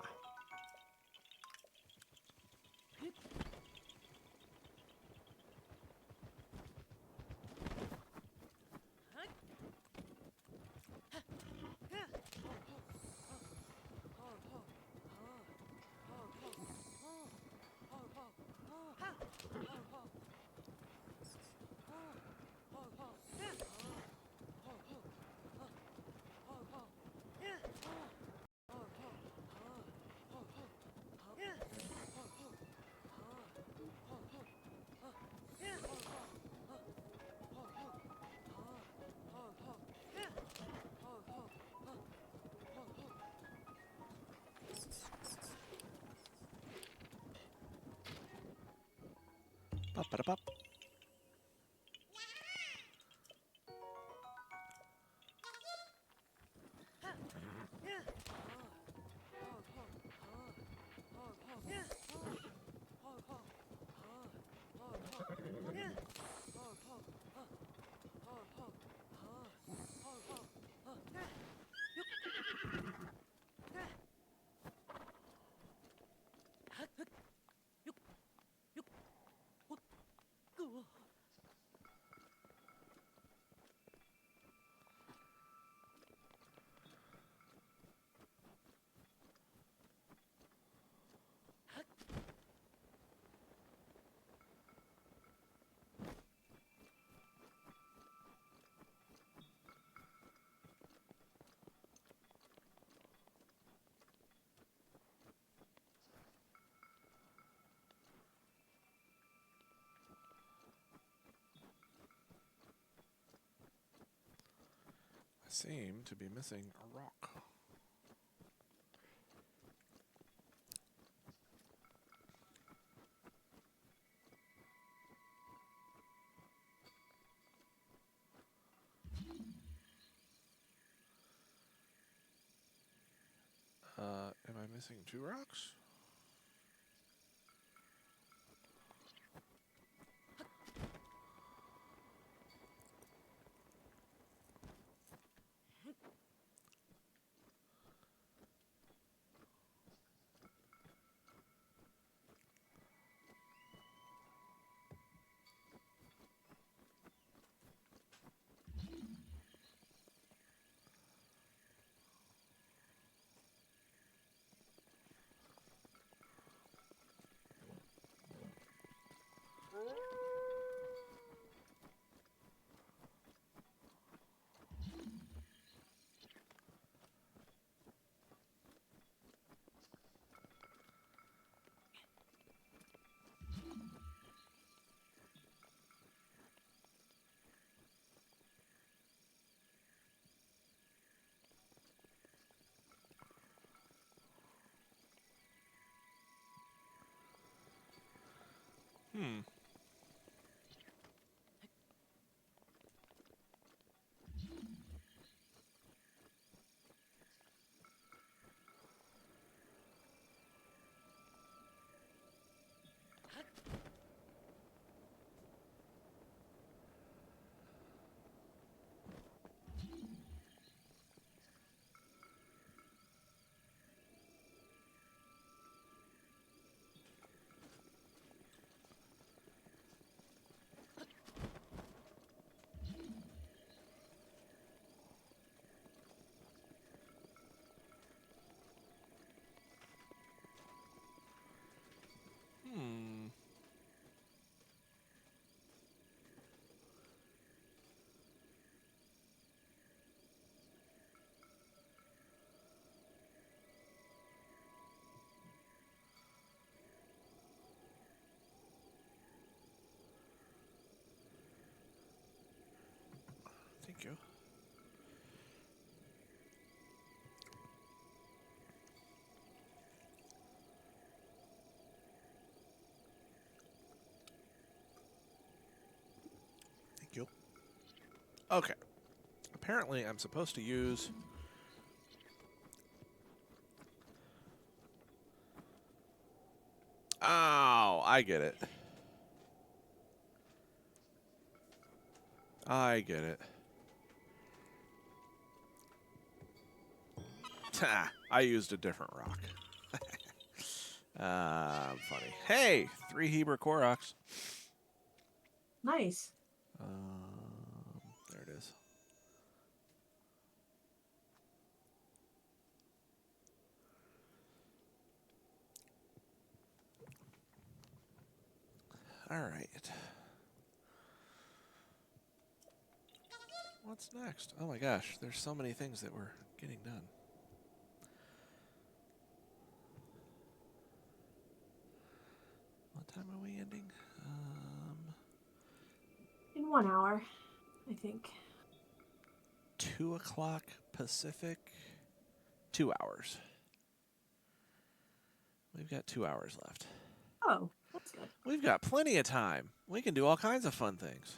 Ba-ba-da-ba. seem to be missing a rock. Am I missing 2 rocks? Hmm. Hmm. Thank you. Thank you. Okay. Apparently, I'm supposed to use... Oh, I get it. I get it. I used a different rock. I'm funny. Hey, 3 Heber Koroks. Nice. There it is. All right. What's next? Oh my gosh, there's so many things that we're getting done. What time are we ending? In 1 hour, I think. 2 o'clock Pacific. 2 hours. We've got 2 hours left. Oh, that's good. We've got plenty of time. We can do all kinds of fun things.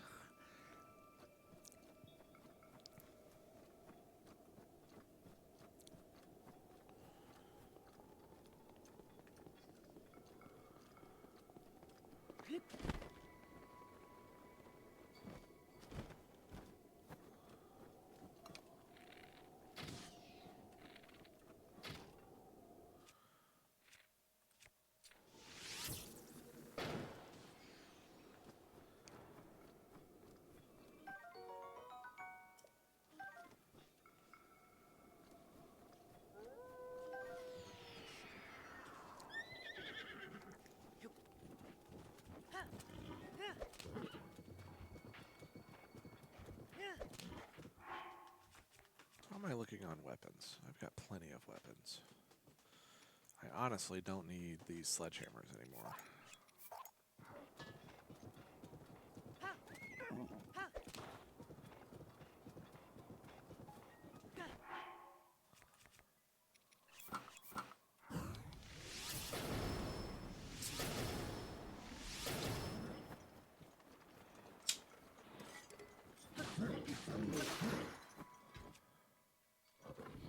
How am I looking on weapons? I've got plenty of weapons. I honestly don't need these sledgehammers anymore.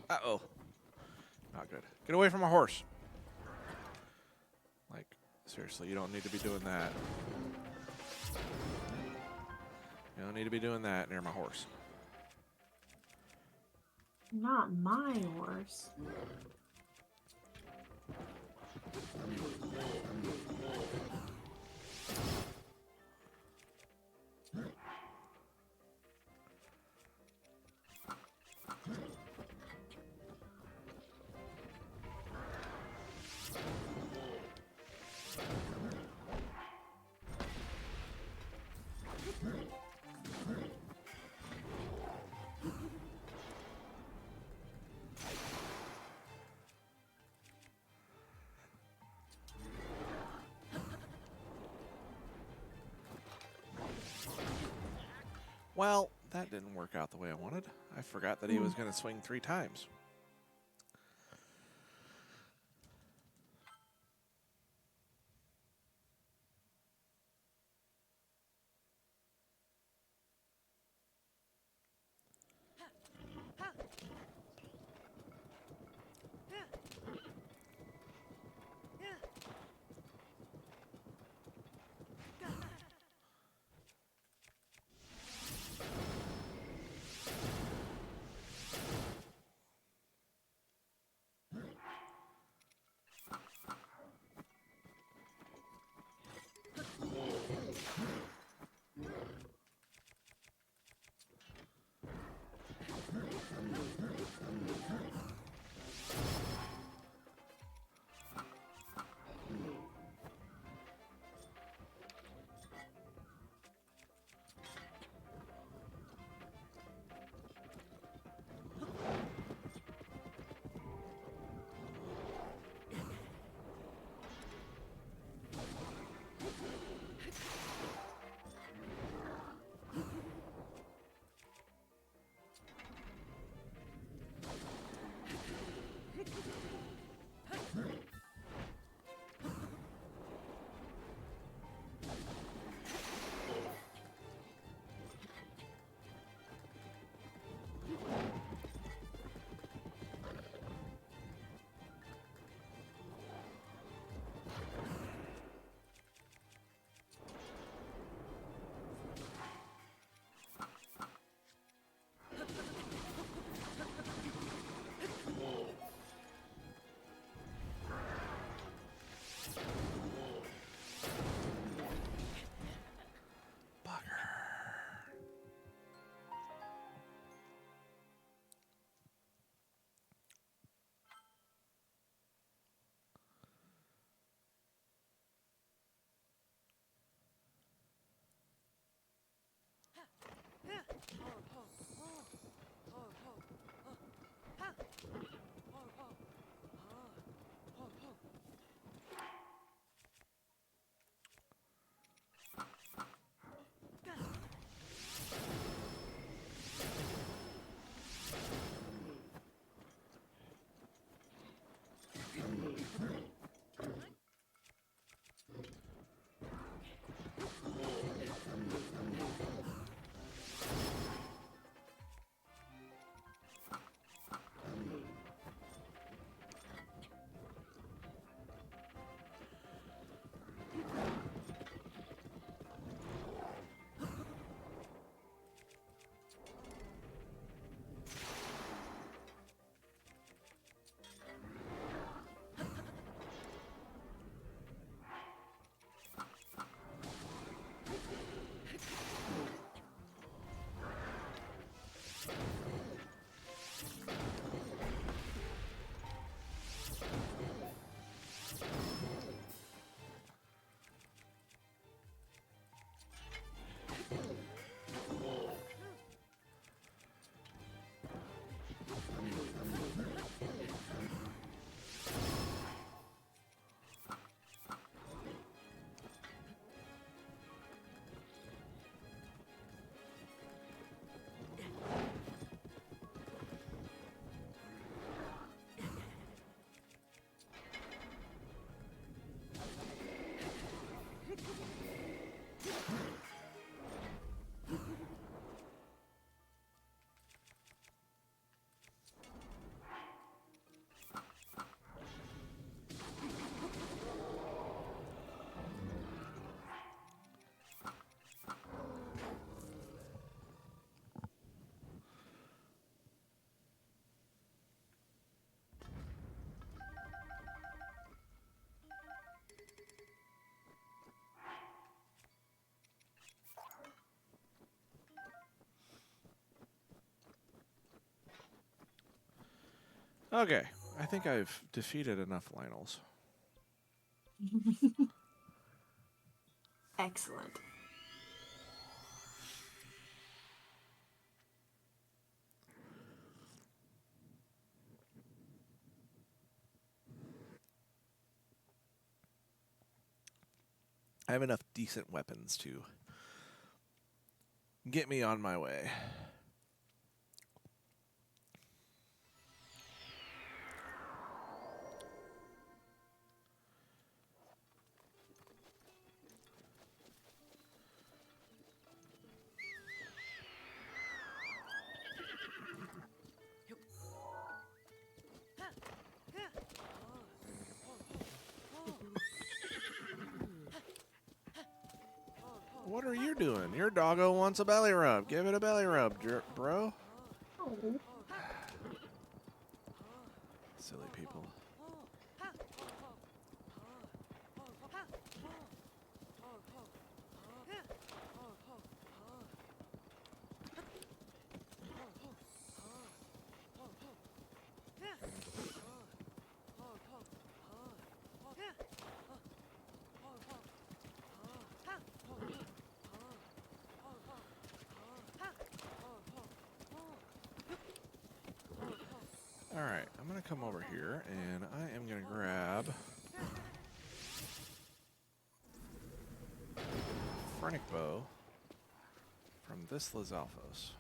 Uh-oh. Not good. Get away from my horse. Like, seriously, you don't need to be doing that. You don't need to be doing that near my horse. Not my horse. Well, that didn't work out the way I wanted. I forgot that he was going to swing 3 times. Okay, I think I've defeated enough Lionels. Excellent. I have enough decent weapons to get me on my way. What are you doing? Your doggo wants a belly rub. Give it a belly rub, bro. Oh. Silly people. Alright, I'm going to come over here, and I am going to grab Phrenic Bow from this Lizalfos.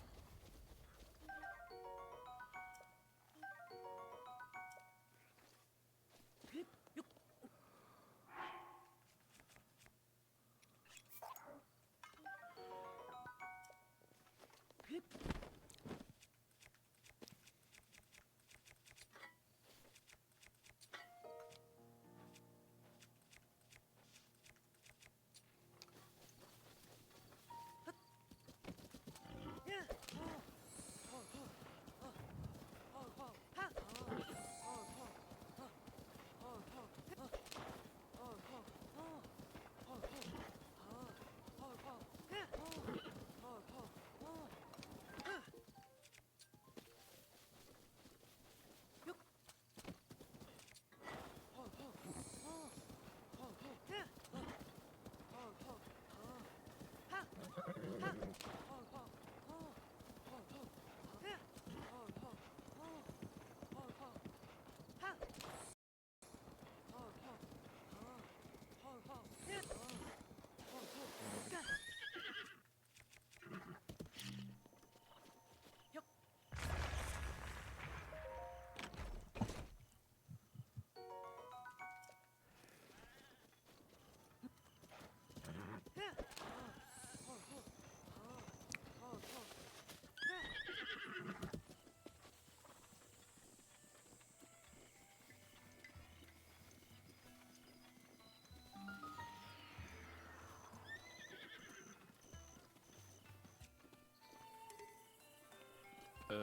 Is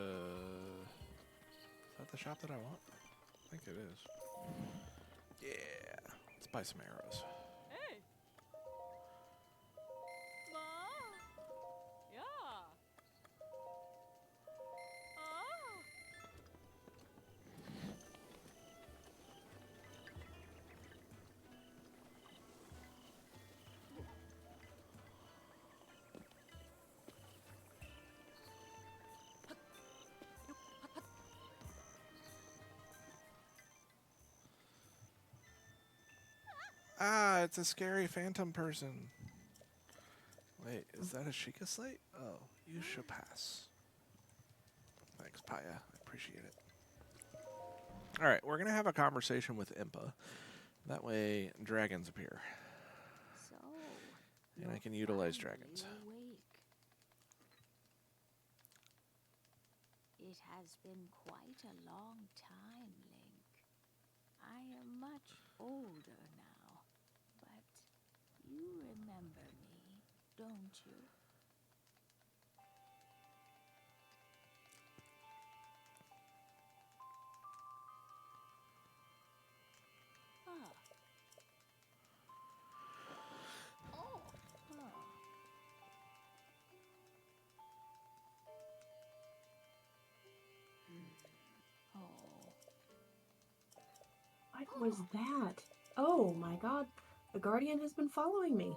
that the shop that I want? I think it is. Yeah. Let's buy some arrows. Hey. Ma. Yeah. Ah. Ah, it's a scary phantom person. Wait, is that a Sheikah slate? Oh, you should pass. Thanks, Paya. I appreciate it. All right, we're going to have a conversation with Impa. That way, dragons appear. So, And I you're can utilize finally dragons. awake. It has been quite a long time, Link. I am much older now, but you remember me, don't you? Ah. Oh. Huh. Oh, What was that? Oh my god. The Guardian has been following me.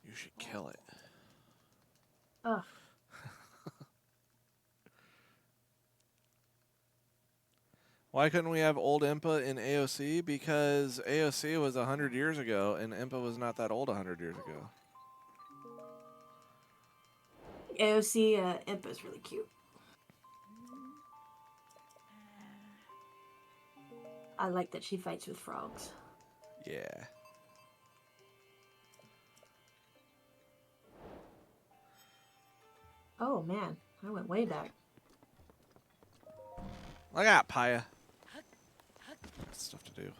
You should kill it. Ugh. Why couldn't we have old Impa in AOC? Because AOC was 100 years ago, and Impa was not that old 100 years ago. AOC Impa is really cute. I like that she fights with frogs. Yeah. Oh man, I went way back. Look out, Paya. Stuff to do.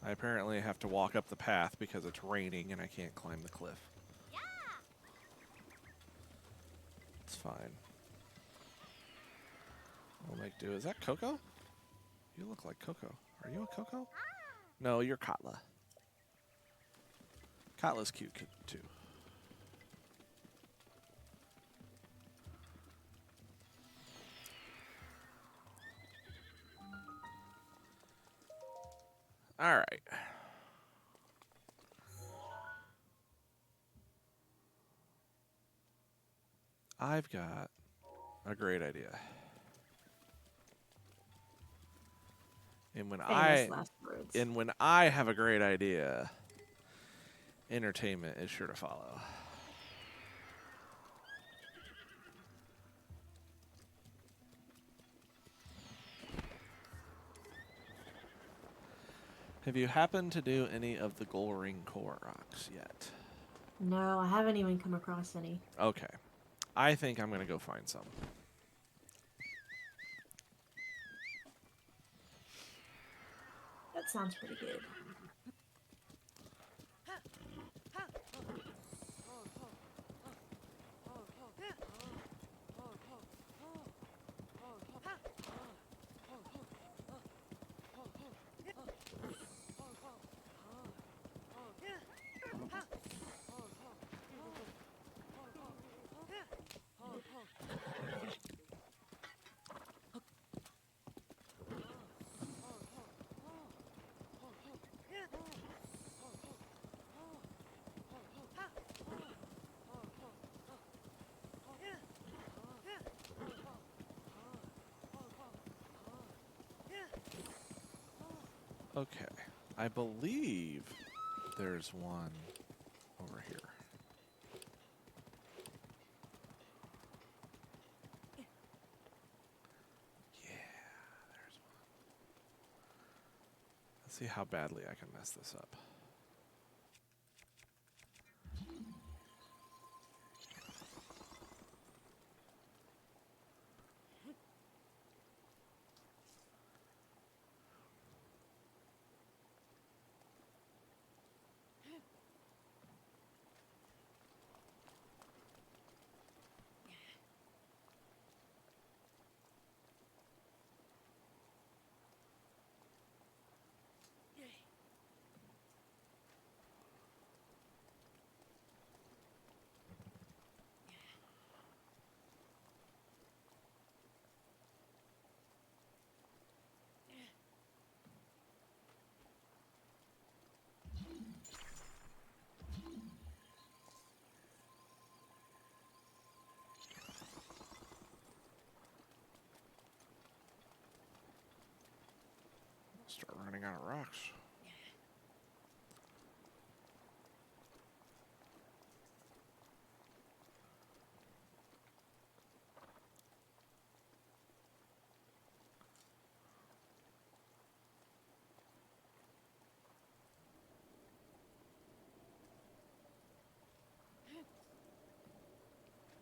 I apparently have to walk up the path because it's raining and I can't climb the cliff. It's fine. We'll make do. Is that Coco? You look like Coco. Are you a Coco? No, you're Katla. Katla's cute too. All right. I've got a great idea. And when Famous last words. when I have a great idea, entertainment is sure to follow. Have you happened to do any of the Gold Ring core rocks yet? No, I haven't even come across any. Okay. I think I'm going to go find some. That sounds pretty good. Okay. I believe there's one over here. Yeah, there's one. Let's see how badly I can mess this up. Start running out of rocks.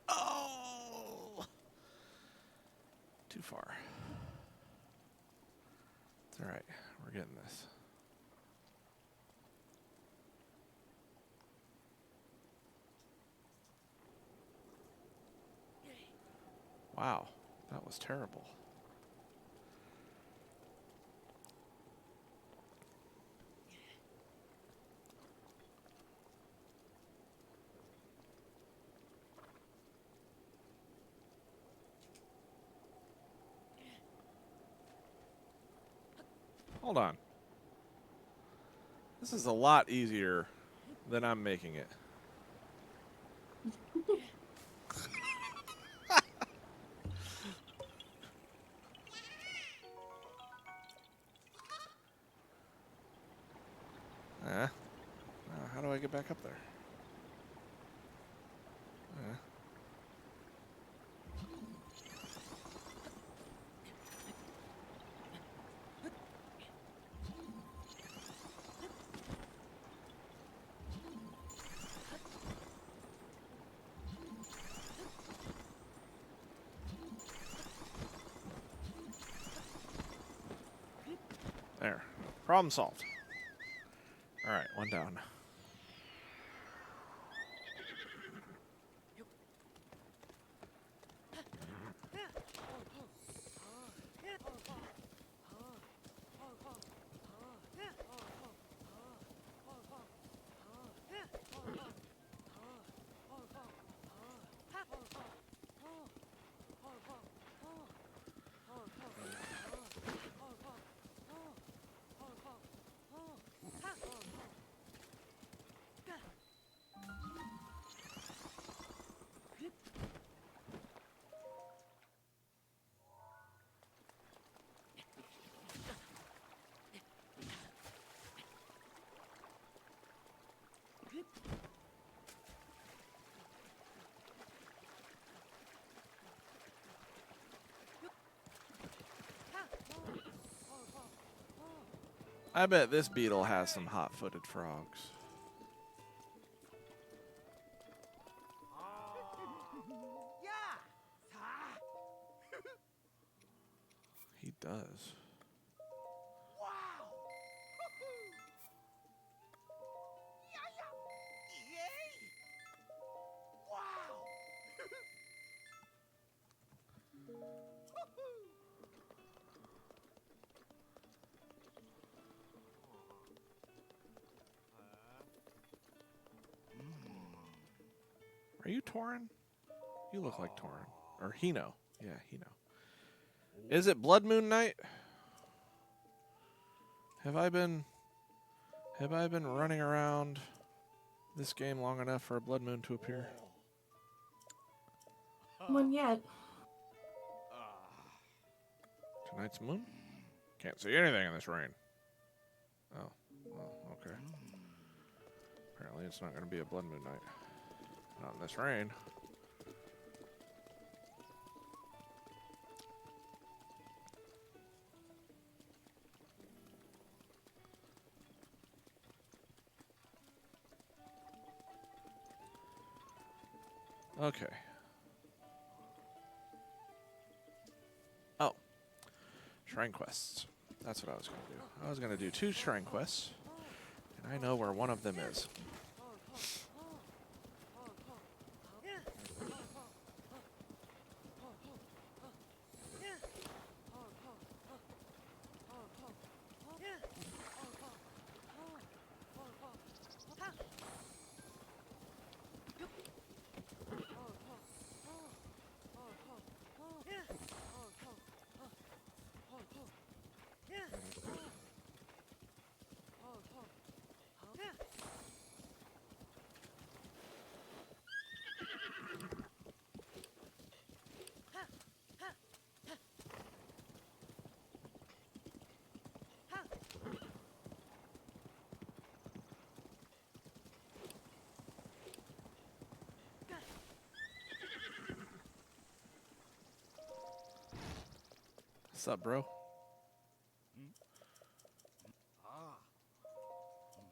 Oh! Too far. It's all right. We're getting this. Wow, that was terrible. Hold on. This is a lot easier than I'm making it. How do I get back up there? There. Problem solved. All right, one down. I bet this beetle has some hot-footed frogs. He does. Are you Torin? You look like Torin. Or Hino. Yeah, Hino. Is it Blood Moon Night? Have I been running around this game long enough for a blood moon to appear? One yet. Tonight's moon? Can't see anything in this rain. Oh, well, okay. Apparently it's not going to be a blood moon night. Not in this rain. Okay. Oh. Shrine quests. That's what I was going to do. I was going to do 2 shrine quests. And I know where one of them is. What's up, bro?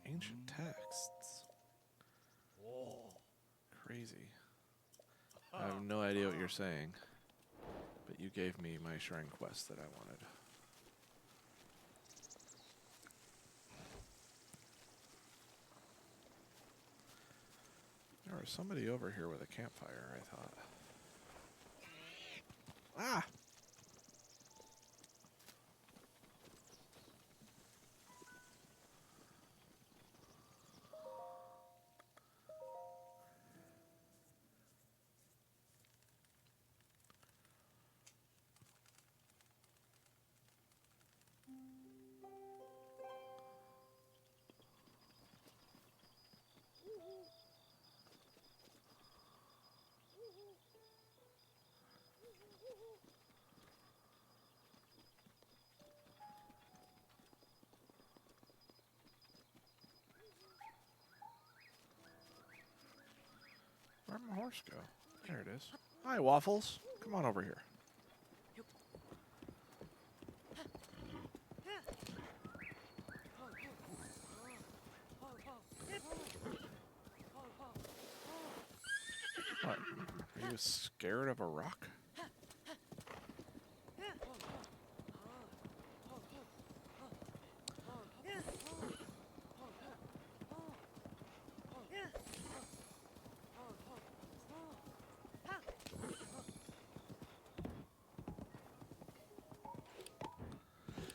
Ancient texts. Crazy. I have no idea what you're saying, but you gave me my shrine quest that I wanted. There was somebody over here with a campfire, I thought. Ah! horse go? There it is. Hi, Waffles. Come on over here. What? Are you scared of a rock?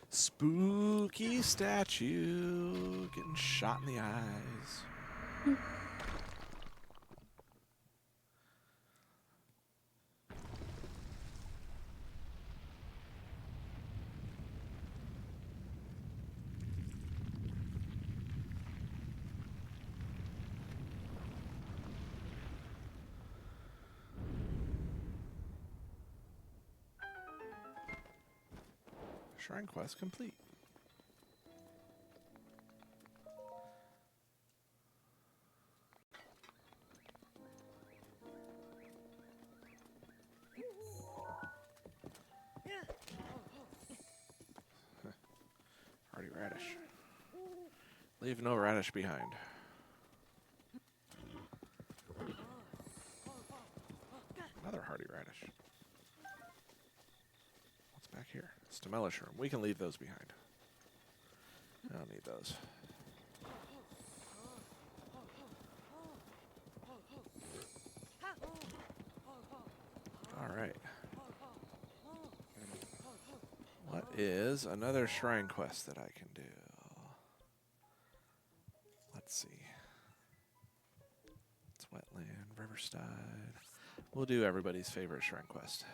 Spooky statue getting shot in the eyes. Shrine quest complete. Hardy radish. Leave no radish behind. Another hardy radish. What's back here? Stamella shroom. We can leave those behind. I don't need those. All right. What is another shrine quest that I can do? Let's see. It's Wetland, Riverside. We'll do everybody's favorite shrine quest.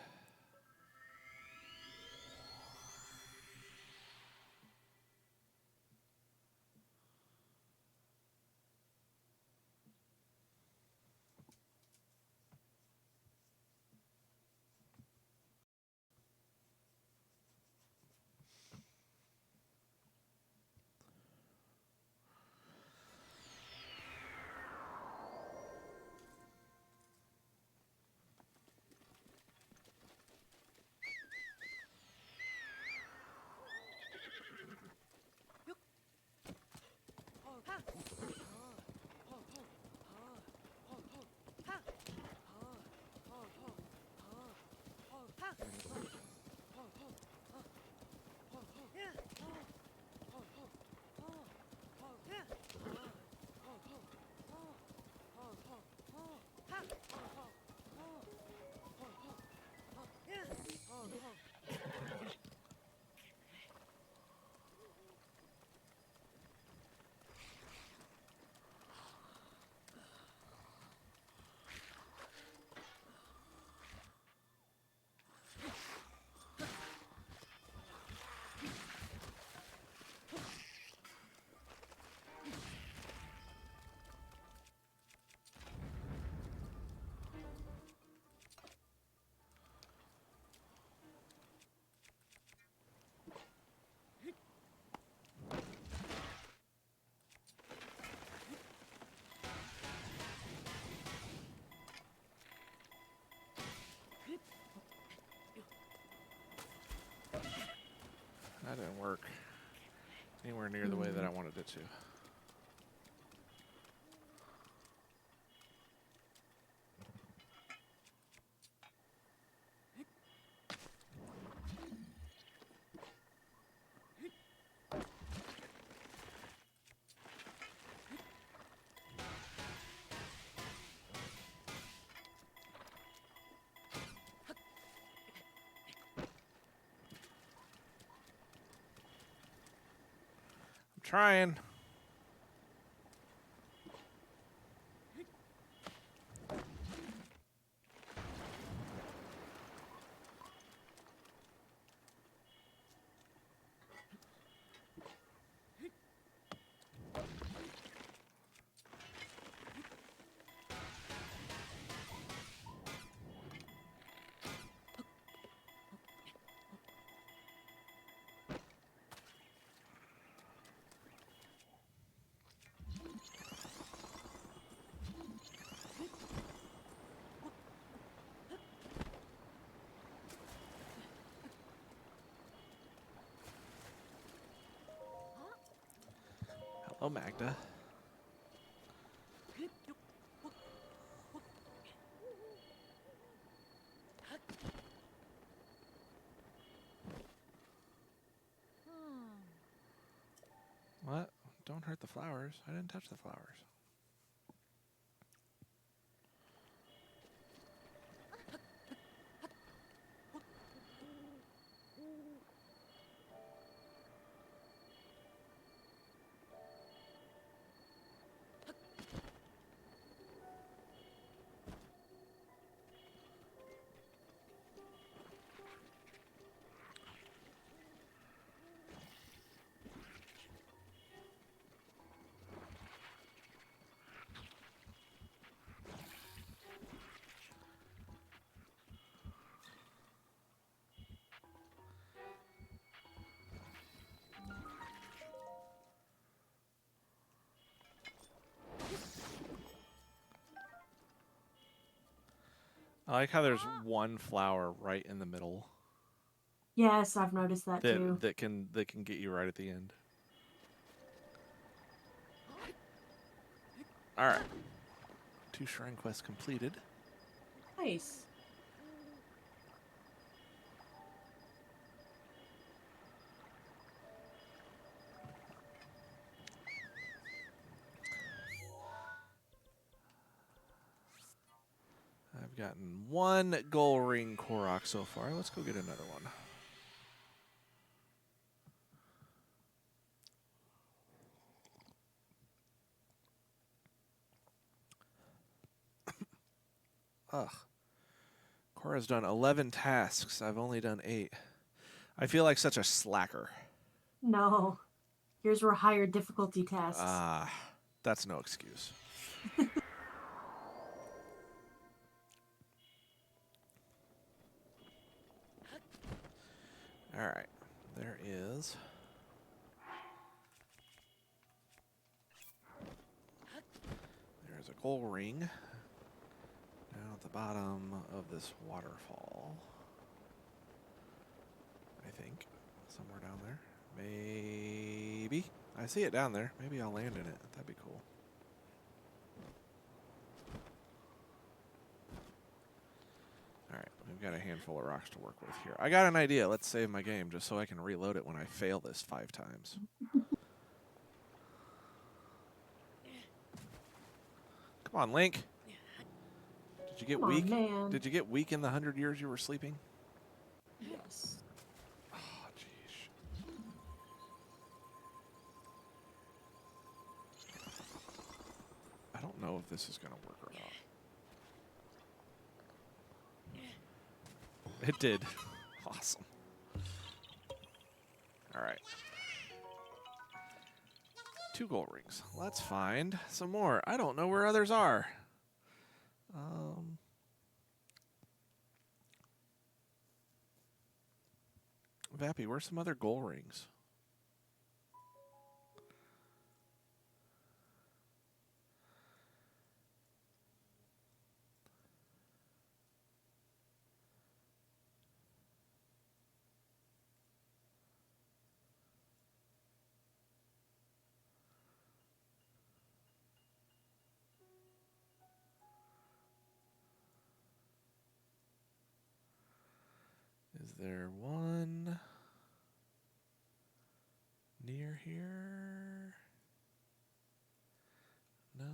That didn't work anywhere near the way that I wanted it to. Trying. Oh, Magda. What? Don't hurt the flowers. I didn't touch the flowers. I like how there's one flower right in the middle Yes, I've noticed that too. that can get you right at the end. All right. 2 shrine quests completed. Nice. I've gotten 1 gold ring Korok so far. Let's go get another one. Ugh. Cora's done 11 tasks. I've only done 8. I feel like such a slacker. No. Yours were higher difficulty tasks. That's no excuse. All right. There is... There's a gold ring down at the bottom of this waterfall. I think. Somewhere down there. Maybe. I see it down there. Maybe I'll land in it. That'd be cool. Alright, we've got a handful of rocks to work with here. I got an idea. Let's save my game just so I can reload it when I fail this 5 times. Come on, Link. Did you get Come on, weak? man. Did you get weak in the 100 years you were sleeping? Yes. Oh, jeez. I don't know if this is going to work or not. It did. Awesome. All right. 2 gold rings. Let's find some more. I don't know where others are. Vappy, where's some other gold rings? Is there one near here? No.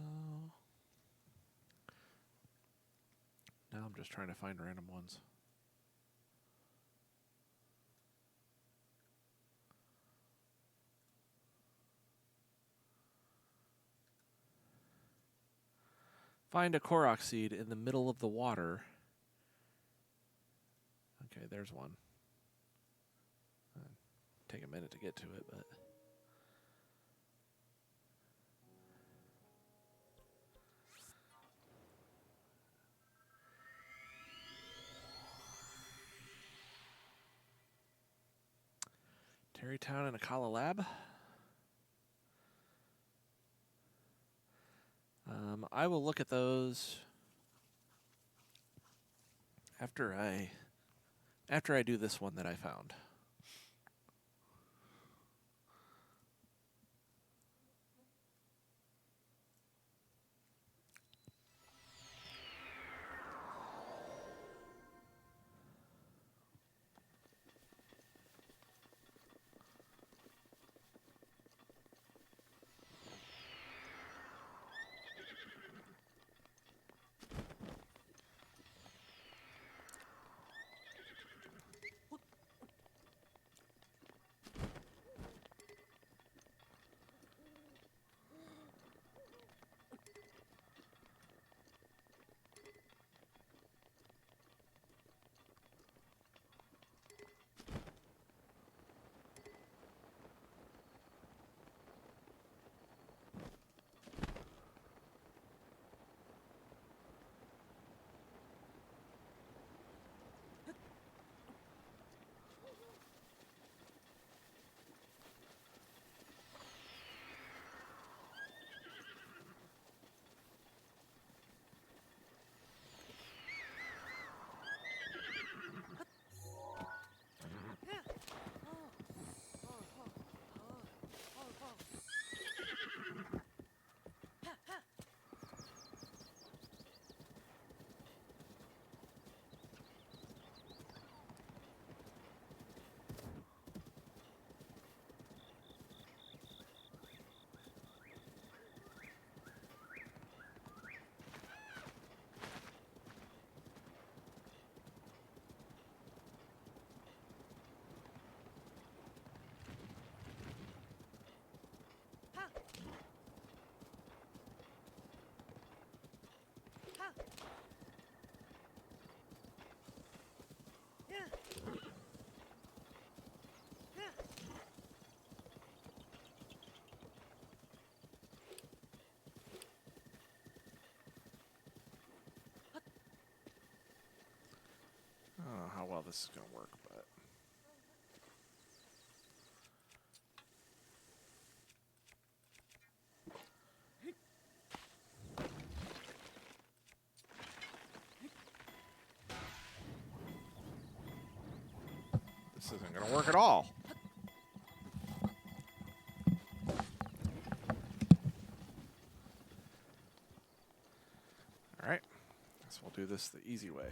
Now I'm just trying to find random ones. Find a Korok seed in the middle of the water. Okay, there's one. Take a minute to get to it, but... Terrytown and Akala Lab. I will look at those after I do this one that I found. this is going to work, but... This isn't going to work at all. All right. Guess we'll do this the easy way.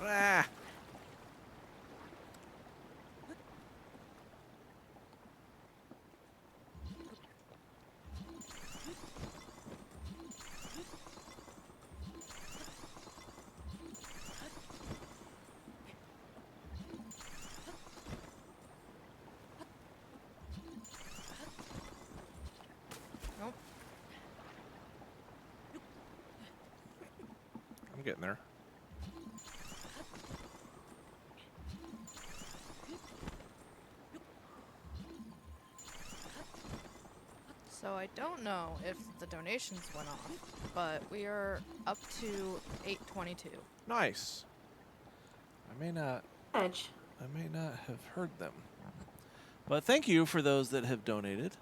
Ah! Nope. I'm getting there. So I don't know if the donations went off, but we are up to 822. Nice. I may not Edge. have heard them. But thank you for those that have donated.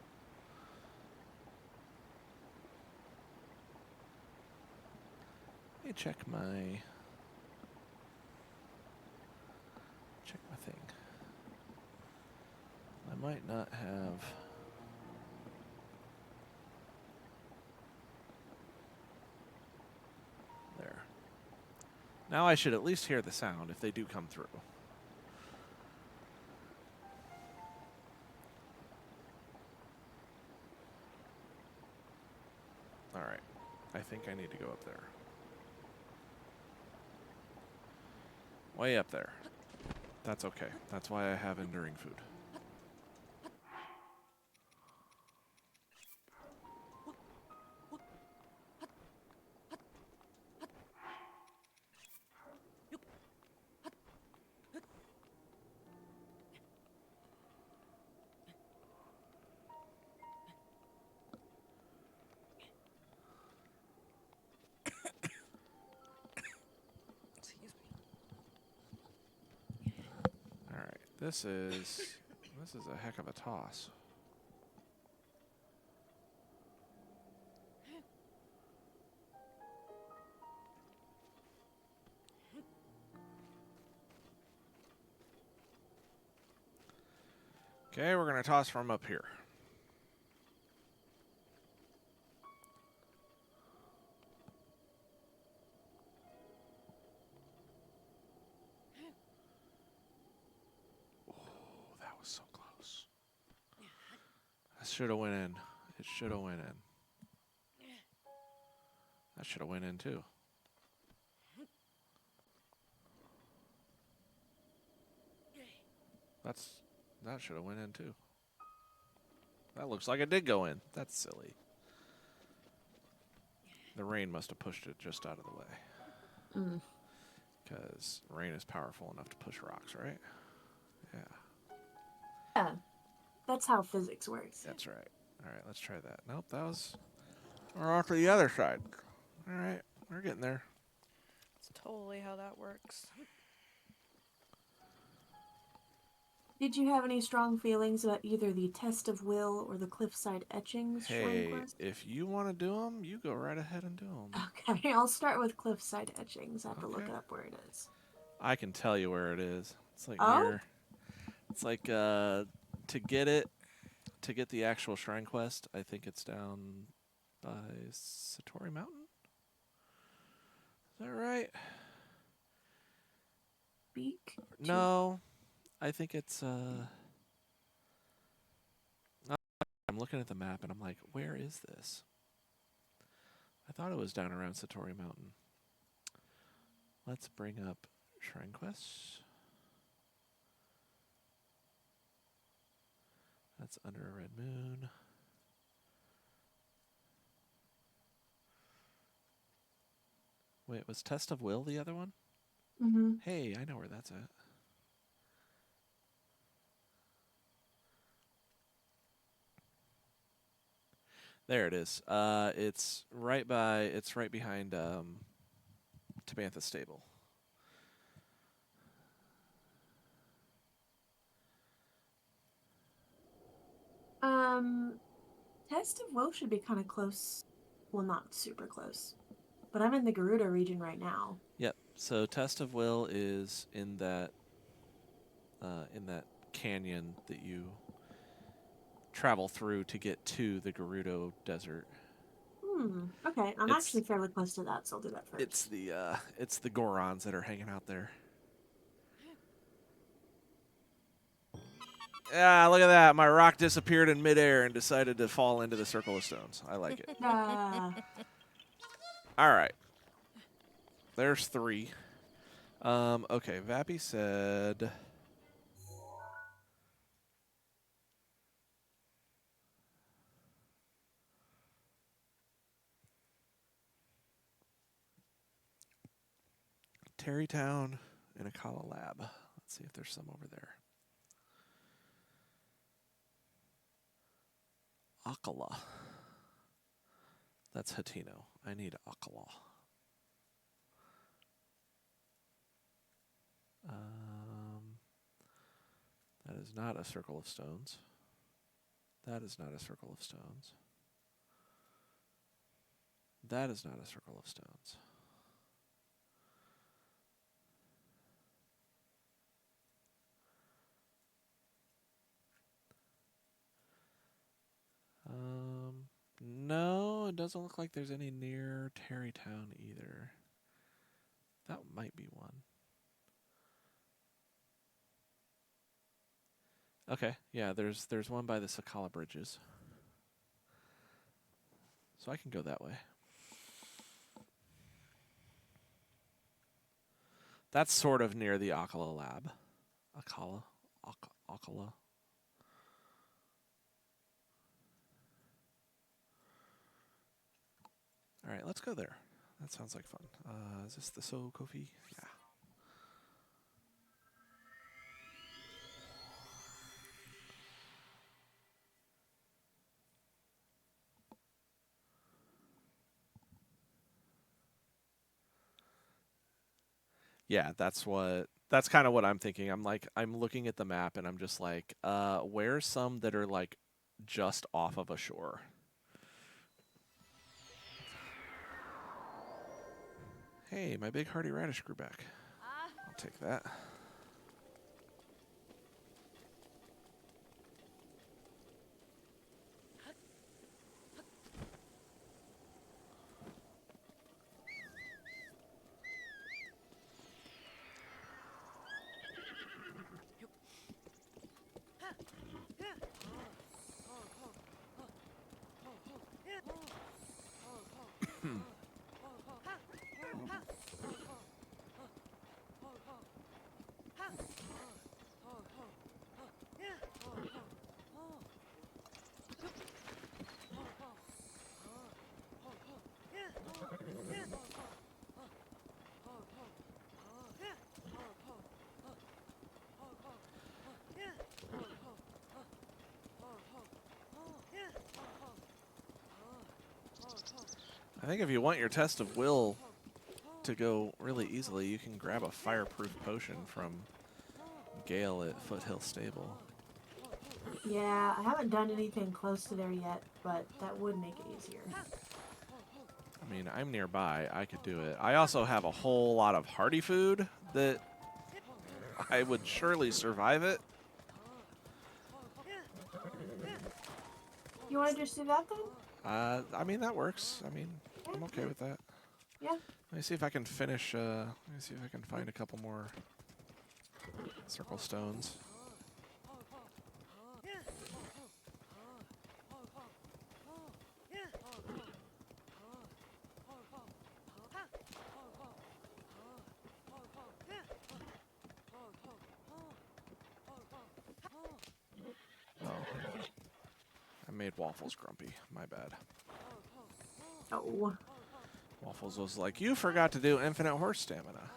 Let me check my thing. I might not have. There. Now I should at least hear the sound if they do come through. All right. I think I need to go up there. Way up there. That's okay. That's why I have enduring food. Excuse me. All right. This is a heck of a toss. Okay, we're going to toss from up here. Oh, that was so close. That should have went in. It should have went in. That should have went in too. That should have went in too. That looks like it did go in. That's silly. The rain must have pushed it just out of the way. Because rain is powerful enough to push rocks, right? Yeah. Yeah. That's how physics works. That's right. All right, let's try that. Nope, that was... We're off to the other side. All right, we're getting there. That's totally how that works. Did you have any strong feelings about either the Test of Will or the Cliffside Etchings shrine Hey, quest? if you want to do them, you go right ahead and do them. Okay, I'll start with Cliffside Etchings. I have to look Okay. up where it is. I can tell you where it is. It's like Oh? near... It's like, to get the actual shrine quest, I think it's down by Satori Mountain? Is that right? Beak? No, I think it's I'm looking at the map and I'm like, where is this? I thought it was down around Satori Mountain. Let's bring up Shrine Quests. That's under a red moon. Wait, was Test of Will the other one? Mm-hmm. Hey, I know where that's at. There it is. It's right behind Tabantha Stable. Test of Woe should be kind of close. Well, not super close. But I'm in the Garuda region right now. Yep. So Test of Will is in that canyon that you travel through to get to the Gerudo Desert. Okay. I'm It's- actually fairly close to that, so I'll do that first. It's the Gorons that are hanging out there. Yeah, look at that. My rock disappeared in midair and decided to fall into the Circle of Stones. I like it. Uh, All right. There's 3. Okay, Vappy said... Terrytown and Akala Lab. Let's see if there's some over there. Akala. That's Hatino. I need Akala. That is not a Circle of Stones. That is not a Circle of Stones. That is not a Circle of Stones. No, it doesn't look like there's any near Terrytown either. That might be one. Okay, yeah, there's one by the Sakala Bridges. So I can go that way. That's sort of near the Akala Lab. Akala? Akala? All right, let's go there. That sounds like fun. Is this the So Kofi? Yeah. Yeah, that's kind of what I'm thinking. I'm looking at the map and I'm just like, where's some that are like just off of a shore? Hey, my big hardy radish grew back. I'll take that. I think if you want your test of will to go really easily, you can grab a fireproof potion from Gale at Foothill Stable. yeah, I haven't done anything close to there yet, but that would make it easier. I mean, I'm nearby. I could do it. I also have a whole lot of hardy food that I would surely survive it. You want to just do that then? I mean, that works. I mean, I'm okay with that. Yeah. Let me see if I can finish, let me see if I can find a couple more circle stones. made Waffles grumpy. My bad. Oh. Waffles was like, you forgot to do infinite horse stamina.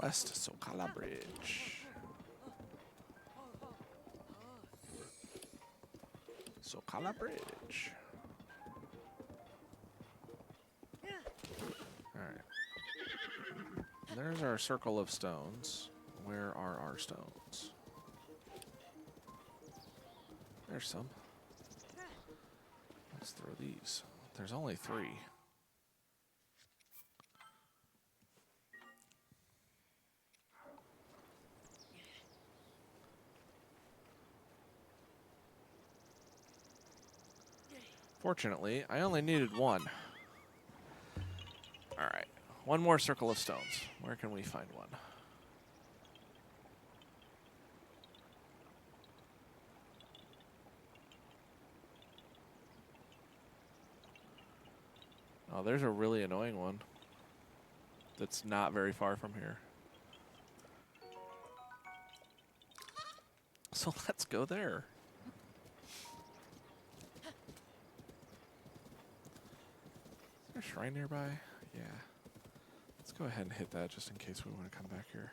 West Socala Bridge. Socala Bridge. Alright. There's our circle of stones. Where are our stones? There's some. Let's throw these. There's only 3. Fortunately, I only needed 1. Alright. 1 more circle of stones. Where can we find one? Oh, there's a really annoying one that's not very far from here. So let's go there. Is there a shrine nearby? Yeah. Let's go ahead and hit that just in case we want to come back here.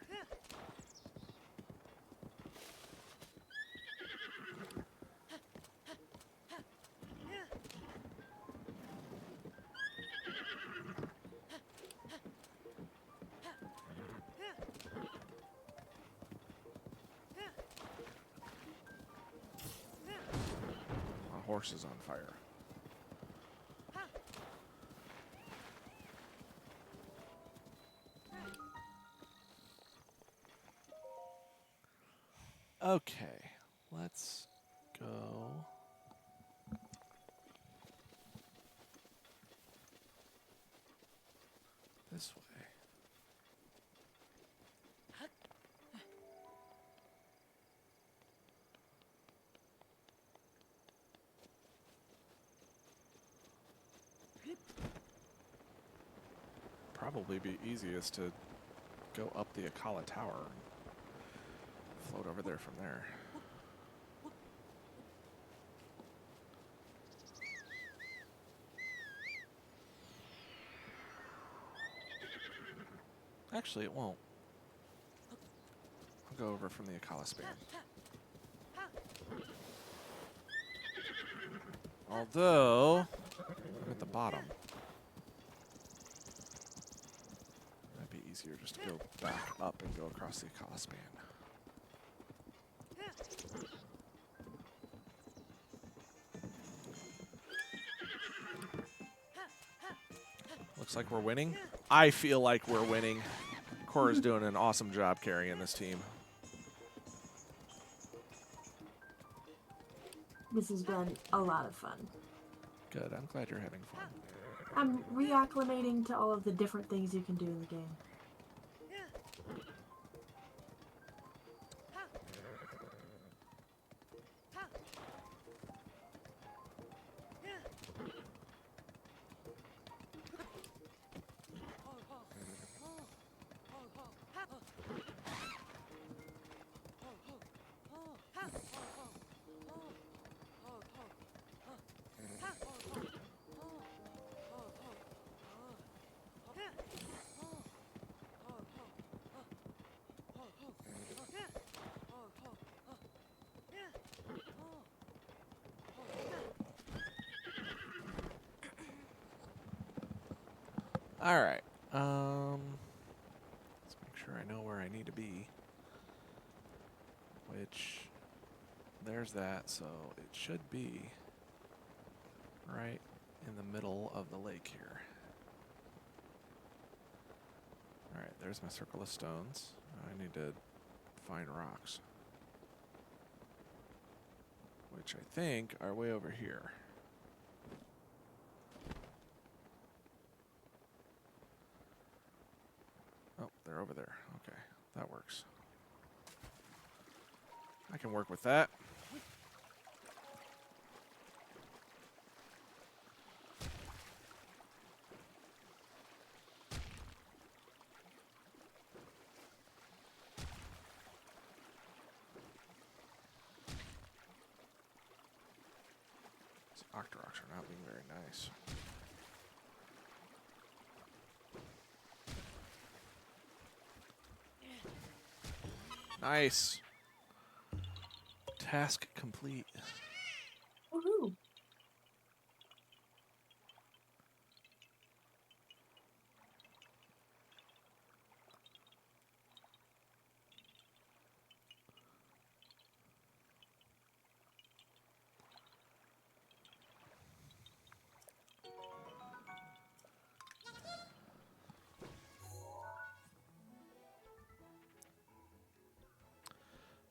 My horse is on fire. Okay, let's go this way. Probably be easiest to go up the Akala Tower and float over there from there. Actually, it won't. I'll go over from the Akala span. Although, I'm at the bottom. Might be easier just to go back up and go across the Akala span. Looks like we're winning. I feel like we're winning. Cora's doing an awesome job carrying this team. This has been a lot of fun. Good. I'm glad you're having fun. I'm reacclimating to all of the different things you can do in the game. All right. Let's make sure I know where I need to be. Which, there's that, so it should be right in the middle of the lake here. All right, there's my circle of stones. I need to find rocks, which I think are way over here. Oh, they're over there. Okay, that works. I can work with that. These Octoroks are not being very nice. Nice. Task complete. Woohoo!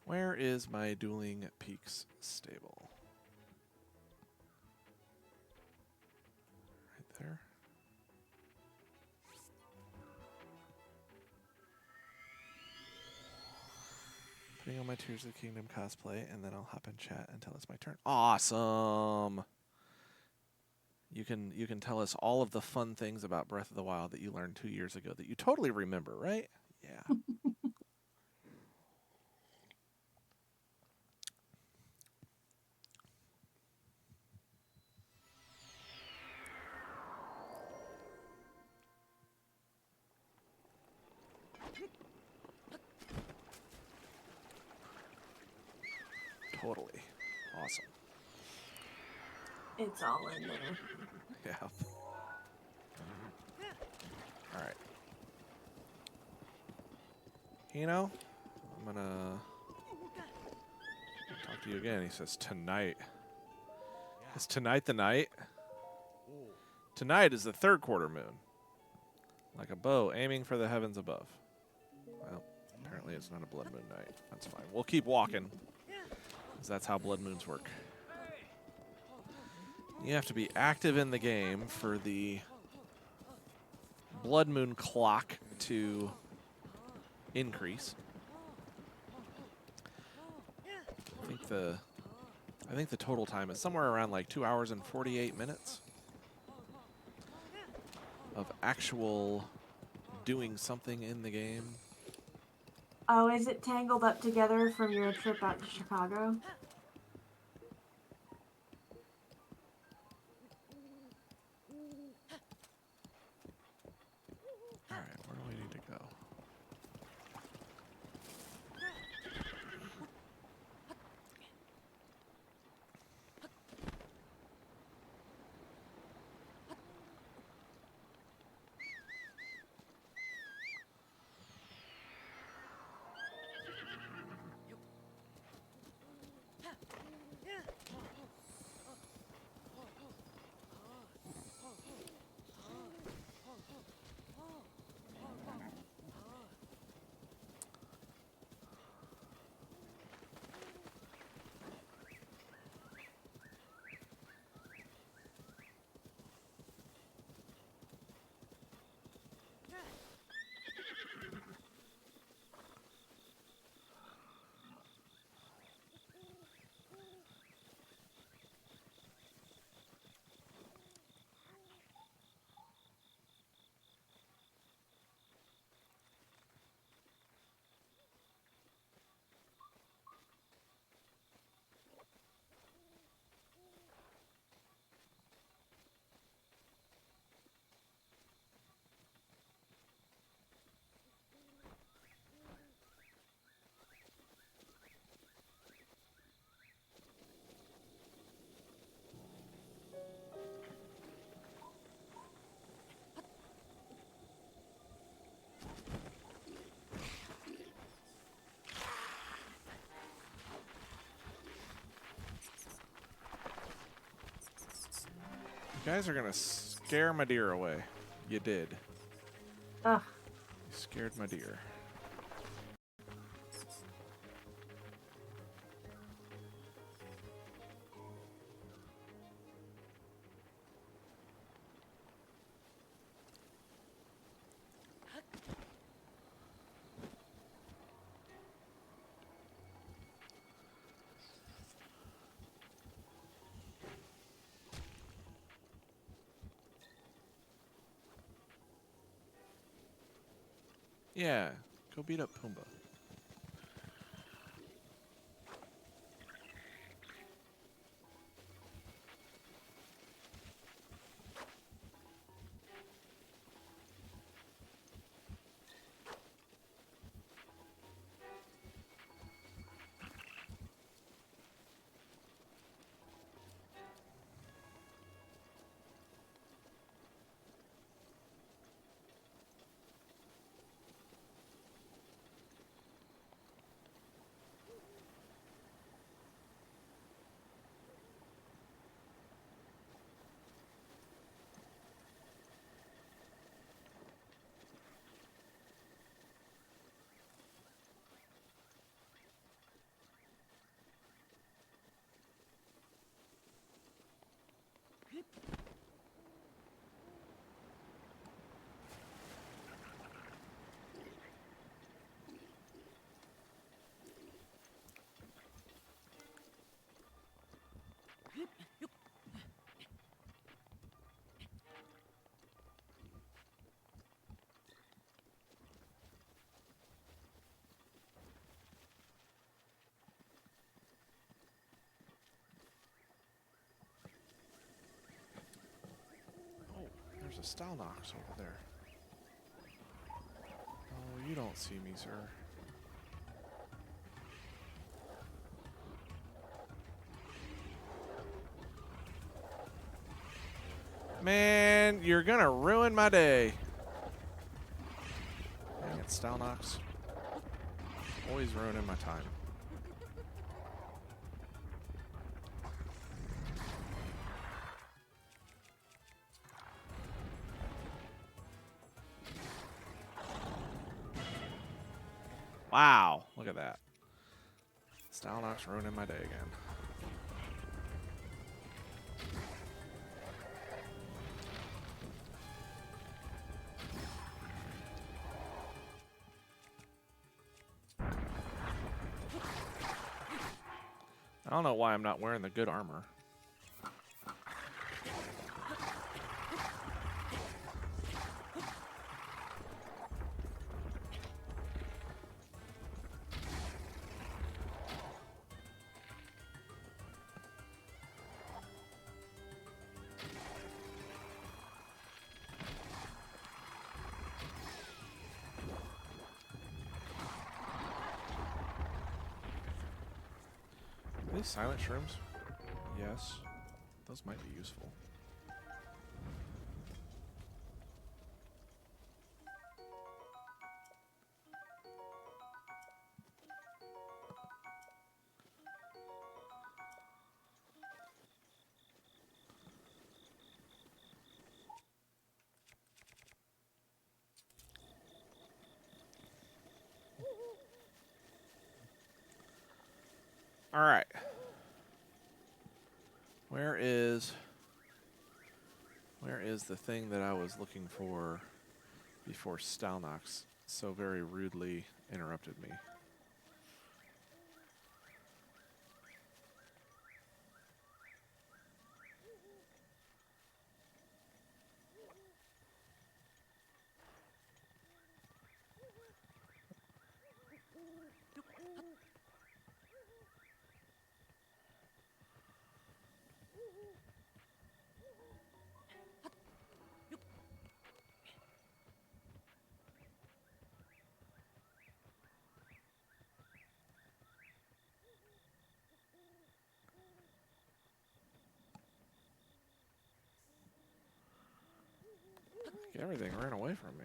Where is my Dueling Peaks stable? Right there. Putting on my Tears of the Kingdom cosplay, and then I'll hop in chat until it's my turn. Awesome! You can tell us all of the fun things about Breath of the Wild that you learned 2 years ago that you totally remember, right? Yeah. Totally. Awesome. It's all in there. Yeah. All right. Hino, I'm gonna talk to you again. He says tonight. Is tonight the night? Tonight is the third quarter moon. Like a bow aiming for the heavens above. Well, apparently it's not a blood moon night. That's fine. We'll keep walking. Because that's how blood moons work. You have to be active in the game for the blood moon clock to increase. I think the total time is somewhere around like 2 hours and 48 minutes of actual doing something in the game. Oh, is it tangled up together from your trip out to Chicago? All right, where do we need to go? You guys are gonna scare my deer away. You did. Ugh. You scared my deer. Yeah, go beat up Pumbaa. Oh, there's a Stalnox over there. Oh, you don't see me, sir. Man, you're gonna ruin my day. Dang it, Stalnox. Always ruining my time. Wow, look at that. Stalnox ruining my day again. I don't know why I'm not wearing the good armor. Are these silent shrooms? Yes. Those might be useful. All right. Where is the thing that I was looking for before Stalnox so very rudely interrupted me? Everything ran away from me.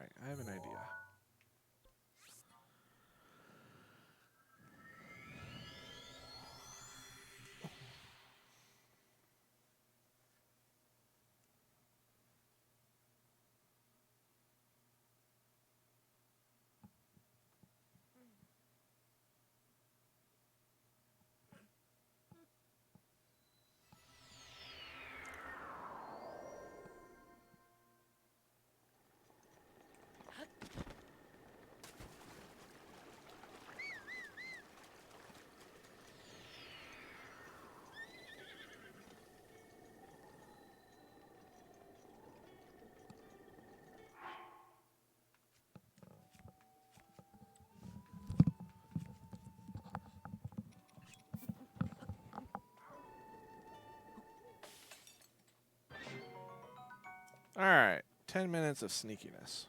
right, I have an idea. All right, 10 minutes of sneakiness.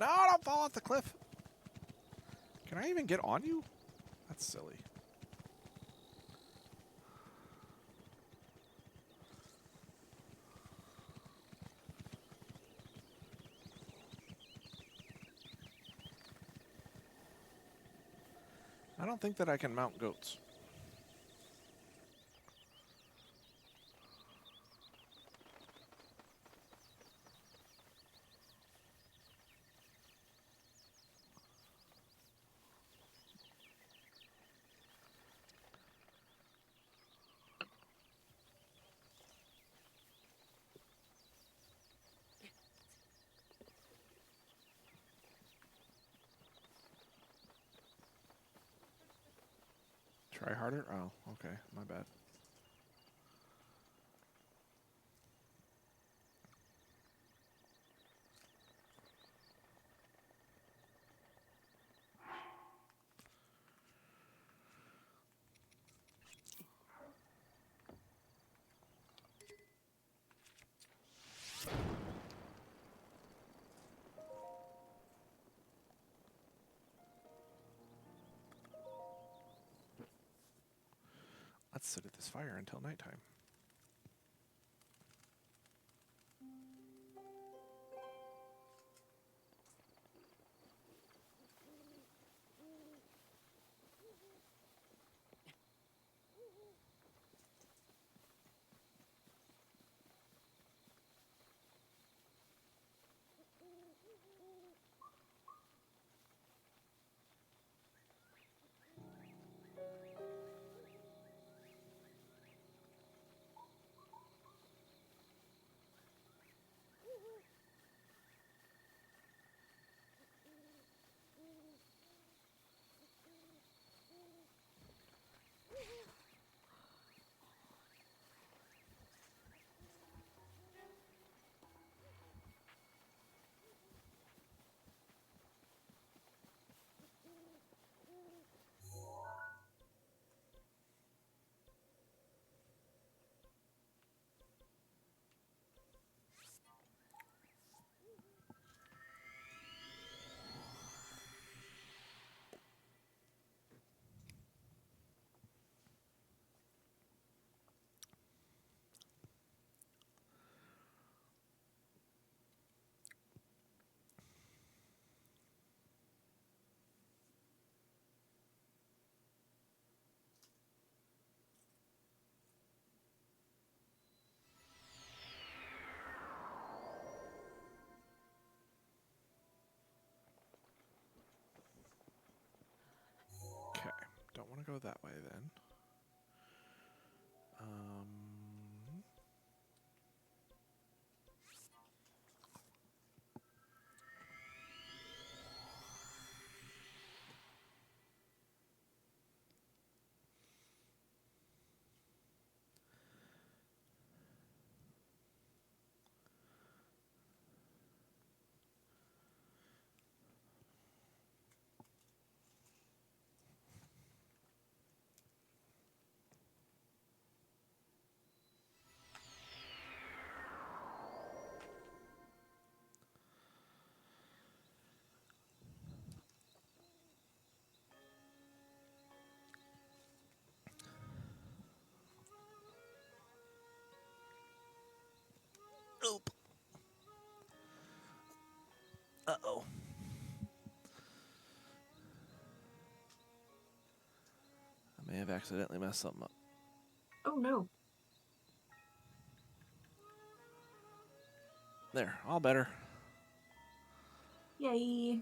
No, don't fall off the cliff. Can I even get on you? That's silly. I don't think that I can mount goats. Try harder? Oh, okay. My bad. sit at this fire until nighttime. Okay, don't want to go that way then. Oop. Uh-oh. I may have accidentally messed something up. Oh no. There, all better. Yay.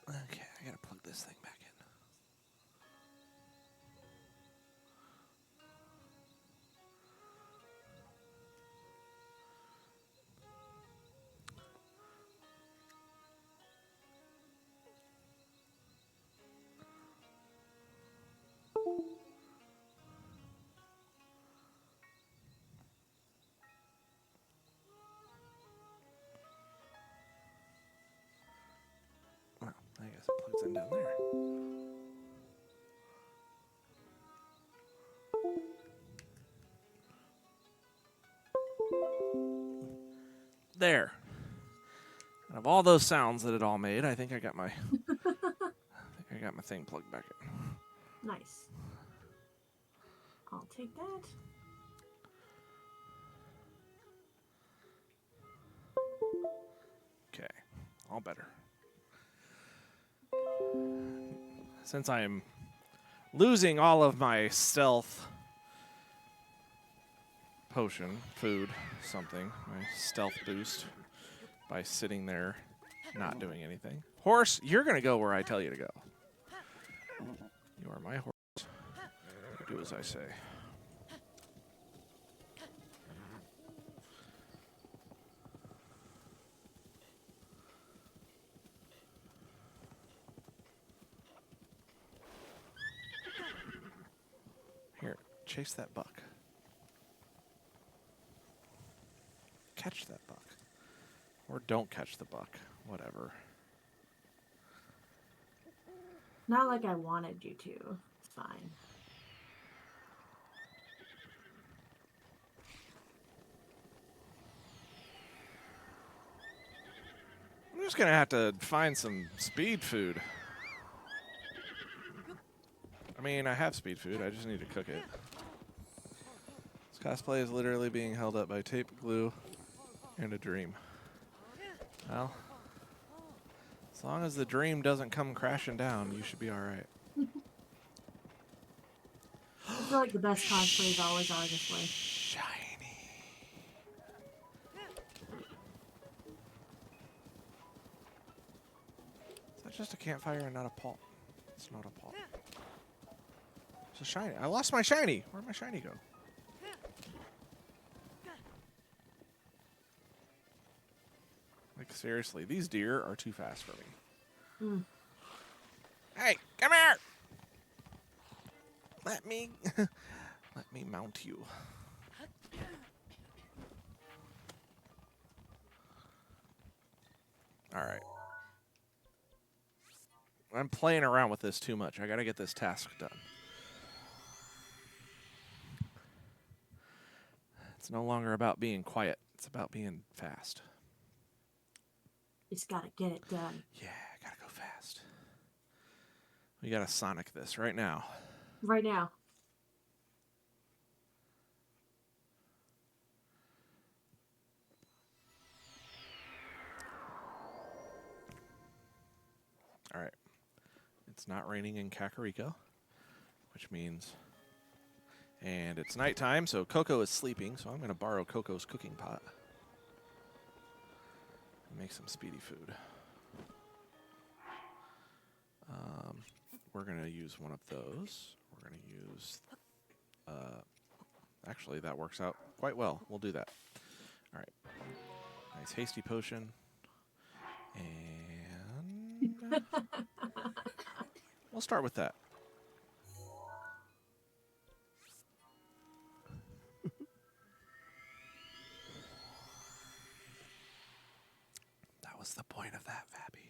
Okay, I gotta plug this thing back in. Well, I guess it plugs in down there. There. Out of all those sounds that it all made, I think I got my thing plugged back in. Nice. I'll take that. Okay, all better. Since I am losing all of my stealth potion, food, something, my stealth boost by sitting there not doing anything. Horse, you're going to go where I tell you to go. You are my horse. You do as I say. Here, chase that buck. Catch that buck. Or don't catch the buck. Whatever. Not like I wanted you to. It's fine. just gonna have to find some speed food. I mean, I have speed food. I just need to cook it. This cosplay is literally being held up by tape, glue, and a dream. Well, as long as the dream doesn't come crashing down, you should be all right. I feel like the best cosplays always are this way. Shiny. Is that just a campfire and not a pot? It's not a pot. It's a shiny. I lost my shiny. Where'd my shiny go? Like, seriously, these deer are too fast for me. Mm. Hey, come here! Let me mount you. All right. I'm playing around with this too much. I gotta get this task done. It's no longer about being quiet. It's about being fast. Just gotta get it done. Yeah, gotta go fast. We gotta Sonic this right now. Right now. All right. It's not raining in Kakariko, which means... And it's nighttime, so Coco is sleeping, so I'm going to borrow Coco's cooking pot. And make some speedy food. We're going to use one of those. We're going to use... actually, that works out quite well. We'll do that. All right. Nice hasty potion. And... we'll start with that. That was the point of that, Fabby.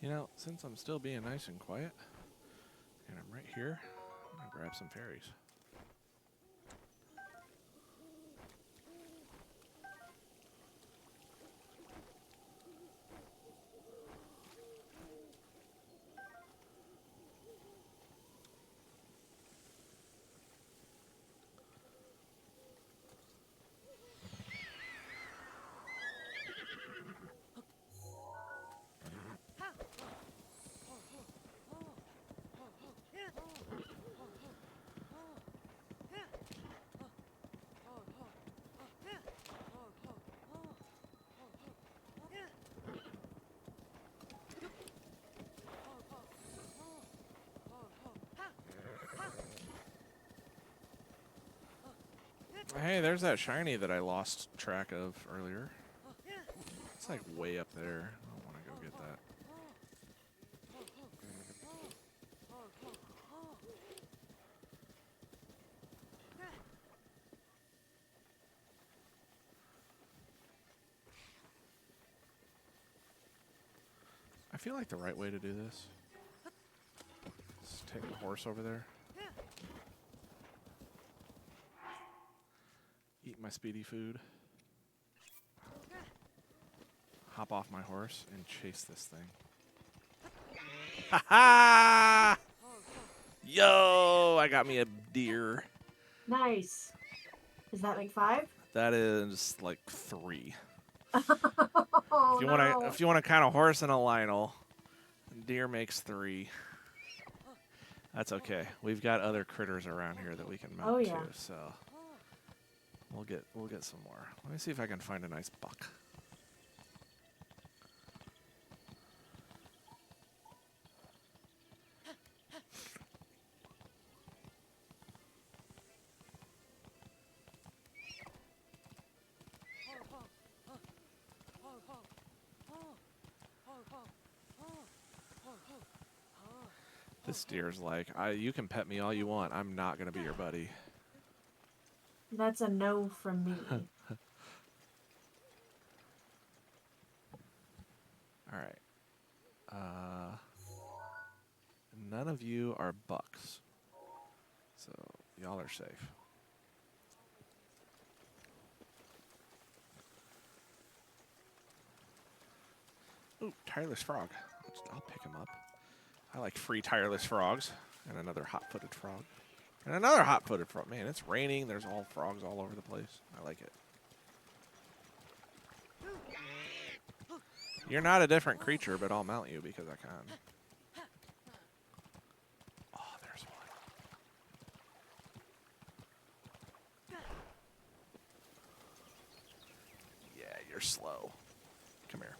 You know, since I'm still being nice and quiet, and I'm right here, I'm going to grab some fairies. Hey, there's that shiny that I lost track of earlier. It's like way up there. I don't want to go get that. I feel like the right way to do this is take the horse over there. Eat my speedy food. Hop off my horse and chase this thing. Ha ha! Yo, I got me a deer. Nice. Does that make 5? That is like 3. Oh, If you want to kind of horse and a Lionel, deer makes 3. That's okay. We've got other critters around here that we can mount too, so we'll get some more. Let me see if I can find a nice buck. This deer's like, you can pet me all you want. I'm not going to be your buddy. That's a no from me. All right. None of you are bucks. So y'all are safe. Ooh, tireless frog. I'll pick him up. I like free tireless frogs. And another hot-footed frog. And another hot-footed frog. Man, it's raining. There's all frogs all over the place. I like it. You're not a different creature, but I'll mount you because I can. Oh, there's one. Yeah, you're slow. Come here.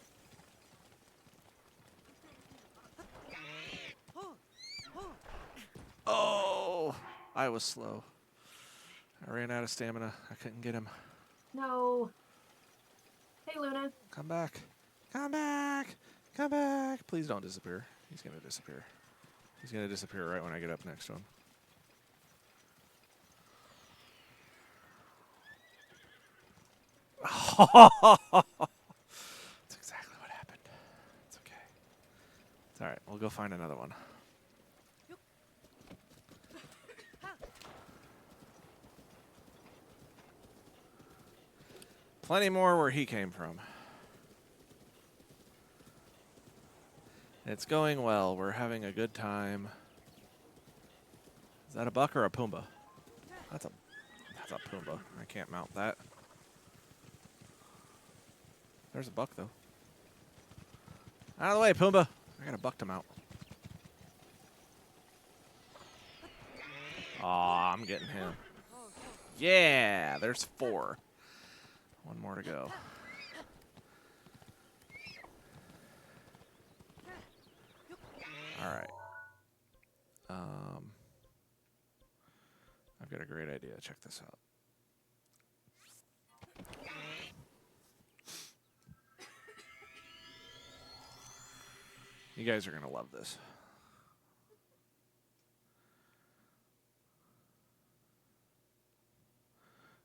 Oh, I was slow. I ran out of stamina. I couldn't get him. No. Hey, Luna. Come back. Come back. Come back. Please don't disappear. He's going to disappear. He's going to disappear right when I get up next to him. That's exactly what happened. It's okay. It's all right. We'll go find another one. Plenty more where he came from. It's going well. We're having a good time. Is that a buck or a Pumbaa? That's a Pumbaa. I can't mount that. There's a buck, though. Out of the way, Pumbaa. I got a buck to mount. Aw, I'm getting him. Yeah, there's 4. One more to go. All right. I've got a great idea. Check this out. You guys are going to love this.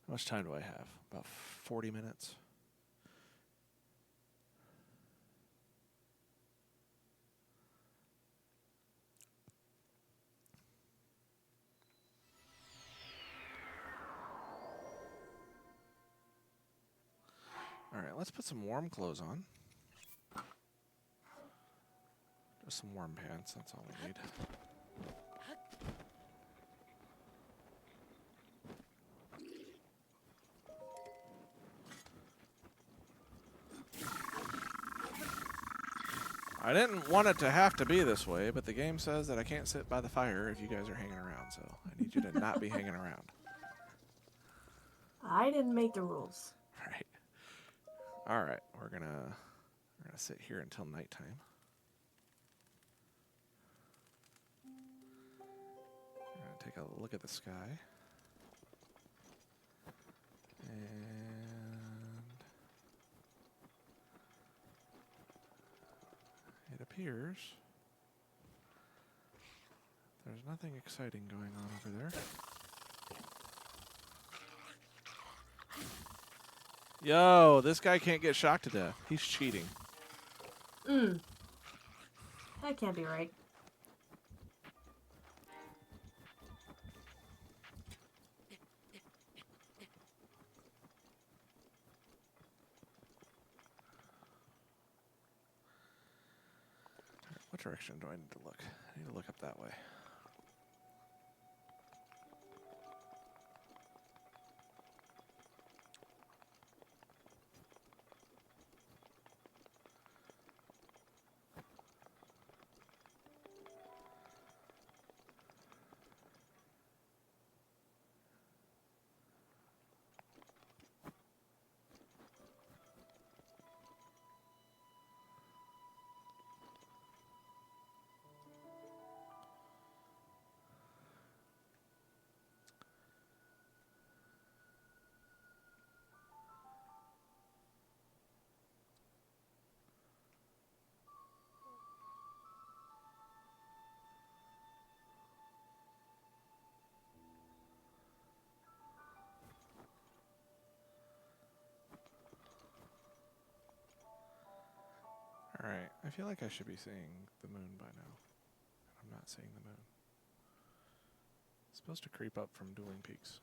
How much time do I have? About 40 minutes. All right, let's put some warm clothes on. Just some warm pants, that's all we need. I didn't want it to have to be this way, but the game says that I can't sit by the fire if you guys are hanging around, so I need you to not be hanging around. I didn't make the rules. Right. All right, we're gonna sit here until nighttime. We're gonna take a look at the sky. And it appears there's nothing exciting going on over there. Yo, this guy can't get shocked to death. He's cheating. That can't be right. What direction do I need to look? I need to look up that way. I feel like I should be seeing the moon by now. I'm not seeing the moon. It's supposed to creep up from Dueling Peaks.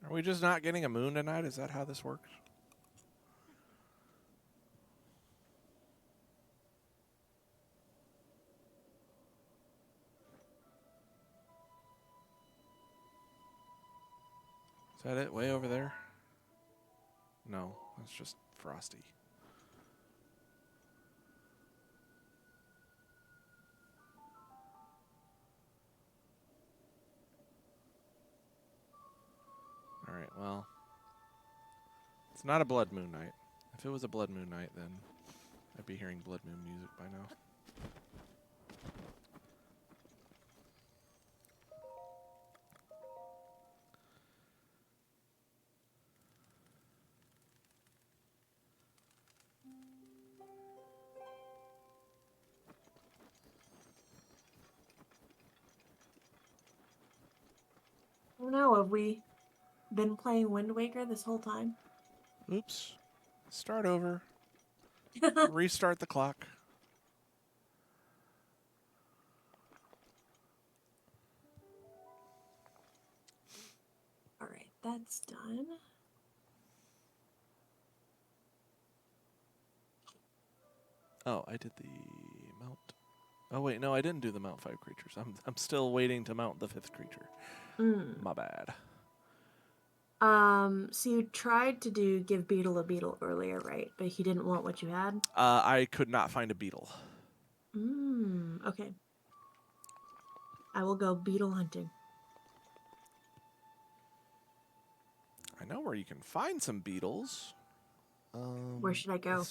Are we just not getting a moon tonight? Is that how this works? Is that it? Way over there? No, that's just frosty. Alright, well. It's not a blood moon night. If it was a blood moon night, then I'd be hearing blood moon music by now. I don't know, have we been playing Wind Waker this whole time? Oops. Start over. Restart the clock. Alright, that's done. Oh, I did the mount. Oh wait, no, I didn't do the mount 5 creatures. I'm still waiting to mount the 5th creature. My bad. So you tried to do give Beetle a beetle earlier, right? But he didn't want what you had? I could not find a beetle. Okay. I will go beetle hunting. I know where you can find some beetles. Where should I go?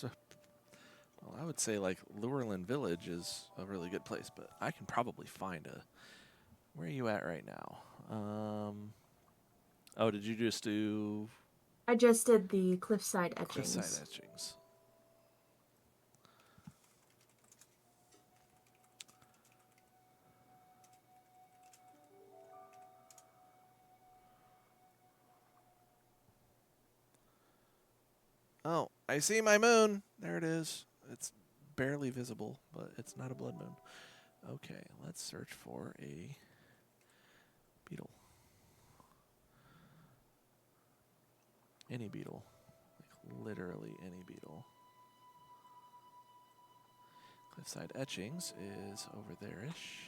Well, I would say like Lurelin Village is a really good place, but I can probably find a. Where are you at right now? Oh, did you just do I just did the cliffside etchings. cliffside etchings? Oh, I see my moon. There it is. It's barely visible, but it's not a blood moon. Okay, let's search for a beetle. Any beetle. Like literally any beetle. Cliffside Etchings is over there-ish.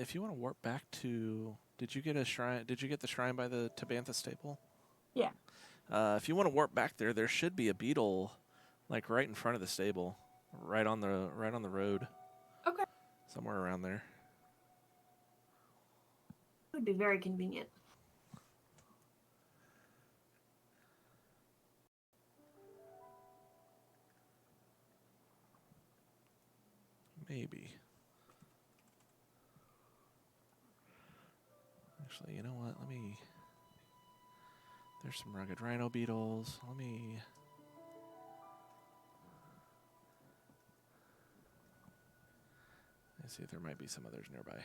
If you want to warp back to, did you get a shrine? Did you get the shrine by the Tabantha Staple? Yeah. If you want to warp back there, there should be a beetle, like right in front of the stable, right on the road. Okay. Somewhere around there. It would be very convenient. Maybe. Actually, you know what? There's some rugged rhino beetles. Let's see if there might be some others nearby.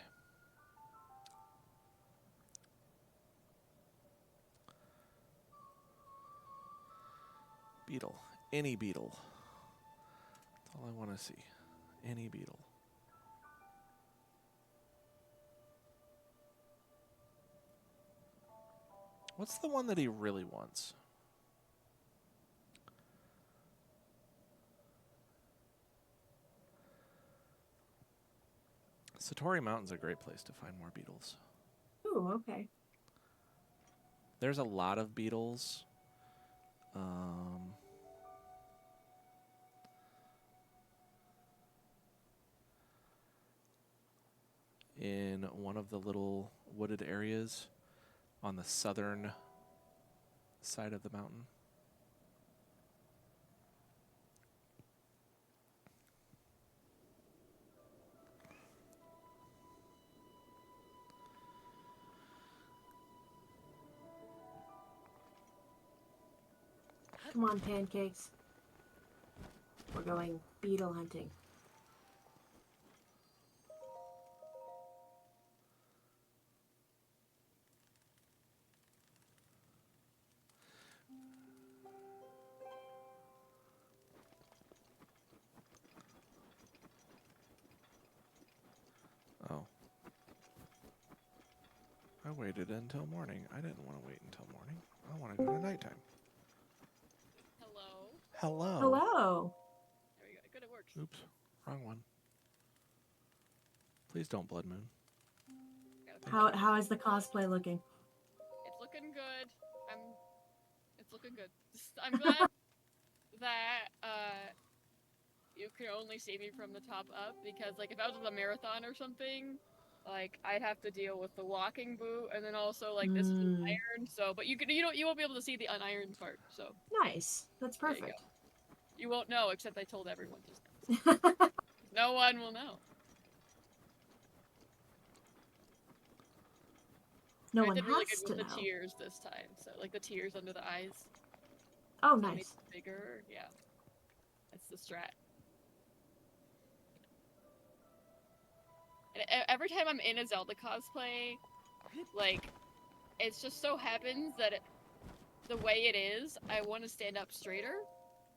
Beetle. Any beetle. That's all I want to see. Any beetle. What's the one that he really wants? Satori Mountain's a great place to find more beetles. Ooh, okay. There's a lot of beetles Um, in one of the little wooded areas on the southern side of the mountain. Come on, pancakes. We're going beetle hunting. Oh. I waited until morning. I didn't want to wait until morning. I want to go to nighttime. Hello. Hello. Hello. There we go. Good, it works. Oops. Wrong one. Please don't Blood Moon. How is the cosplay looking? It's looking good. It's looking good. I'm glad that you can only see me from the top up, because like if I was in a marathon or something, like I'd have to deal with the walking boot, and then also like this is iron. So, but you won't be able to see the unironed part. So Nice. That's there you perfect. go. You won't know, except I told everyone just now. No one will know. No I one did really has good to with the know. tears this time. So like the tears under the eyes. Oh, So it makes nice. it bigger. Yeah. That's the strat. And every time I'm in a Zelda cosplay, like, it just so happens that the way it is, I want to stand up straighter.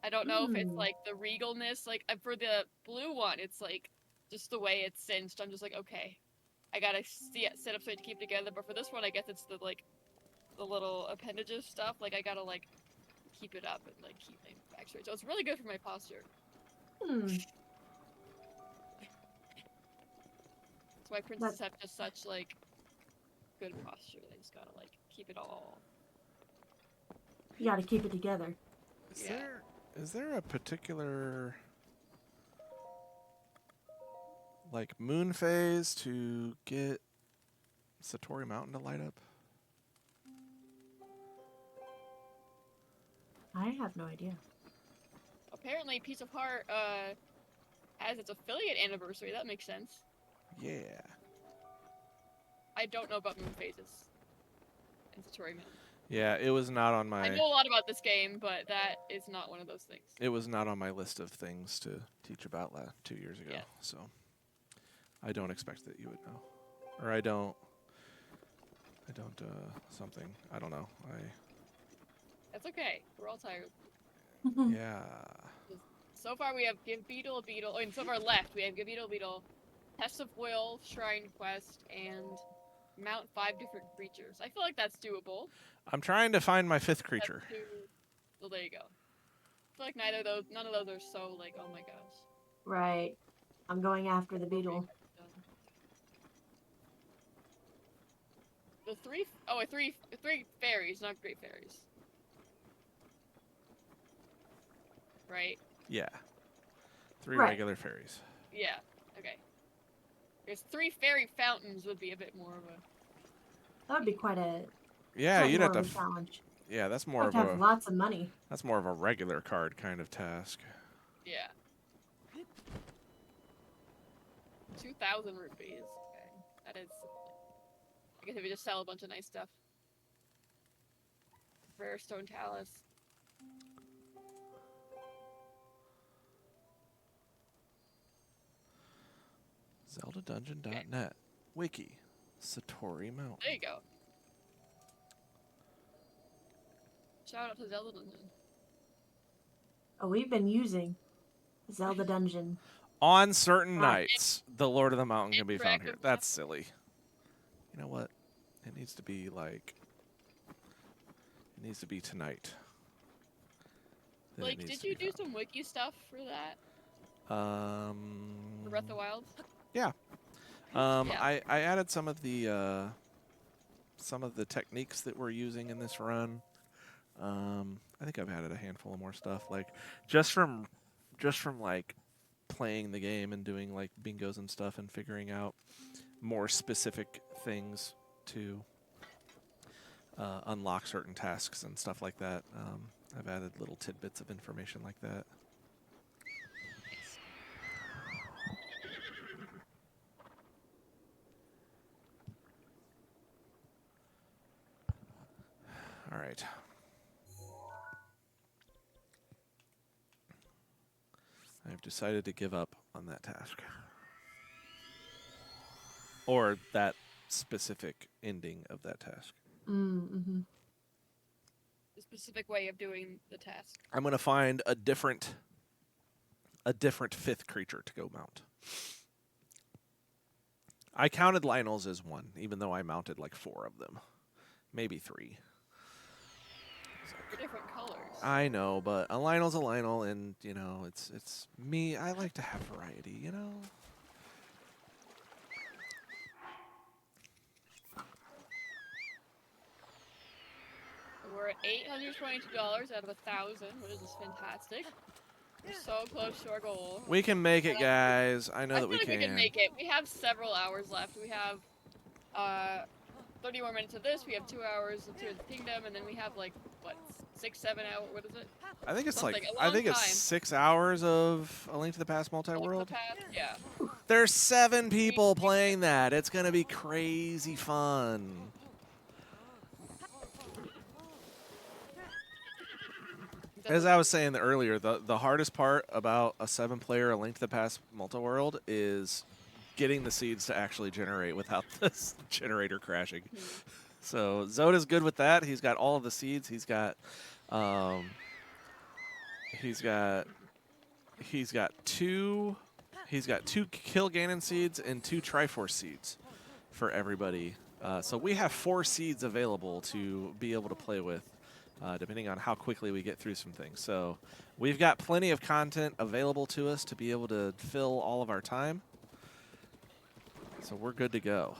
I don't know if it's like the regalness. Like for the blue one, it's like just the way it's cinched. I'm just like, okay, I gotta sit up straight to keep it together. But for this one, I guess it's the like the little appendages stuff. Like I gotta like keep it up and like keep my back straight. So it's really good for my posture. That's why princesses have just such like good posture. They just gotta like keep it all. You gotta keep it together. Is there a particular like moon phase to get Satori Mountain to light up? I have no idea. Apparently, Piece of Heart has its affiliate anniversary. That makes sense. Yeah. I don't know about moon phases in Satori Mountain. Yeah, it was not on I my know a lot about this game, but that is not one of those things. it was not on my list of things to teach about 2 years ago. Yeah. So I don't expect that you would know. Or I don't something. I don't know. That's okay. We're all tired. Yeah. So far, we have Give Beetle a Beetle. And so far left, we have Give Beetle a Beetle, Test of Will, Shrine Quest, and mount 5 different creatures. I feel like that's doable. I'm trying to find my 5th creature. Well, there you go. I feel like none of those are so like, oh my gosh. Right. I'm going after the beetle. The three fairies, not great fairies. Right? Yeah. 3 Right. regular fairies. Yeah. Okay. There's 3 fairy fountains would be a bit more of a. That would be quite a Yeah, quite you'd more have of to a challenge. Yeah, that's You'd more have of to have a lots of money. that's more of a regular card kind of task. Yeah. 2,000 rupees. Okay. That is. I guess if we just sell a bunch of nice stuff. Rare stone talus. ZeldaDungeon.net. Wiki. Satori Mountain. There you go. Shout out to Zelda Dungeon. Oh, we've been using Zelda Dungeon. On certain Right. nights, the Lord of the Mountain can be found here. Interactive That's silly. You know what? It needs to be like... It needs to be tonight. Then it Like, needs did to you be do some wiki stuff for that? found. For Breath of the Wild? Yeah. Yeah. I added some of the techniques that we're using in this run. I think I've added a handful of more stuff, like just from like playing the game and doing like bingos and stuff and figuring out more specific things to unlock certain tasks and stuff like that. I've added little tidbits of information like that. All right. I've decided to give up on that task. Or that specific ending of that task. Mm-hmm. The specific way of doing the task. I'm going to find a different fifth creature to go mount. I counted Lionel's as one, even though I mounted like 4 of them. Maybe 3. They're different colors. I know, but a Lionel's a Lionel, and, you know, it's me. I like to have variety, you know? We're at $822 out of 1,000, which is fantastic. We're so close to our goal. We can make it, guys. I know that we I feel like we can. can make it. We have several hours left. We have 30 more minutes of this. We have 2 hours of Tears of the Kingdom, and then we have like what, 6, 7 hours? What is it? I think it's Something, like a long it's time. 6 hours of A Link to the Past multi-world. Yeah. There's 7 people playing that. It's gonna be crazy fun. As I was saying earlier, the hardest part about a 7-player A Link to the Past multi-world is getting the seeds to actually generate without this generator crashing. So Zoda's good with that. He's got all of the seeds. He's got 2 Kill Ganon seeds and 2 Triforce seeds for everybody. So we have 4 seeds available to be able to play with, depending on how quickly we get through some things. So we've got plenty of content available to us to be able to fill all of our time. So we're good to go.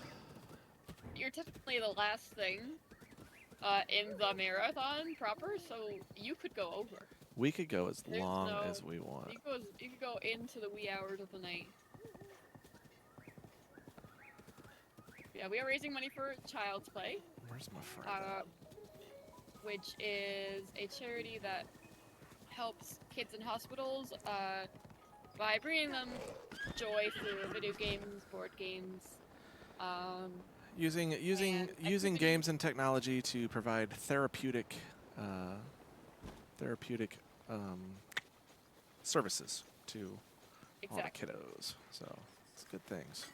You're technically the last thing in the marathon proper, so you could go over. We could go as There's long no- as we want. You could go into the wee hours of the night. Yeah, we are raising money for Child's Play, Where's my friend? which is a charity that helps kids in hospitals by bringing them joy through video games, board games. Using activities. games and technology to provide therapeutic services to all the Exactly. kiddos. So it's good things.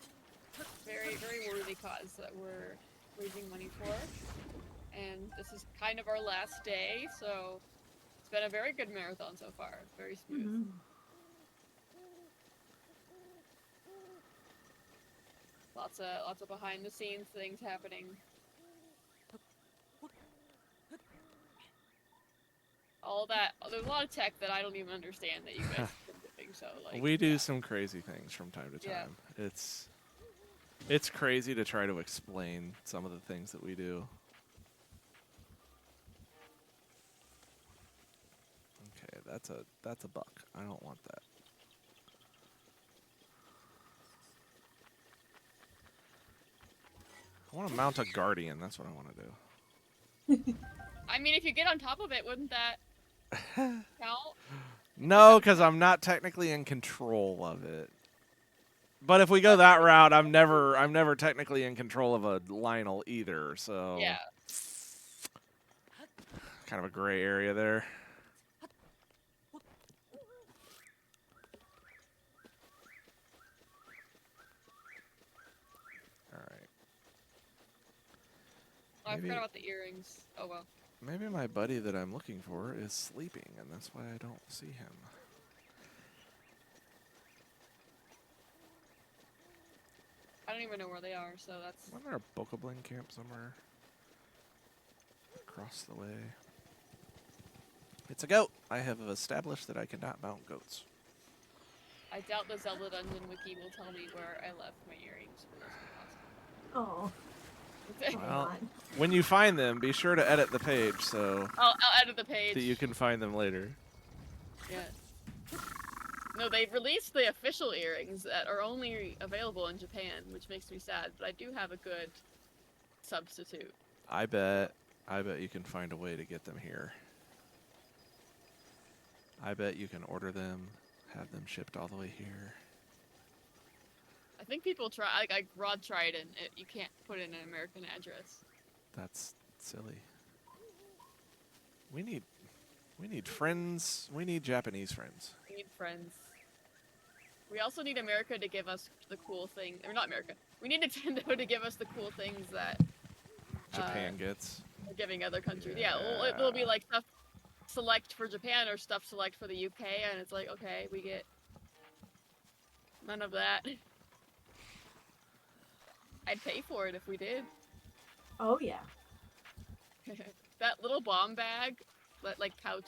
Very, very worthy cause that we're raising money for. And this is kind of our last day, so it's been a very good marathon so far. Very smooth. Mm-hmm. Lots of behind the scenes things happening. All that, there's a lot of tech that I don't even understand that you guys have been doing, so like. We do some crazy things from time to Yeah. time. It's crazy to try to explain some of the things that we do. Okay, that's a buck. I don't want that. I want to mount a guardian. That's what I want to do. I mean, if you get on top of it, wouldn't that count? No, because I'm not technically in control of it. But if we go that route, I'm never technically in control of a Lionel either. So Yeah. kind of a gray area there. All right. Oh, I Maybe- forgot about the earrings. Oh well. Maybe my buddy that I'm looking for is sleeping, and that's why I don't see him. I don't even know where they are, so that's. Wasn't there a Bokoblin camp somewhere across the way? It's a goat. I have established that I cannot mount goats. I doubt the Zelda Dungeon wiki will tell me where I left my earrings for this class. Oh. Probably Well, not. when you find them, be sure to edit the page so I'll edit the page. that you can find them later. Yeah. No, they've released the official earrings that are only available in Japan, which makes me sad. But I do have a good substitute. I bet you can find a way to get them here. I bet you can order them, have them shipped all the way here. I think people try. Like Rod tried, and you can't put in an American address. That's silly. We need friends. We need Japanese friends. We need friends. We also need America to give us the cool thing. Or not America. We need Nintendo to give us the cool things that Japan gets. they're giving other countries. Yeah, well, it'll be like stuff select for Japan or stuff select for the UK, and it's like, okay, we get none of that. I'd pay for it if we did. Oh yeah. That little bomb bag, that like couch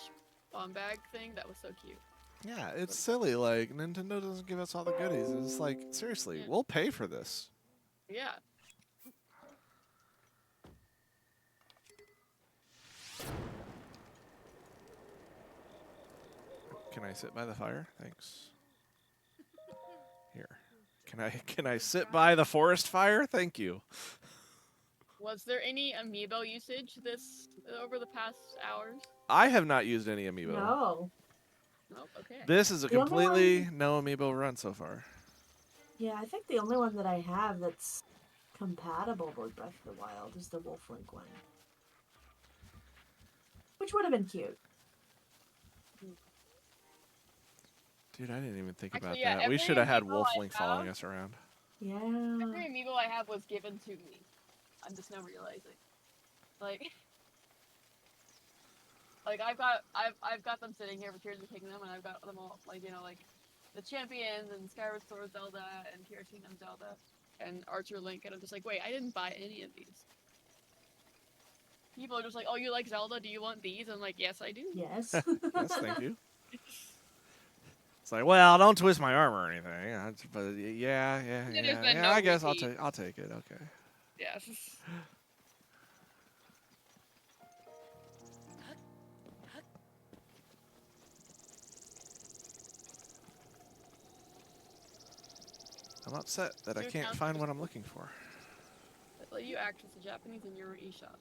bomb bag thing, that was so cute. Yeah, it's silly. Like, Nintendo doesn't give us all the goodies. It's like, seriously, Yeah. we'll pay for this. Yeah. Can I sit by the fire? Thanks. Here. Can I sit by the forest fire? Thank you. Was there any amiibo usage over the past hours? I have not used any amiibo. No. Nope. Okay. This is a The only completely no amiibo run so far. Yeah, I think the only one that I have that's compatible with Breath of the Wild is the Wolf Link one. Which would have been cute. Dude, I didn't even think about Actually, yeah, that. We every should have had amiibo I Wolflink following have- us around. Yeah. Every amiibo I have was given to me. I'm just now realizing. Like I've got them sitting here for Tears of the Kingdom, and I've got them all like the Champions and Skyward Sword Zelda and Tears of the Kingdom Zelda and Archer Link, and I'm just like, wait, I didn't buy any of these. People are just like, oh, you like Zelda? Do you want these? I'm like, yes, I do. Yes. Yes, thank you. It's like, well, don't twist my arm or anything. But yeah, there's been no I guess repeat. I'll take it. Okay. Yes. I'm upset that I Your can't account find is- what I'm looking for. They let you access the Japanese and Euro eShops.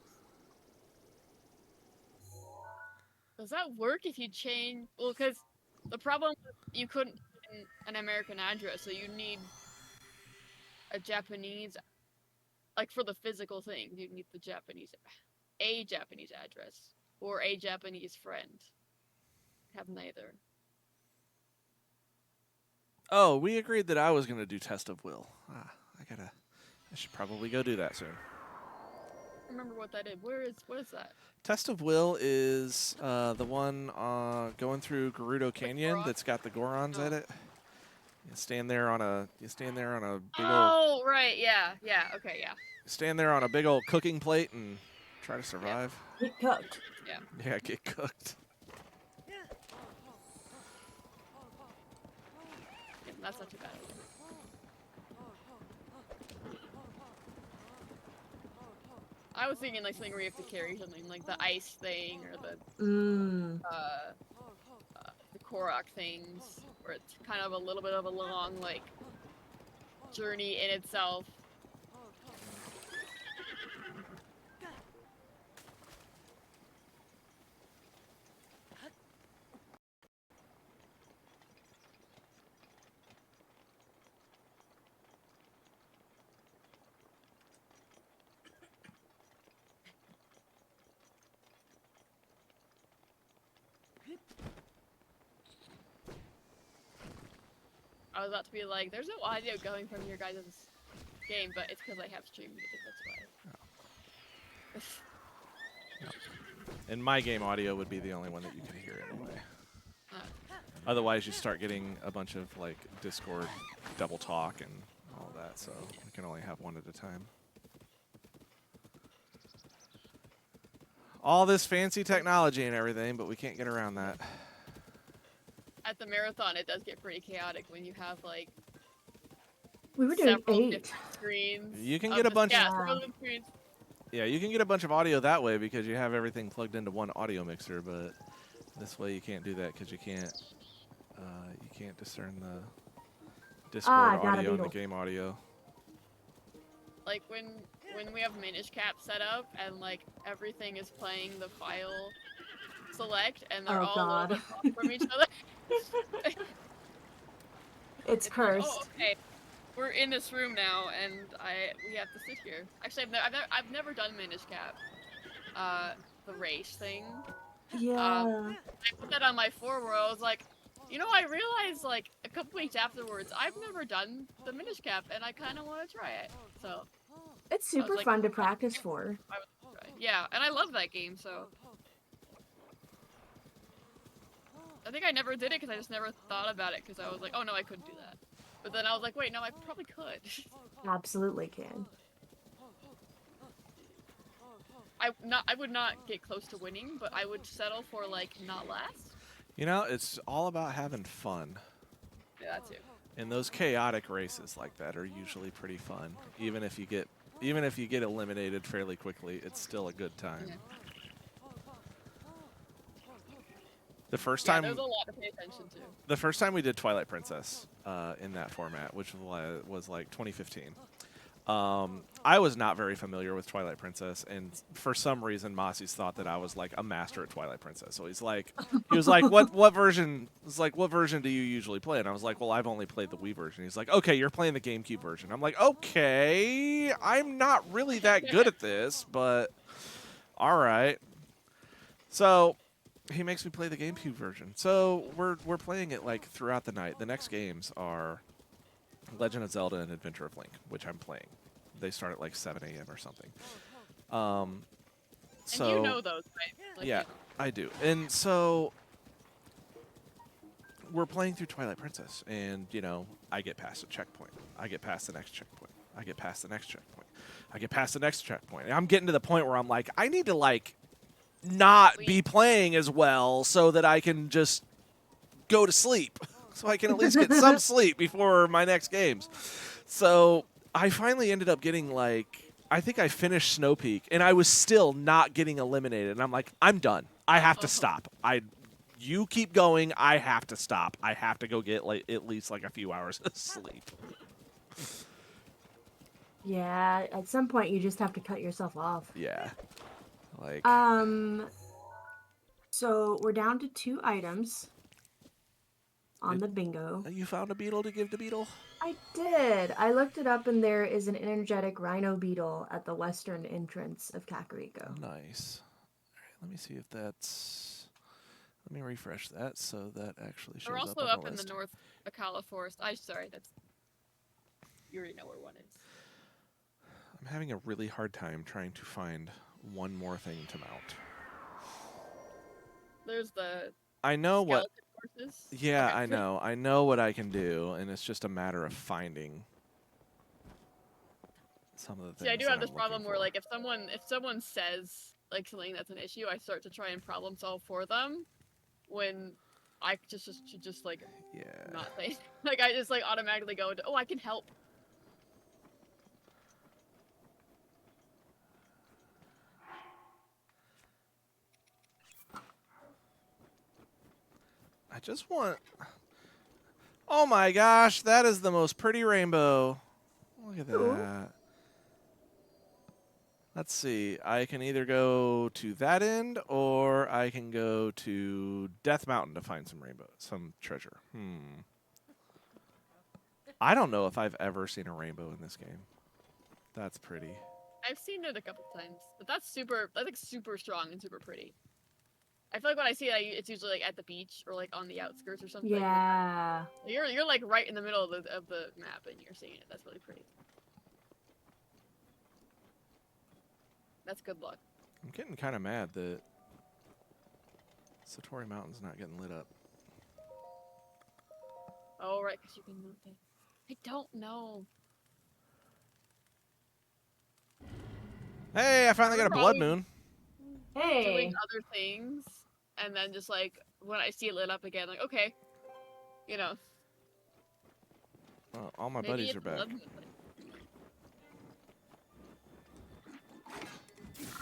Does that work if you change? Well, because the problem was you couldn't put in an American address, so you need a Japanese, like for the physical thing, you need a Japanese address or a Japanese friend. Have neither. Oh, we agreed that I was going to do Test of Will. I should probably go do that soon. I remember what that is. What is that? Test of Will is the one going through Gerudo Canyon Goron? that's got the Gorons Oh. at it. You stand there on a big old Oh, right, yeah, okay, yeah. stand there on a big old cooking plate and try to survive. Get cooked. Yeah, get cooked. Yeah, that's not too bad. I was thinking like something where you have to carry something like the ice thing or the Korok things, where it's kind of a little bit of a long like journey in itself. I was about to be like, there's no audio going from your guys' game, but it's because I have stream music, that's why. And my game audio would be the only one that you can hear anyway. Uh, Otherwise, you start getting a bunch of like Discord double talk and all that, so we can only have one at a time. All this fancy technology and everything, but we can't get around that. at the marathon, it does get pretty chaotic when you have like We were doing several 8. different screens. You can of get a the- bunch Yeah, of- several different screens. Yeah, you can get a bunch of audio that way because you have everything plugged into one audio mixer, but this way you can't do that because you can't discern the Discord I got a audio and the beetle. game audio. Like when we have Minish Cap set up and like everything is playing the file select and they're Oh all a little god. bit off from each other. It's It's like, cursed. oh, okay. We're in this room now, and we have to sit here. Actually, I've never done Minish Cap, the race thing. Yeah. I put that on my forward. I was like, you know, I realized like a couple weeks afterwards, I've never done the Minish Cap, and I kind of want to try it. So It's I was super like, fun to practice for. I would try. Yeah, and I love that game. So I think I never did it because I just never thought about it because I was like, oh no, I couldn't do that. But then I was like, wait, no, I probably could. Absolutely can. I would not get close to winning, but I would settle for like not last. You know, it's all about having fun. Yeah, that too. And those chaotic races like that are usually pretty fun. Even if you get eliminated fairly quickly, it's still a good time. Yeah. The first Yeah, time there's a lot to pay attention to. the first time we did Twilight Princess in that format, which was like 2015. I was not very familiar with Twilight Princess, and for some reason, Mossie's thought that I was like a master at Twilight Princess. So he was like, what version? It's like, what version do you usually play? And I was like, well, I've only played the Wii version. He's like, okay, you're playing the GameCube version. I'm like, okay, I'm not really that good at this, but all right. So he makes me play the GameCube version. So we're playing it like throughout the night. The next games are Legend of Zelda and Adventure of Link, which I'm playing. They start at like 7 a.m. or something. So And you know those, right? Like, yeah, you know. I do. And so we're playing through Twilight Princess, and you know, I get past a checkpoint. I get past the next checkpoint. I get past the next checkpoint. I get past the next checkpoint. And I'm getting to the point where I'm like, I need to like not be playing as well so that I can just go to sleep. So I can at least get some sleep before my next games. So I finally ended up getting like, I think I finished Snow Peak, and I was still not getting eliminated. And I'm like, I'm done. I have to stop. You keep going. I have to stop. I have to go get like at least like a few hours of sleep. Yeah, at some point you just have to cut yourself off. Yeah. Like. So we're down to 2 items on the bingo. You found a beetle to give to Beetle? I did. I looked it up, and there is an energetic rhino beetle at the western entrance of Kakariko. Nice. All right, let me see if that's. Let me refresh that so that actually shows They're up also on up the in the list. North Akala Forest. Sorry, that's. You already know where one is. I'm having a really hard time trying to find one more thing to mount. There's the. I know what. Skeleton horses. Yeah, Okay. I know. I know what I can do, and it's just a matter of finding some of the things. See, I do that have this I'm problem looking where, for. like, if someone says like something that's an issue, I start to try and problem solve for them, when I should just like Yeah. not say. Like, I just like automatically go into, oh, I can help. I just want. Oh my gosh, that is the most pretty rainbow. Look at that. Ooh. Let's see. I can either go to that end or I can go to Death Mountain to find some treasure. I don't know if I've ever seen a rainbow in this game. That's pretty. I've seen it a couple times, but that's like super strong and super pretty. I feel like when I see it, it's usually like at the beach or like on the outskirts or something. Yeah. You're like right in the middle of the map and you're seeing it. That's really pretty. That's good luck. I'm getting kind of mad that Satori Mountain's not getting lit up. Oh, right, because you can move it. I don't know. Hey, I finally got a blood Probably- moon. Hey. Doing other things, and then just like when I see it lit up again, like okay, you know. Oh, all my Maybe buddies it's are back. blood moon.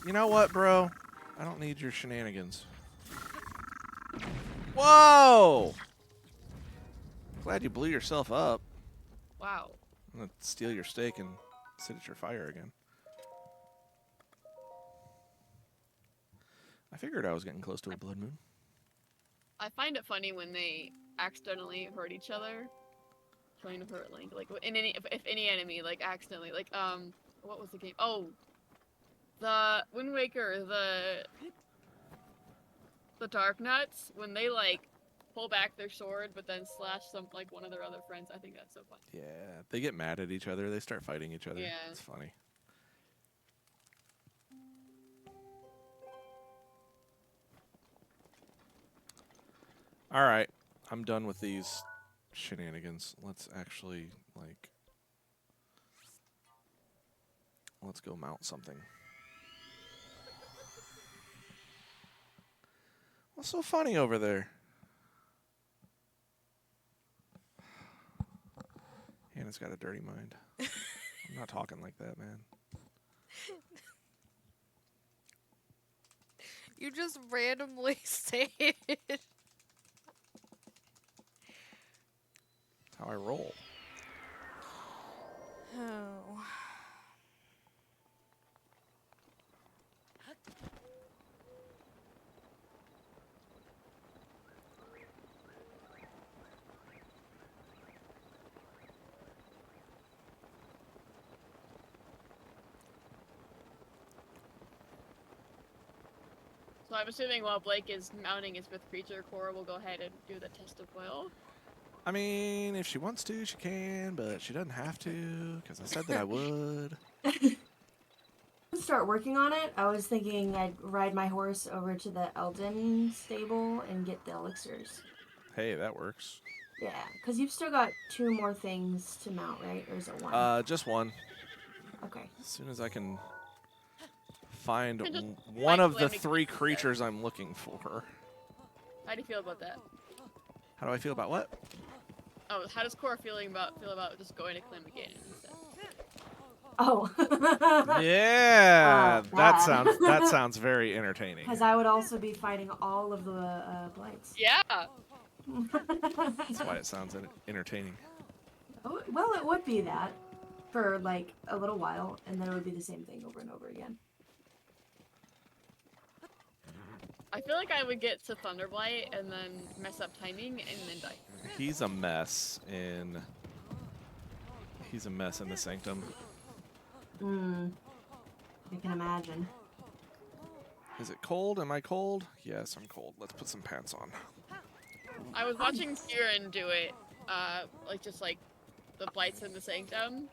You know what, bro? I don't need your shenanigans. Whoa! Glad you blew yourself up. Wow. I'm gonna steal your steak and sit at your fire again. I figured I was getting close to a blood moon. I find it funny when they accidentally hurt each other. Trying to hurt Link, like in any if any enemy like accidentally like what was the game? Oh, the Wind Waker, the Dark Nuts, when they like pull back their sword but then slash some like one of their other friends. I think that's so funny. Yeah, they get mad at each other. They start fighting each other. Yeah. It's funny. All right, I'm done with these shenanigans. Let's actually, like, let's go mount something. What's so funny over there? Hannah's got a dirty mind. I'm not talking like that, man. You just randomly say it. How I roll. Oh. So I'm assuming while Blake is mounting his 5th creature, Cora will go ahead and do the test of will. I mean, if she wants to, she can, but she doesn't have to, because I said that I would. Start working on it. I was thinking I'd ride my horse over to the Eldon stable and get the elixirs. Hey, that works. Yeah, because you've still got 2 more things to mount, right? Or is it 1? Just one. Okay. As soon as I can find Just one of the claiming 3 that. creatures I'm looking for. How do you feel about that? How do I feel about what? Oh, how does Cora feel about just going to claim again instead? Oh. Yeah, that bad. sounds very entertaining. Because I would also be fighting all of the blights. Yeah. That's why it sounds entertaining. Oh, well, it would be that for like a little while, and then it would be the same thing over and over again. I feel like I would get to Thunderblight and then mess up timing and then die. He's a mess in the sanctum. I can imagine. Is it cold? Am I cold? Yes, I'm cold. Let's put some pants on. I was watching Kieran do it, like the blights in the sanctum,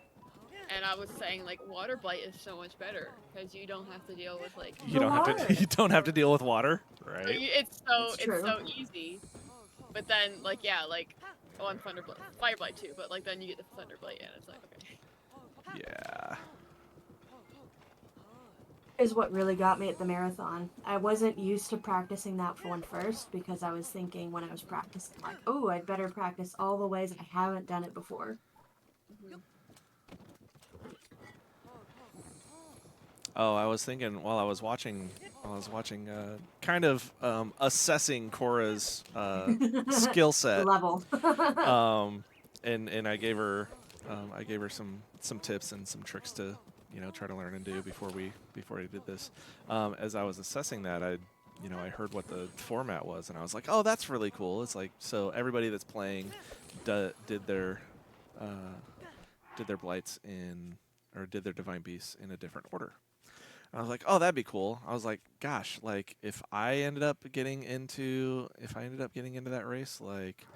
and I was saying like water blight is so much better because you don't have to deal with like You don't have to deal with water, right? it's so easy. But then like yeah like on Thunderblight, Fire Blight too, but like then you get the Thunderblight and it's like okay. Yeah. Is what really got me at the marathon. I wasn't used to practicing that one first because I was thinking when I was practicing, like, oh, I'd better practice all the ways I haven't done it before. Oh, I was thinking while I was watching, kind of assessing Cora's skill set. Level. And I gave her some tips and some tricks to try to learn and do before we did this. As I was assessing that, I heard what the format was, and I was like, oh, that's really cool. It's like, so everybody that's playing did their blights did their divine beasts in a different order. And I was like, oh, that'd be cool. I was like, gosh, like if I ended up getting into that race, like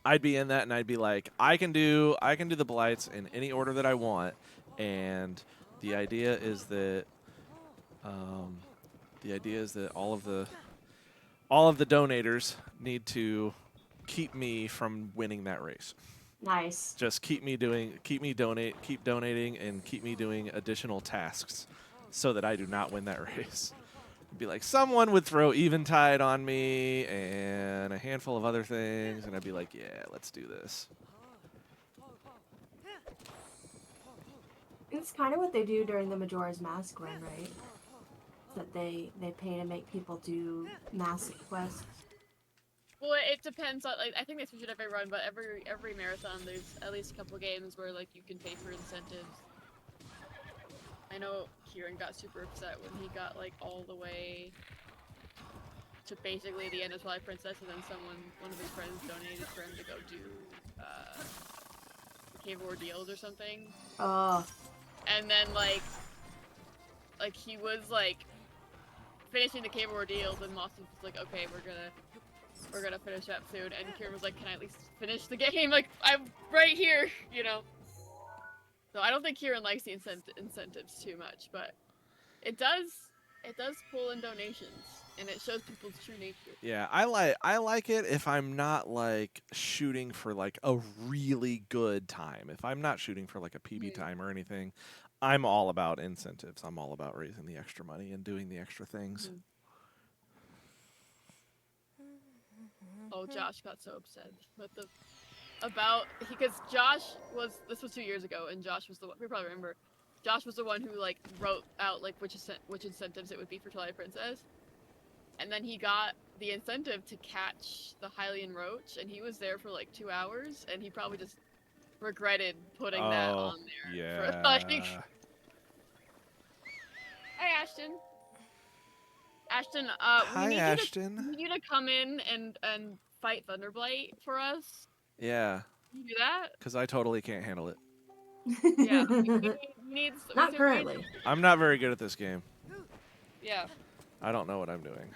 I'd be in that, and I'd be like, I can do the blights in any order that I want, and the idea is that all of the donators need to keep me from winning that race. Nice. Just keep donating, and keep me doing additional tasks, so that I do not win that race. It'd be like someone would throw Eventide on me and a handful of other things, and I'd be like, yeah, let's do this. It's kind of what they do during the Majora's Mask run, right? That they pay to make people do mask quests. Well, it depends on, like, I think they switch it every run, but every marathon there's at least a couple games where like you can pay for incentives. I know Kieran got super upset when he got like all the way to basically the end of Twilight Princess, and then one of his friends donated for him to go do Cave Ordeals or something. Oh. And then like he was like finishing the Cave Ordeals, and Moss was like, okay, we're gonna finish up soon. And Kieran was like, can I at least finish the game? Like, I'm right here, you know. So I don't think Kieran likes the incentives too much, but it does pull in donations, and it shows people's true nature. Yeah, I like it if I'm not like shooting for like a really good time. If I'm not shooting for like a PB time or anything, I'm all about incentives. I'm all about raising the extra money and doing the extra things. Oh, Josh got so upset with because this was 2 years ago, and Josh was the one, we probably remember, Josh was the one who like wrote out like which incentives it would be for Twilight Princess, and then he got the incentive to catch the Hylian roach, and he was there for like 2 hours, and he probably just regretted putting that on there. Yeah. For, like... Hi, Ashton. Ashton, Hi, Ashton. we need you to come in and fight Thunderblight for us. Yeah. Can you do that? Because I totally can't handle it. Yeah. we need Not currently. I'm not very good at this game. Yeah. I don't know what I'm doing.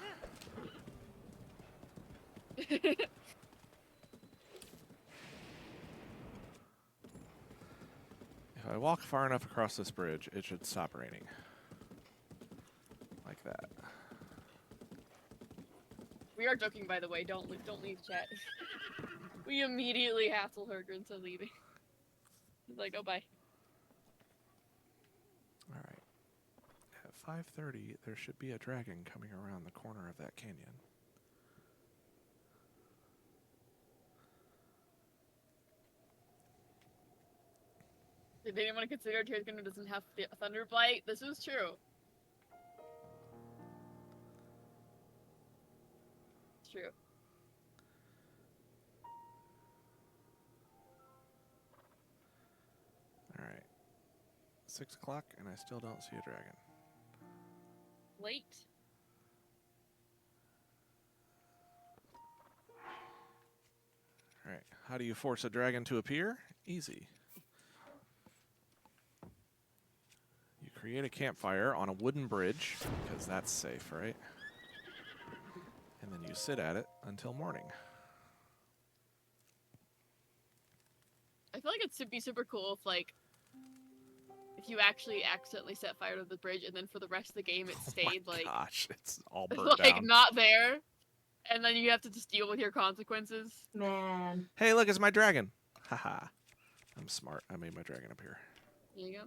If I walk far enough across this bridge, it should stop raining. Like that. We are joking, by the way. Don't leave chat. We immediately hassle her into leaving. He's like, oh, bye. All right. At 5:30, there should be a dragon coming around the corner of that canyon. Did anyone consider Tears Kingdom doesn't have Thunderblight? This is true. It's true. All right. 6 o'clock, and I still don't see a dragon. Late. All right. How do you force a dragon to appear? Easy. You create a campfire on a wooden bridge, because that's safe, right? And then you sit at it until morning. I feel like it would be super cool if you actually accidentally set fire to the bridge, and then for the rest of the game it stayed oh my like gosh, it's all burnt like down. not there, and then you have to just deal with your consequences. Man. Hey, look, it's my dragon. Haha. I'm smart. I made my dragon appear. There you go.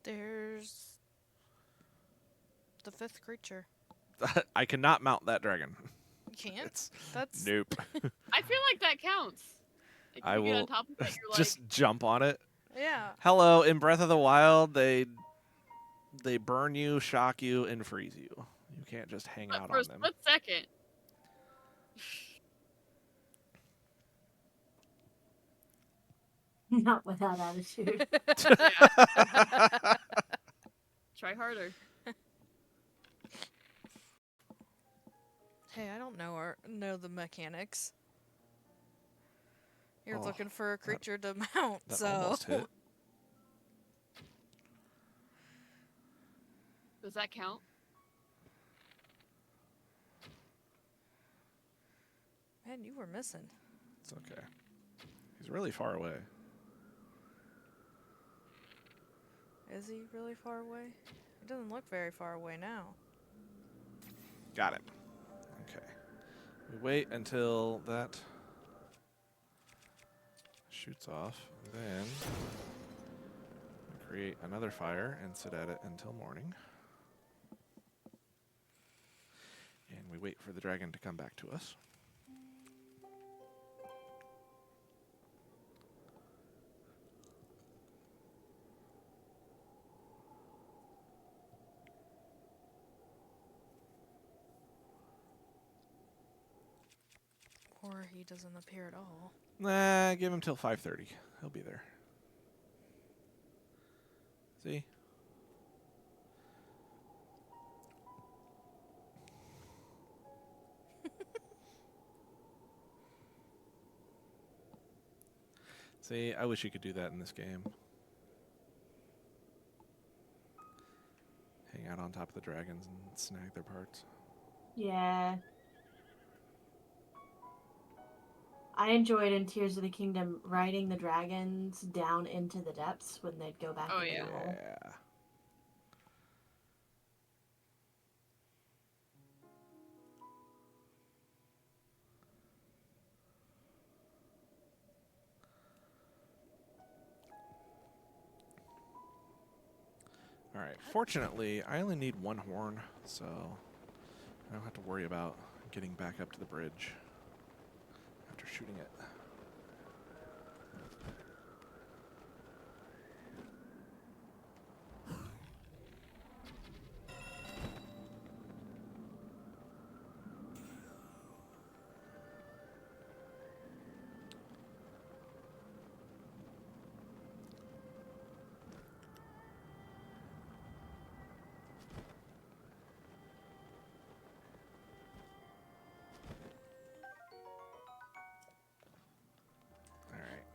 There's the 5th creature. I cannot mount that dragon. You can't? It's That's nope. I feel like that counts. Like, I you get will on top of it, you're just jump on it. yeah. Hello, in Breath of the Wild, they burn you, shock you, and freeze you. You can't just hang like, out for a on them. split second. Not without attitude. Try harder. Hey, I don't know the mechanics. You're Oh, looking for a creature to mount, That so almost hit. Does that count? man, you were missing. It's okay. He's really far away. Is he really far away? He doesn't look very far away now. Got it. Okay. We wait until that shoots off. Then we create another fire and sit at it until morning. And we wait for the dragon to come back to us. Or he doesn't appear at all. Nah, give him till 5:30. He'll be there. See? See, I wish you could do that in this game. Hang out on top of the dragons and snag their parts. Yeah. I enjoyed in Tears of the Kingdom riding the dragons down into the depths when they'd go back Oh, into yeah. the hole. Yeah. Alright, fortunately, I only need one horn, so I don't have to worry about getting back up to the bridge after shooting it.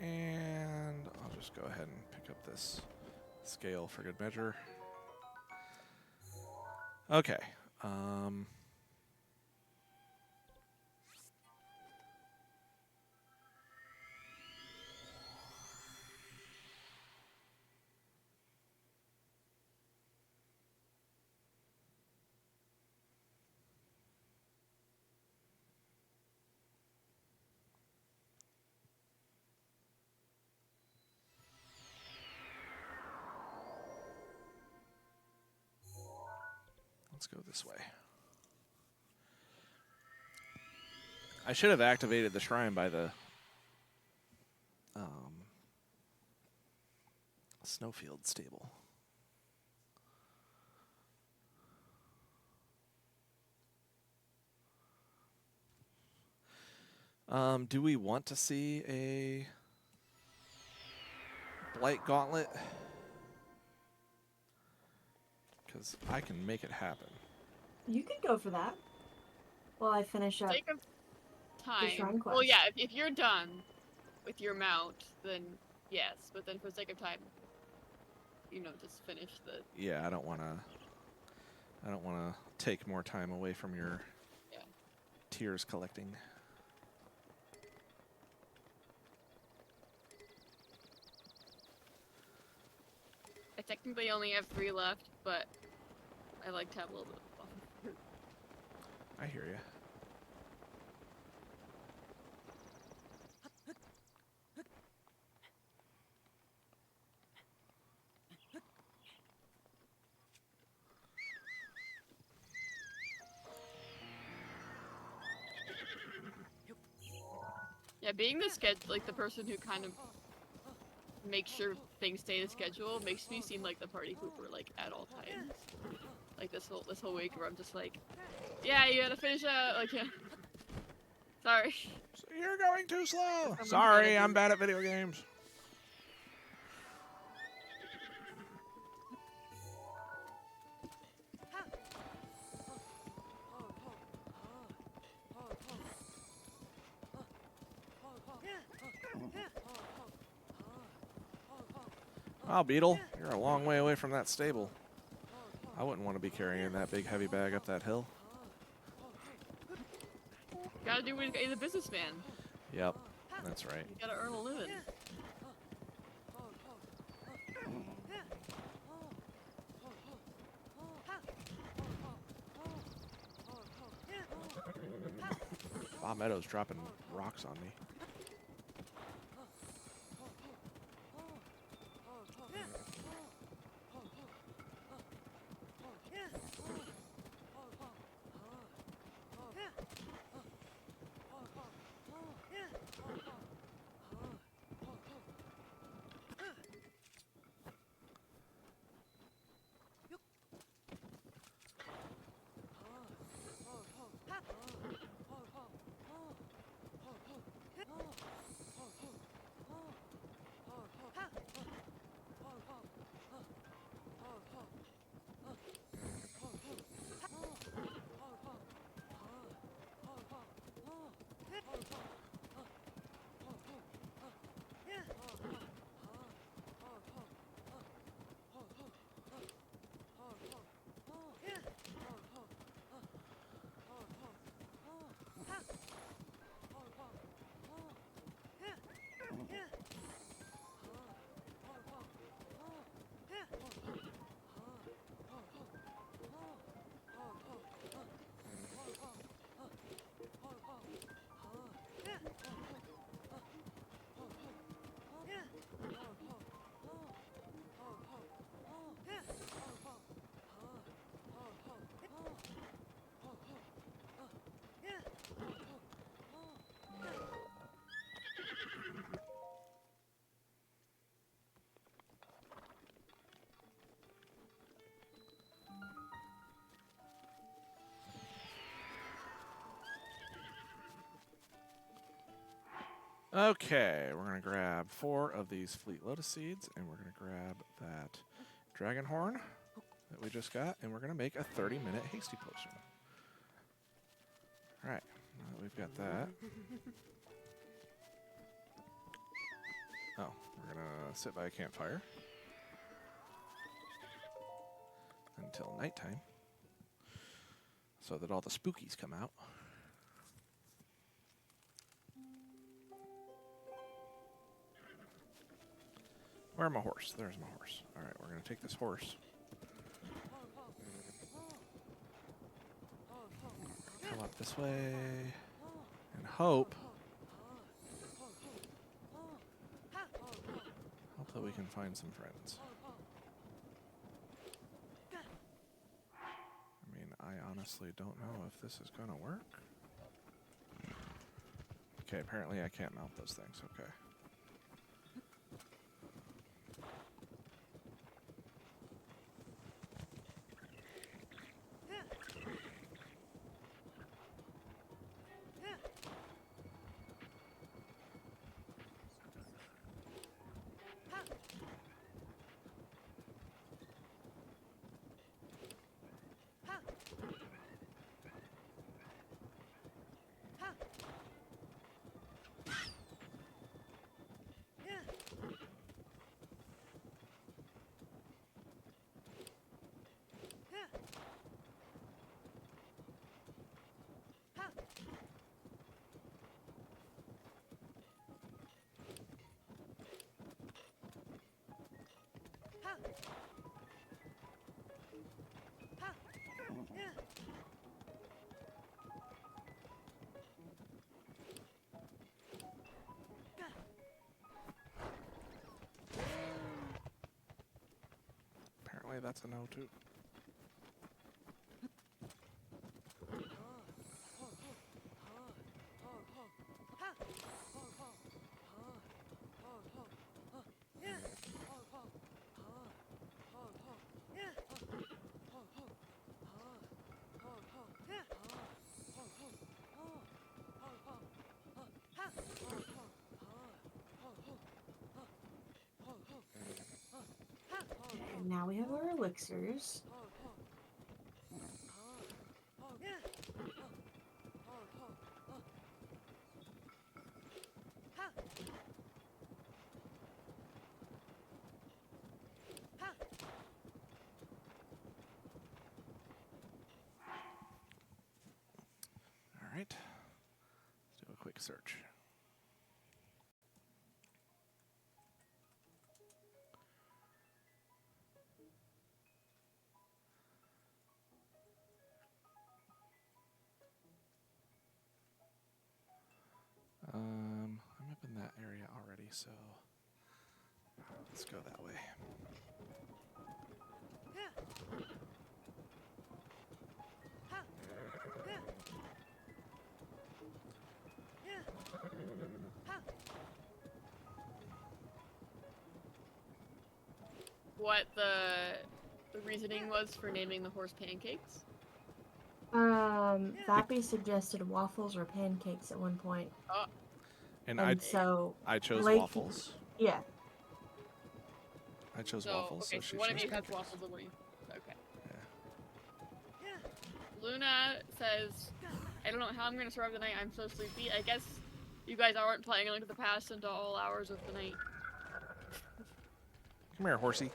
And I'll just go ahead and pick up this scale for good measure. Okay. Let's go this way. I should have activated the shrine by the snowfield stable. Do we want to see a Blight Gauntlet? Because I can make it happen. You could go for that. While I finish up Sake of the shrine time. quest. Well, yeah, if you're done with your mount, then yes. But then for the sake of time, just finish the. Yeah, I don't want to take more time away from your tears collecting. I technically only have 3 left, but I like to have a little bit of buffer. I hear you. Yeah, being the person who kind of makes sure things stay to schedule makes me seem like the party pooper, like, at all times. Like, this whole week where I'm just like, yeah, you gotta finish out, like, yeah. Sorry. So you're going too slow. Someone's Sorry, gotta I'm do- bad at video games. Wow, Beetle, you're a long way away from that stable. I wouldn't want to be carrying that big heavy bag up that hill. Gotta do what he's a businessman. Yep, that's right. You gotta earn a living. Bob Meadows dropping rocks on me. Okay, we're going to grab 4 of these Fleet Lotus Seeds, and we're going to grab that Dragon Horn that we just got, and we're going to make a 30-minute Hasty Potion. All right, now that we've got that. Oh, we're going to sit by a campfire until nighttime so that all the spookies come out. Where's my horse? There's my horse. All right, we're going to take this horse. Come up this way and hope that we can find some friends. I mean, I honestly don't know if this is going to work. Okay, apparently I can't mount those things. Okay. Apparently that's a no too. And now we have our elixirs. All right. Let's do a quick search. I'm up in that area already, so let's go that way. What the reasoning was for naming the horse Pancakes? Vappy suggested waffles or pancakes at one point. Oh, And so I chose Blake- waffles. Yeah. I chose so waffles. okay, So she so one of chose you has pancakes. waffles and one of you. Okay. Yeah. Luna says, I don't know how I'm gonna survive the night. I'm so sleepy. I guess you guys aren't playing Link to the Past into all hours of the night. Come here, horsey.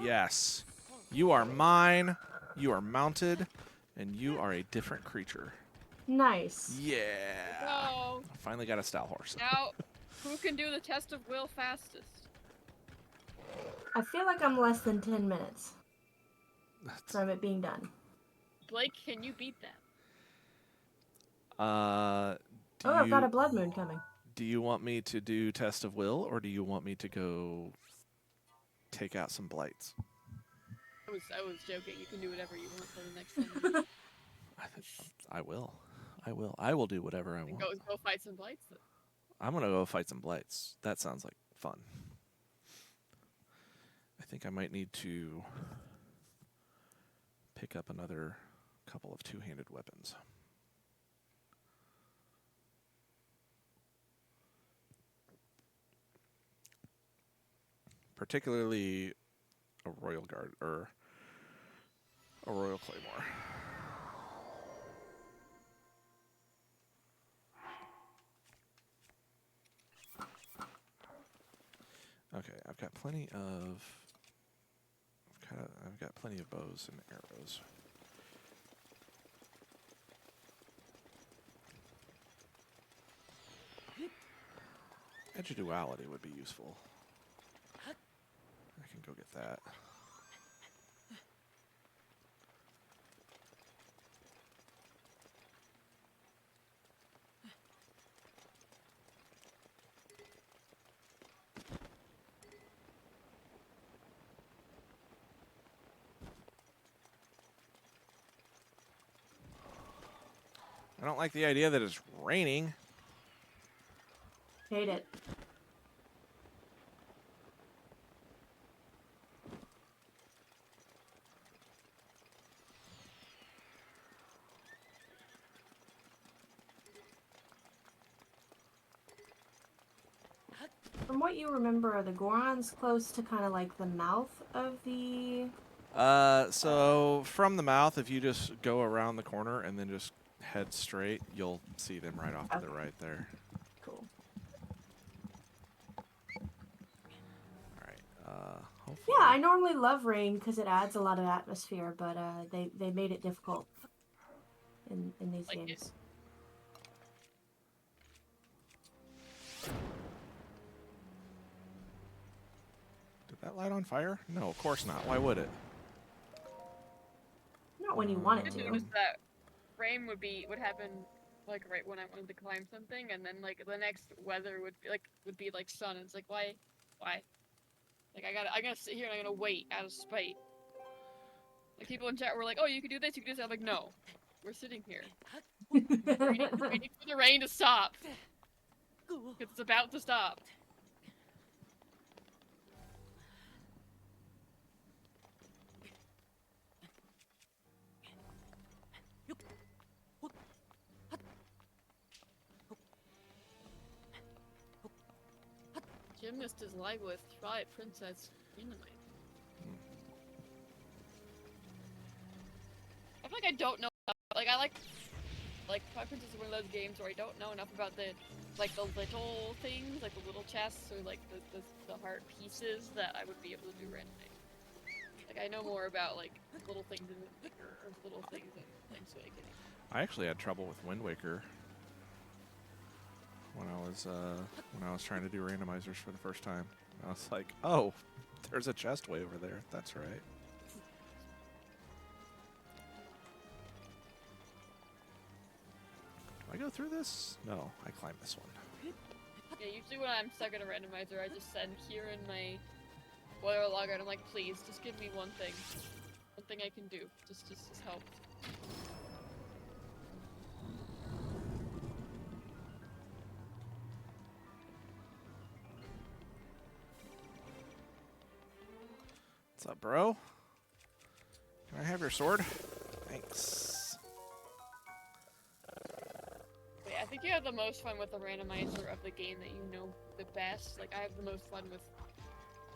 Yes. You are mine. You are mounted. And you are a different creature. Nice. Yeah. So I finally got a style horse. now, who can do the test of will fastest? I feel like I'm less than 10 minutes from it being done. Blake, can you beat that? Do I've got you- a blood moon coming. Do you want me to do test of will, or do you want me to go take out some blights? I was joking. You can do whatever you want for the next 10 minutes. I will. I will do whatever I want. Go fight some blights. Then. I'm gonna go fight some blights. That sounds like fun. I think I might need to pick up another couple of two-handed weapons. particularly a Royal Guard or a Royal Claymore. Okay, I've got plenty of bows and arrows. Edge of Duality would be useful. I can go get that. I don't like the idea that it's raining. Hate it. From what you remember, are the Gorons close to kind of like the mouth of the... So from the mouth, if you just go around the corner and then just head straight, you'll see them right off to the right there. Cool. All right. Hopefully. Yeah, I normally love rain because it adds a lot of atmosphere, but they made it difficult in these Like games. Did that light on fire? No, of course not. Why would it? Not when you want it It to. was that rain would happen like right when I wanted to climb something, and then like the next weather would be like sun. And it's like why? Like I gotta sit here and I'm gonna wait out of spite. Like people in chat were like, oh, you can do this, you can do this. I'm like, no, we're sitting here waiting for the rain to stop because it's about to stop. Gymnast is live with Twilight Princess Dynamite. I feel like I don't know. Like I like Twilight Princess is one of those games where I don't know enough about the little things, like the little chests or like the heart pieces that I would be able to do randomly. Like I know more about like little things in or little things in Link's Awakening. I actually had trouble with Wind Waker when I was trying to do randomizers for the first time. I was like, oh, there's a chest way over there. That's right. Do I go through this? No, I climb this one. Yeah, usually when I'm stuck in a randomizer, I just send Kieran my boiler logger and I'm like, please, just give me one thing I can do. Just help. What's up, bro? Can I have your sword? Thanks. Wait, I think you have the most fun with the randomizer of the game that you know the best. Like, I have the most fun with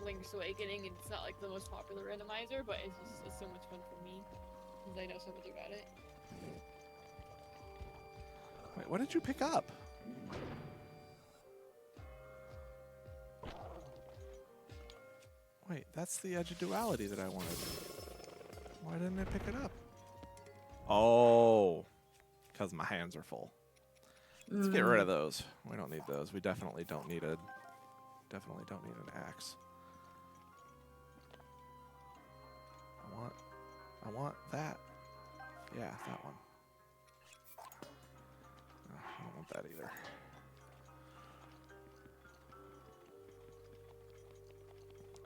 Link's Awakening, and it's not like the most popular randomizer, but it's so much fun for me because I know so much about it. Wait, what did you pick up? Wait, that's the Edge of Duality that I wanted. Why didn't it pick it up? Oh, because my hands are full. Let's get rid of those. We don't need those. We definitely don't need an axe. I want that. Yeah, that one. No, I don't want that either.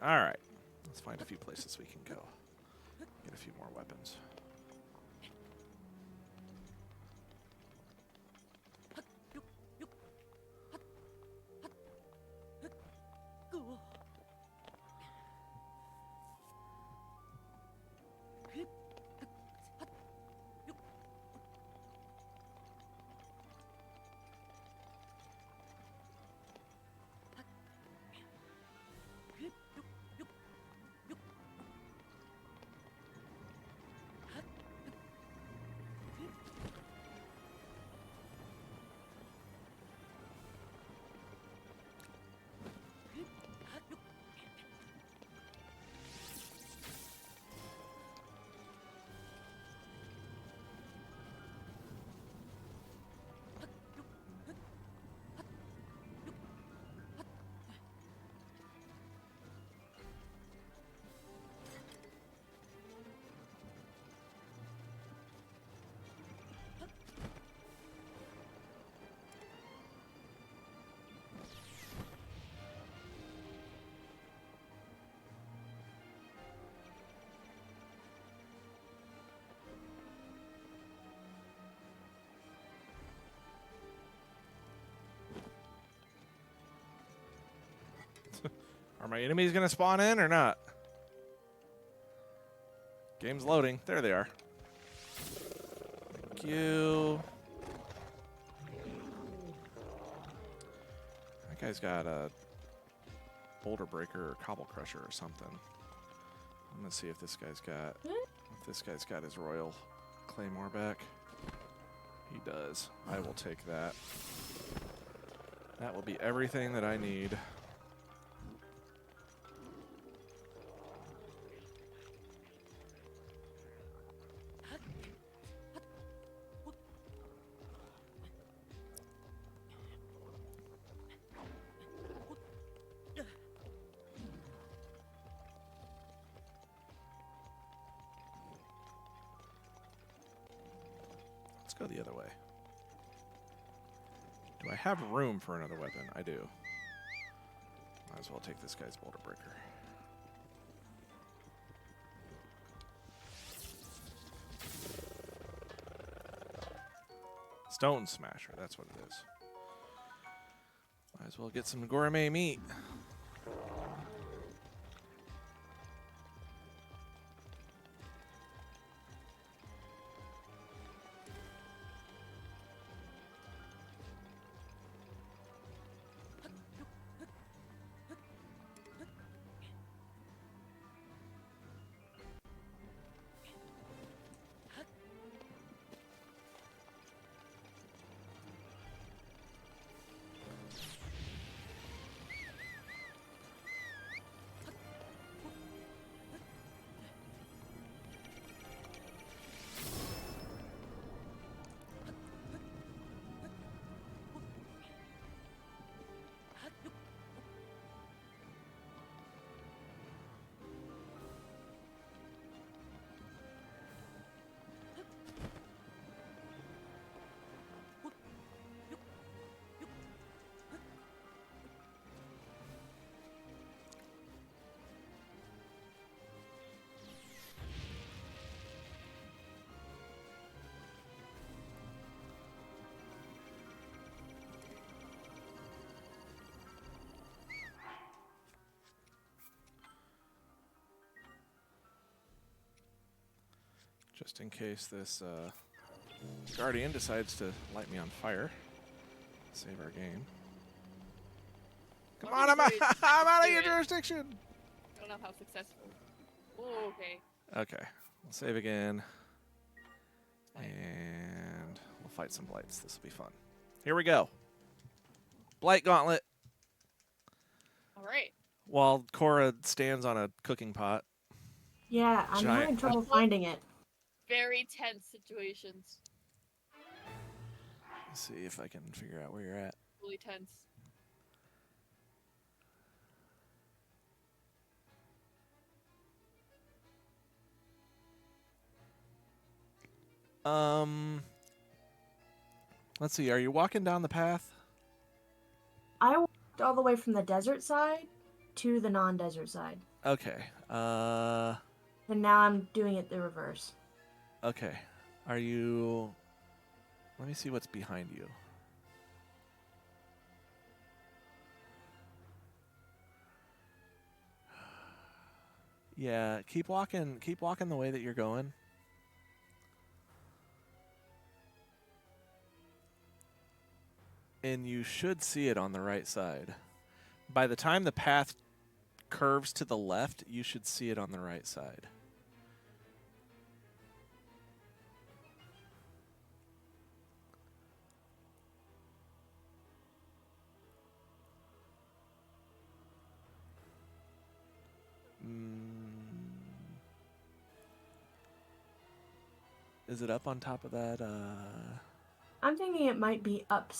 All right, let's find a few places we can go. Get a few more weapons. Are my enemies going to spawn in or not? Game's loading. There they are. Thank you. That guy's got a boulder breaker or cobble crusher or something. I'm going to see if this guy's got his royal claymore back. He does. I will take that. That will be everything that I need. Let's go the other way. Do I have room for another weapon? I do. Might as well take this guy's boulder breaker. Stone smasher, that's what it is. Might as well get some gourmet meat. Just in case this Guardian decides to light me on fire. Save our game. Come on, I'm out of your jurisdiction! I don't know how successful. Oh, okay. Okay, we'll save again. And we'll fight some blights. This will be fun. Here we go. Blight Gauntlet. Alright. While Cora stands on a cooking pot. Yeah, I'm Giant- having trouble finding it. Very tense situations. Let's see if I can figure out where you're at. Really tense. Let's see. Are you walking down the path? I walked all the way from the desert side to the non-desert side. Okay. And now I'm doing it the reverse. Okay. Are you... Let me see what's behind you. Yeah, keep walking the way that you're going. And you should see it on the right side. By the time the path curves to the left, you should see it on the right side. Is it up on top of that? I'm thinking it might be up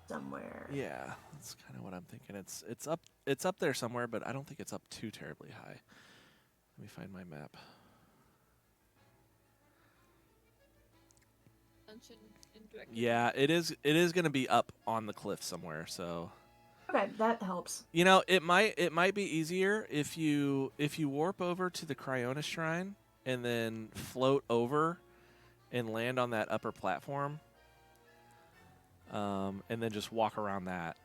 somewhere. Yeah, that's kind of what I'm thinking. It's up there somewhere, but I don't think it's up too terribly high. Let me find my map. Yeah, it is going to be up on the cliff somewhere, so Okay, that helps. you know, it might be easier if you warp over to the Cryona Shrine and then float over and land on that upper platform. And then just walk around that.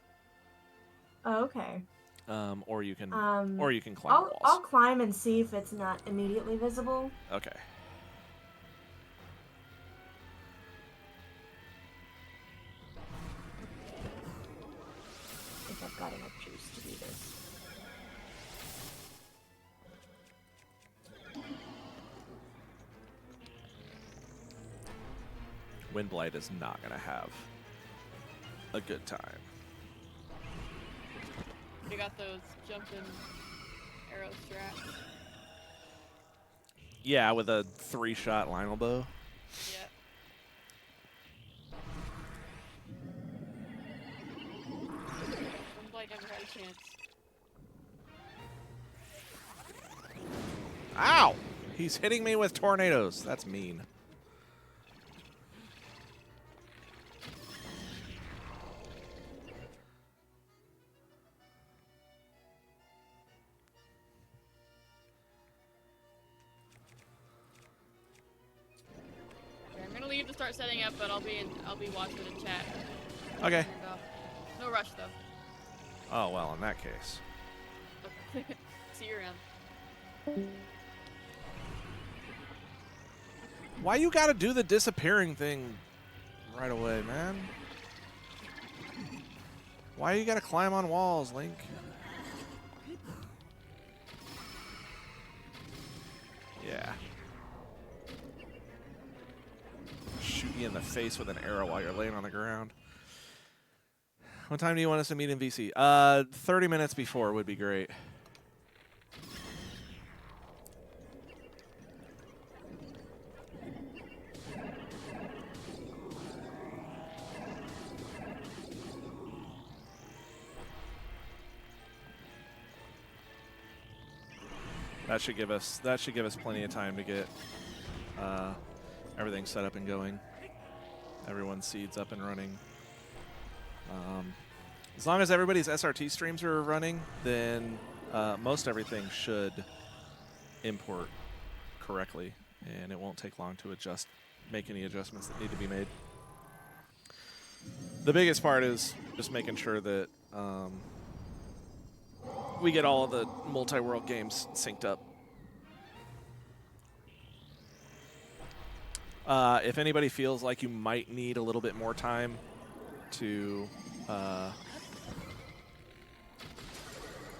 Oh, okay. Or you can Um, climb I'll walls. climb and see if it's not immediately visible. Okay. If I've got enough juice to do this. Windblight is not gonna have a good time. You got those jumping arrow straps. Yeah, with a 3-shot Lionel bow. Yeah. Windblight never had a chance. Ow! He's hitting me with tornadoes. That's mean. Okay, I'm gonna leave to start setting up, but I'll be watching in chat. Okay. And, no rush though. Oh, well, in that case. Okay. See you around. Why you gotta do the disappearing thing right away, man? Why you gotta climb on walls, Link? Yeah. Shoot you in the face with an arrow while you're laying on the ground. What time do you want us to meet in VC? 30 minutes before would be great. That should give us plenty of time to get everything set up and going. Everyone's seeds up and running. As long as everybody's SRT streams are running, then most everything should import correctly, and it won't take long to make any adjustments that need to be made. The biggest part is just making sure that we get all of the multi-world games synced up. If anybody feels like you might need a little bit more time to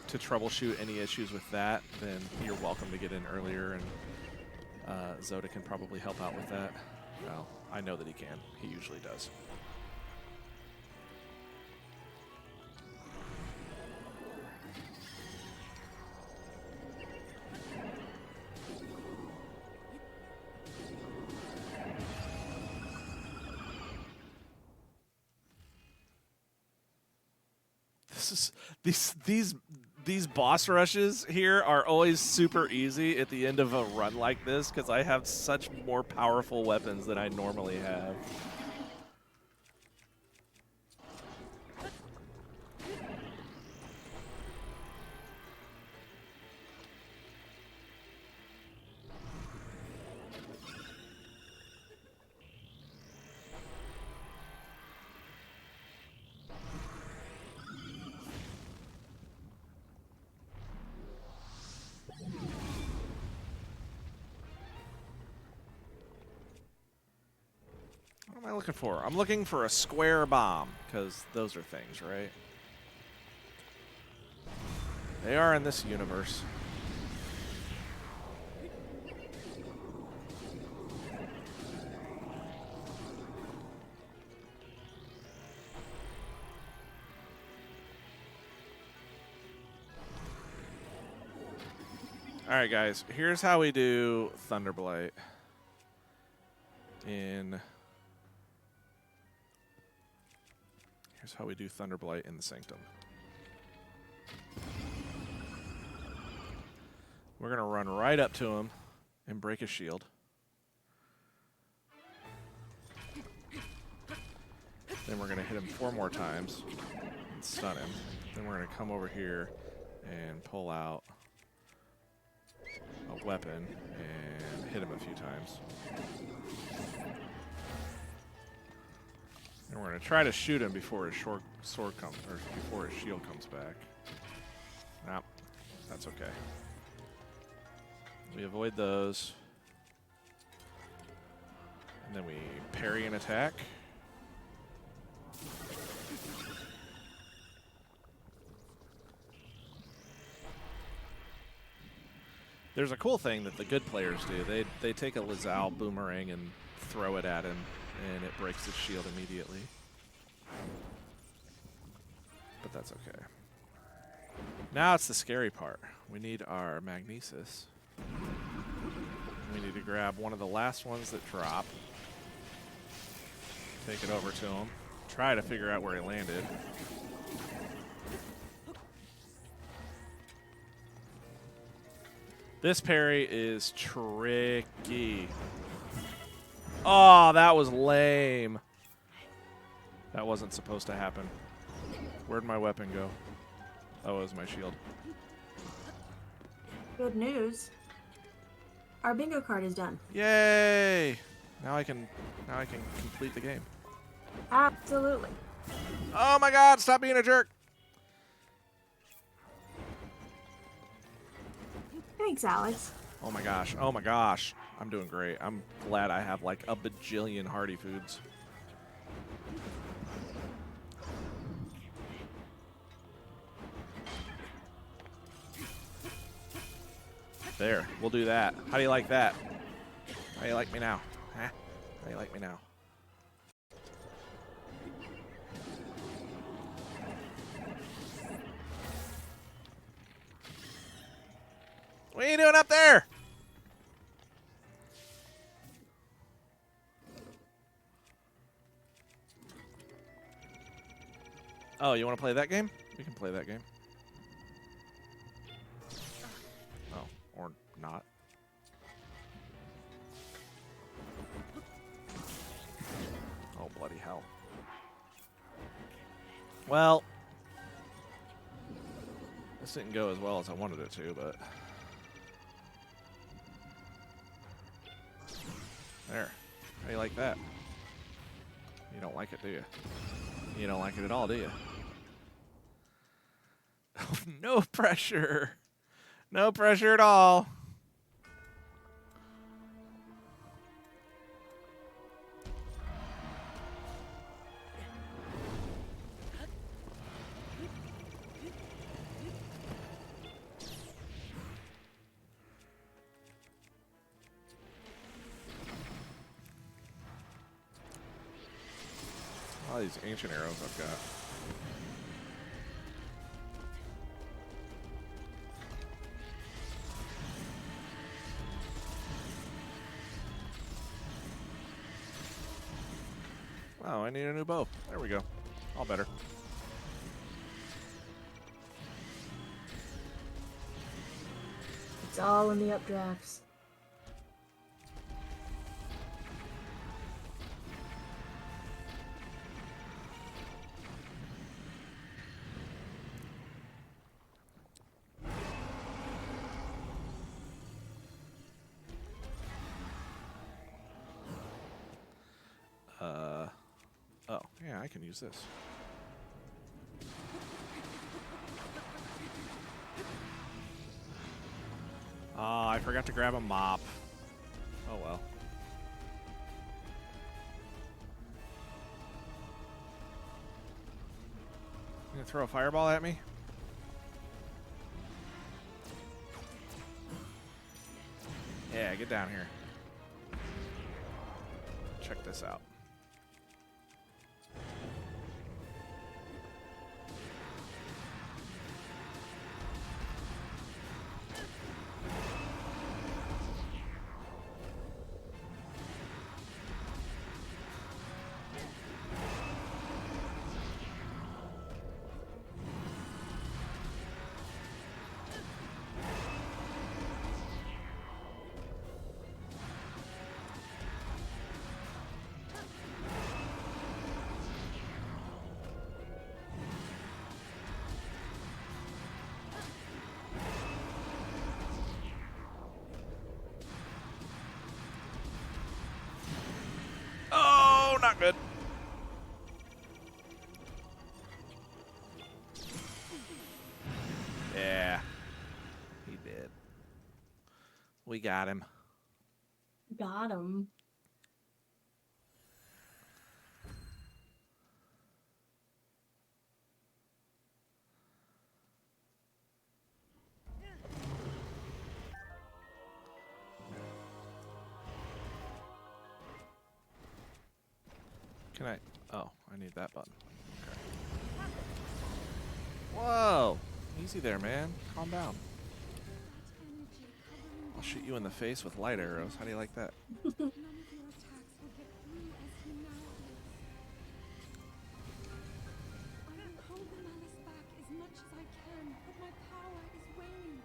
troubleshoot any issues with that, then you're welcome to get in earlier, and Zoda can probably help out with that. Well, I know that he can. He usually does. These boss rushes here are always super easy at the end of a run like this because I have such more powerful weapons than I normally have. What am I looking for? I'm looking for a square bomb, because those are things, right? They are in this universe. Alright guys, here's how we do Thunderblight. Here's how we do Thunderblight in the Sanctum. We're going to run right up to him and break his shield. Then we're going to hit him 4 more times and stun him. Then we're going to come over here and pull out a weapon and hit him a few times. And we're going to try to shoot him before his sword comes, or before his shield comes back. No, that's okay. We avoid those. And then we parry an attack. There's a cool thing that the good players do. They take a Lizal boomerang and throw it at him, and it breaks his shield immediately. But that's okay. Now it's the scary part. We need our Magnesis. We need to grab one of the last ones that drop. Take it over to him. Try to figure out where he landed. This parry is tricky. Oh, that was lame. That wasn't supposed to happen. Where'd my weapon go? Oh, it was my shield. Good news. Our bingo card is done. Yay! Now I can complete the game. Absolutely. Oh my god, stop being a jerk. Thanks, Alex. Oh my gosh. Oh my gosh. I'm doing great. I'm glad I have like a bajillion hearty foods. There, we'll do that. How do you like that? How do you like me now? Huh? How do you like me now? What are you doing up there? Oh, you want to play that game? We can play that game. Oh, or not. Oh, bloody hell. Well, this didn't go as well as I wanted it to, but... There. How do you like that? You don't like it, do you? You don't like it at all, do you? No pressure. No pressure at all. All these ancient arrows I've got. Oh, I need a new bow. There we go. All better. It's all in the updrafts. Oh, yeah, I can use this. Oh, I forgot to grab a mop. Oh, well. You gonna throw a fireball at me? Yeah, get down here. Check this out. Yeah. He did. We got him. Got him. Can I? Oh, I need that button. Okay. Whoa! Easy there, man. Calm down. I'll shoot you in the face with light arrows. How do you like that? None of your attacks will get through as he now is. I will hold the malice back as much as I can, but my power is waning.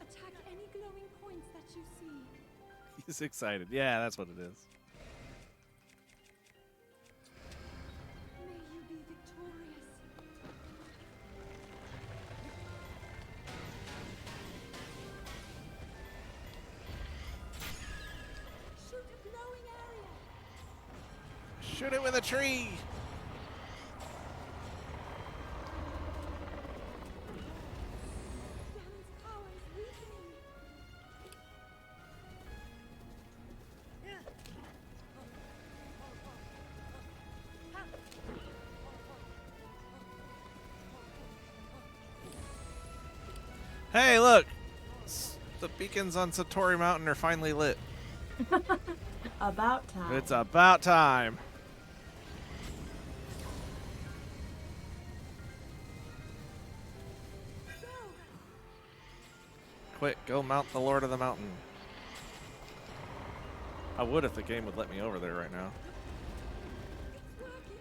Attack any glowing points that you see. He's excited. Yeah, that's what it is. May you be victorious. Shoot a glowing area. Shoot it with a tree! Ganon's power is weakening. Hey, look! The beacons on Satori Mountain are finally lit. About time. It's about time. Quick, go mount the Lord of the Mountain. I would if the game would let me over there right now. It's working.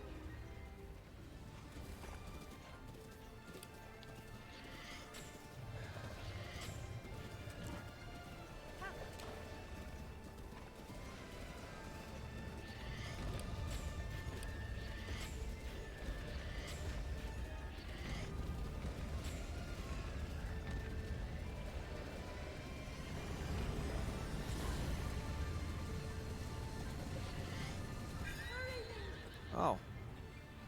Oh.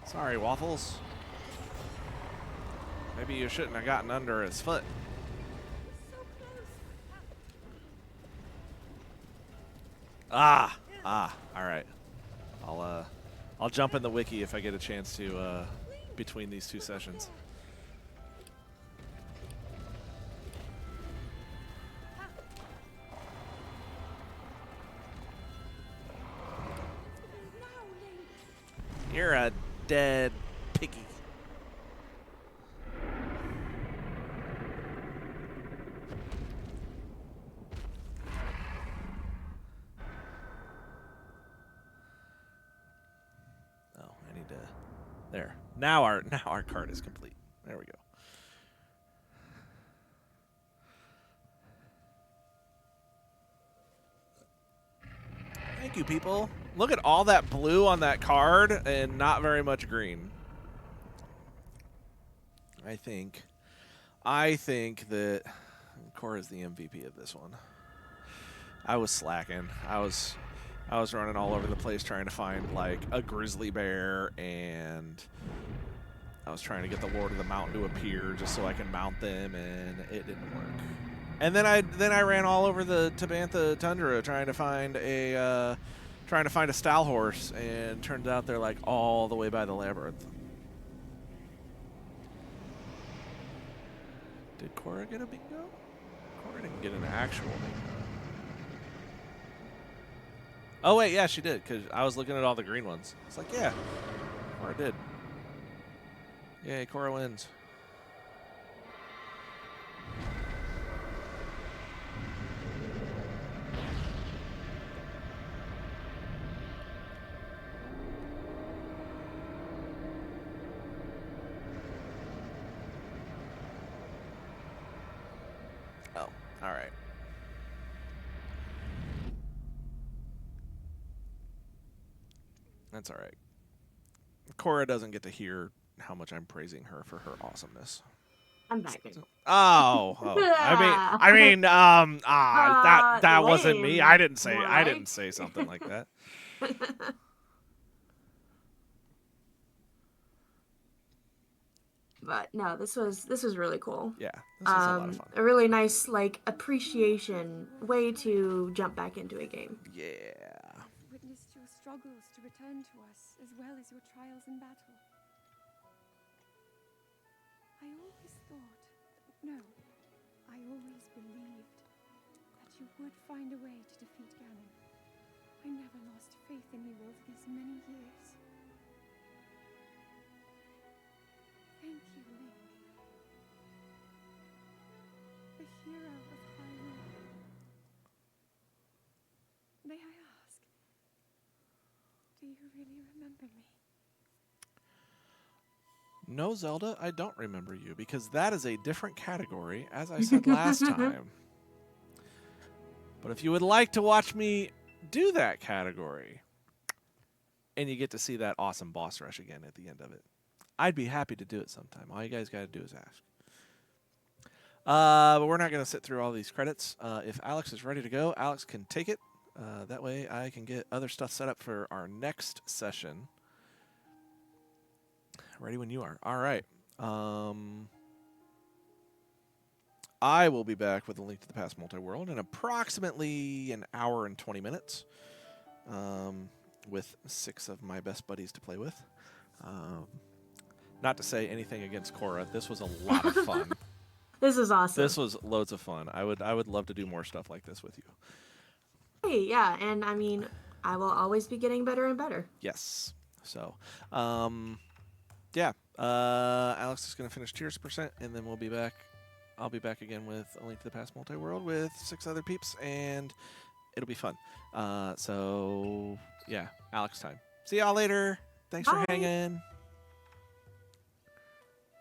Sorry, Waffles. Maybe you shouldn't have gotten under his foot. So close. Ah! Alright. I'll jump in the wiki if I get a chance to, between these two sessions. Now, Link. You're a dead piggy. Oh, I need to. There. Now our card is complete. There we go. Thank you, people. Look at all that blue on that card and not very much green. I think that Cora's the MVP of this one. I was slacking. I was running all over the place trying to find like a grizzly bear, and I was trying to get the Lord of the Mountain to appear just so I can mount them, and it didn't work. And then I ran all over the Tabantha tundra trying to find a style horse, and turns out they're like all the way by the labyrinth. Did Cora get a bingo? Cora didn't get an actual bingo. Oh wait, yeah, she did, because I was looking at all the green ones. It's like, yeah, Cora did. Yay, Cora wins. Oh, all right. That's all right. Cora doesn't get to hear how much I'm praising her for her awesomeness. I'm backing. Oh, that wasn't me. Lame. I didn't say More I like. didn't say something like that. But no, this was really cool. Yeah, this was a lot of fun. A really nice like appreciation way to jump back into a game. Yeah. I've witnessed your struggles to return to us, as well as your trials in battle. I always thought, no, I always believed that you would find a way to defeat Ganon. I never lost faith in you over these many years. Thank you, Link. The hero of Hyrule. May I ask, do you really remember me? No, Zelda, I don't remember you because that is a different category, as I said last time. But if you would like to watch me do that category, and you get to see that awesome boss rush again at the end of it, I'd be happy to do it sometime. All you guys got to do is ask. But we're not going to sit through all these credits. If Alex is ready to go, Alex can take it. That way I can get other stuff set up for our next session. Ready when you are. All right. I will be back with a Link to the Past multi-world in approximately an hour and 20 minutes with 6 of my best buddies to play with. Not to say anything against Cora. This was a lot of fun. This is awesome. This was loads of fun. I would love to do more stuff like this with you. Hey, yeah, and I mean, I will always be getting better and better. Yes. So, yeah. Alex is going to finish Tears %, and then we'll be back. I'll be back again with A Link to the Past multi-world with 6 other peeps, and it'll be fun. So, yeah, Alex time. See y'all later. Thanks for Bye. hanging.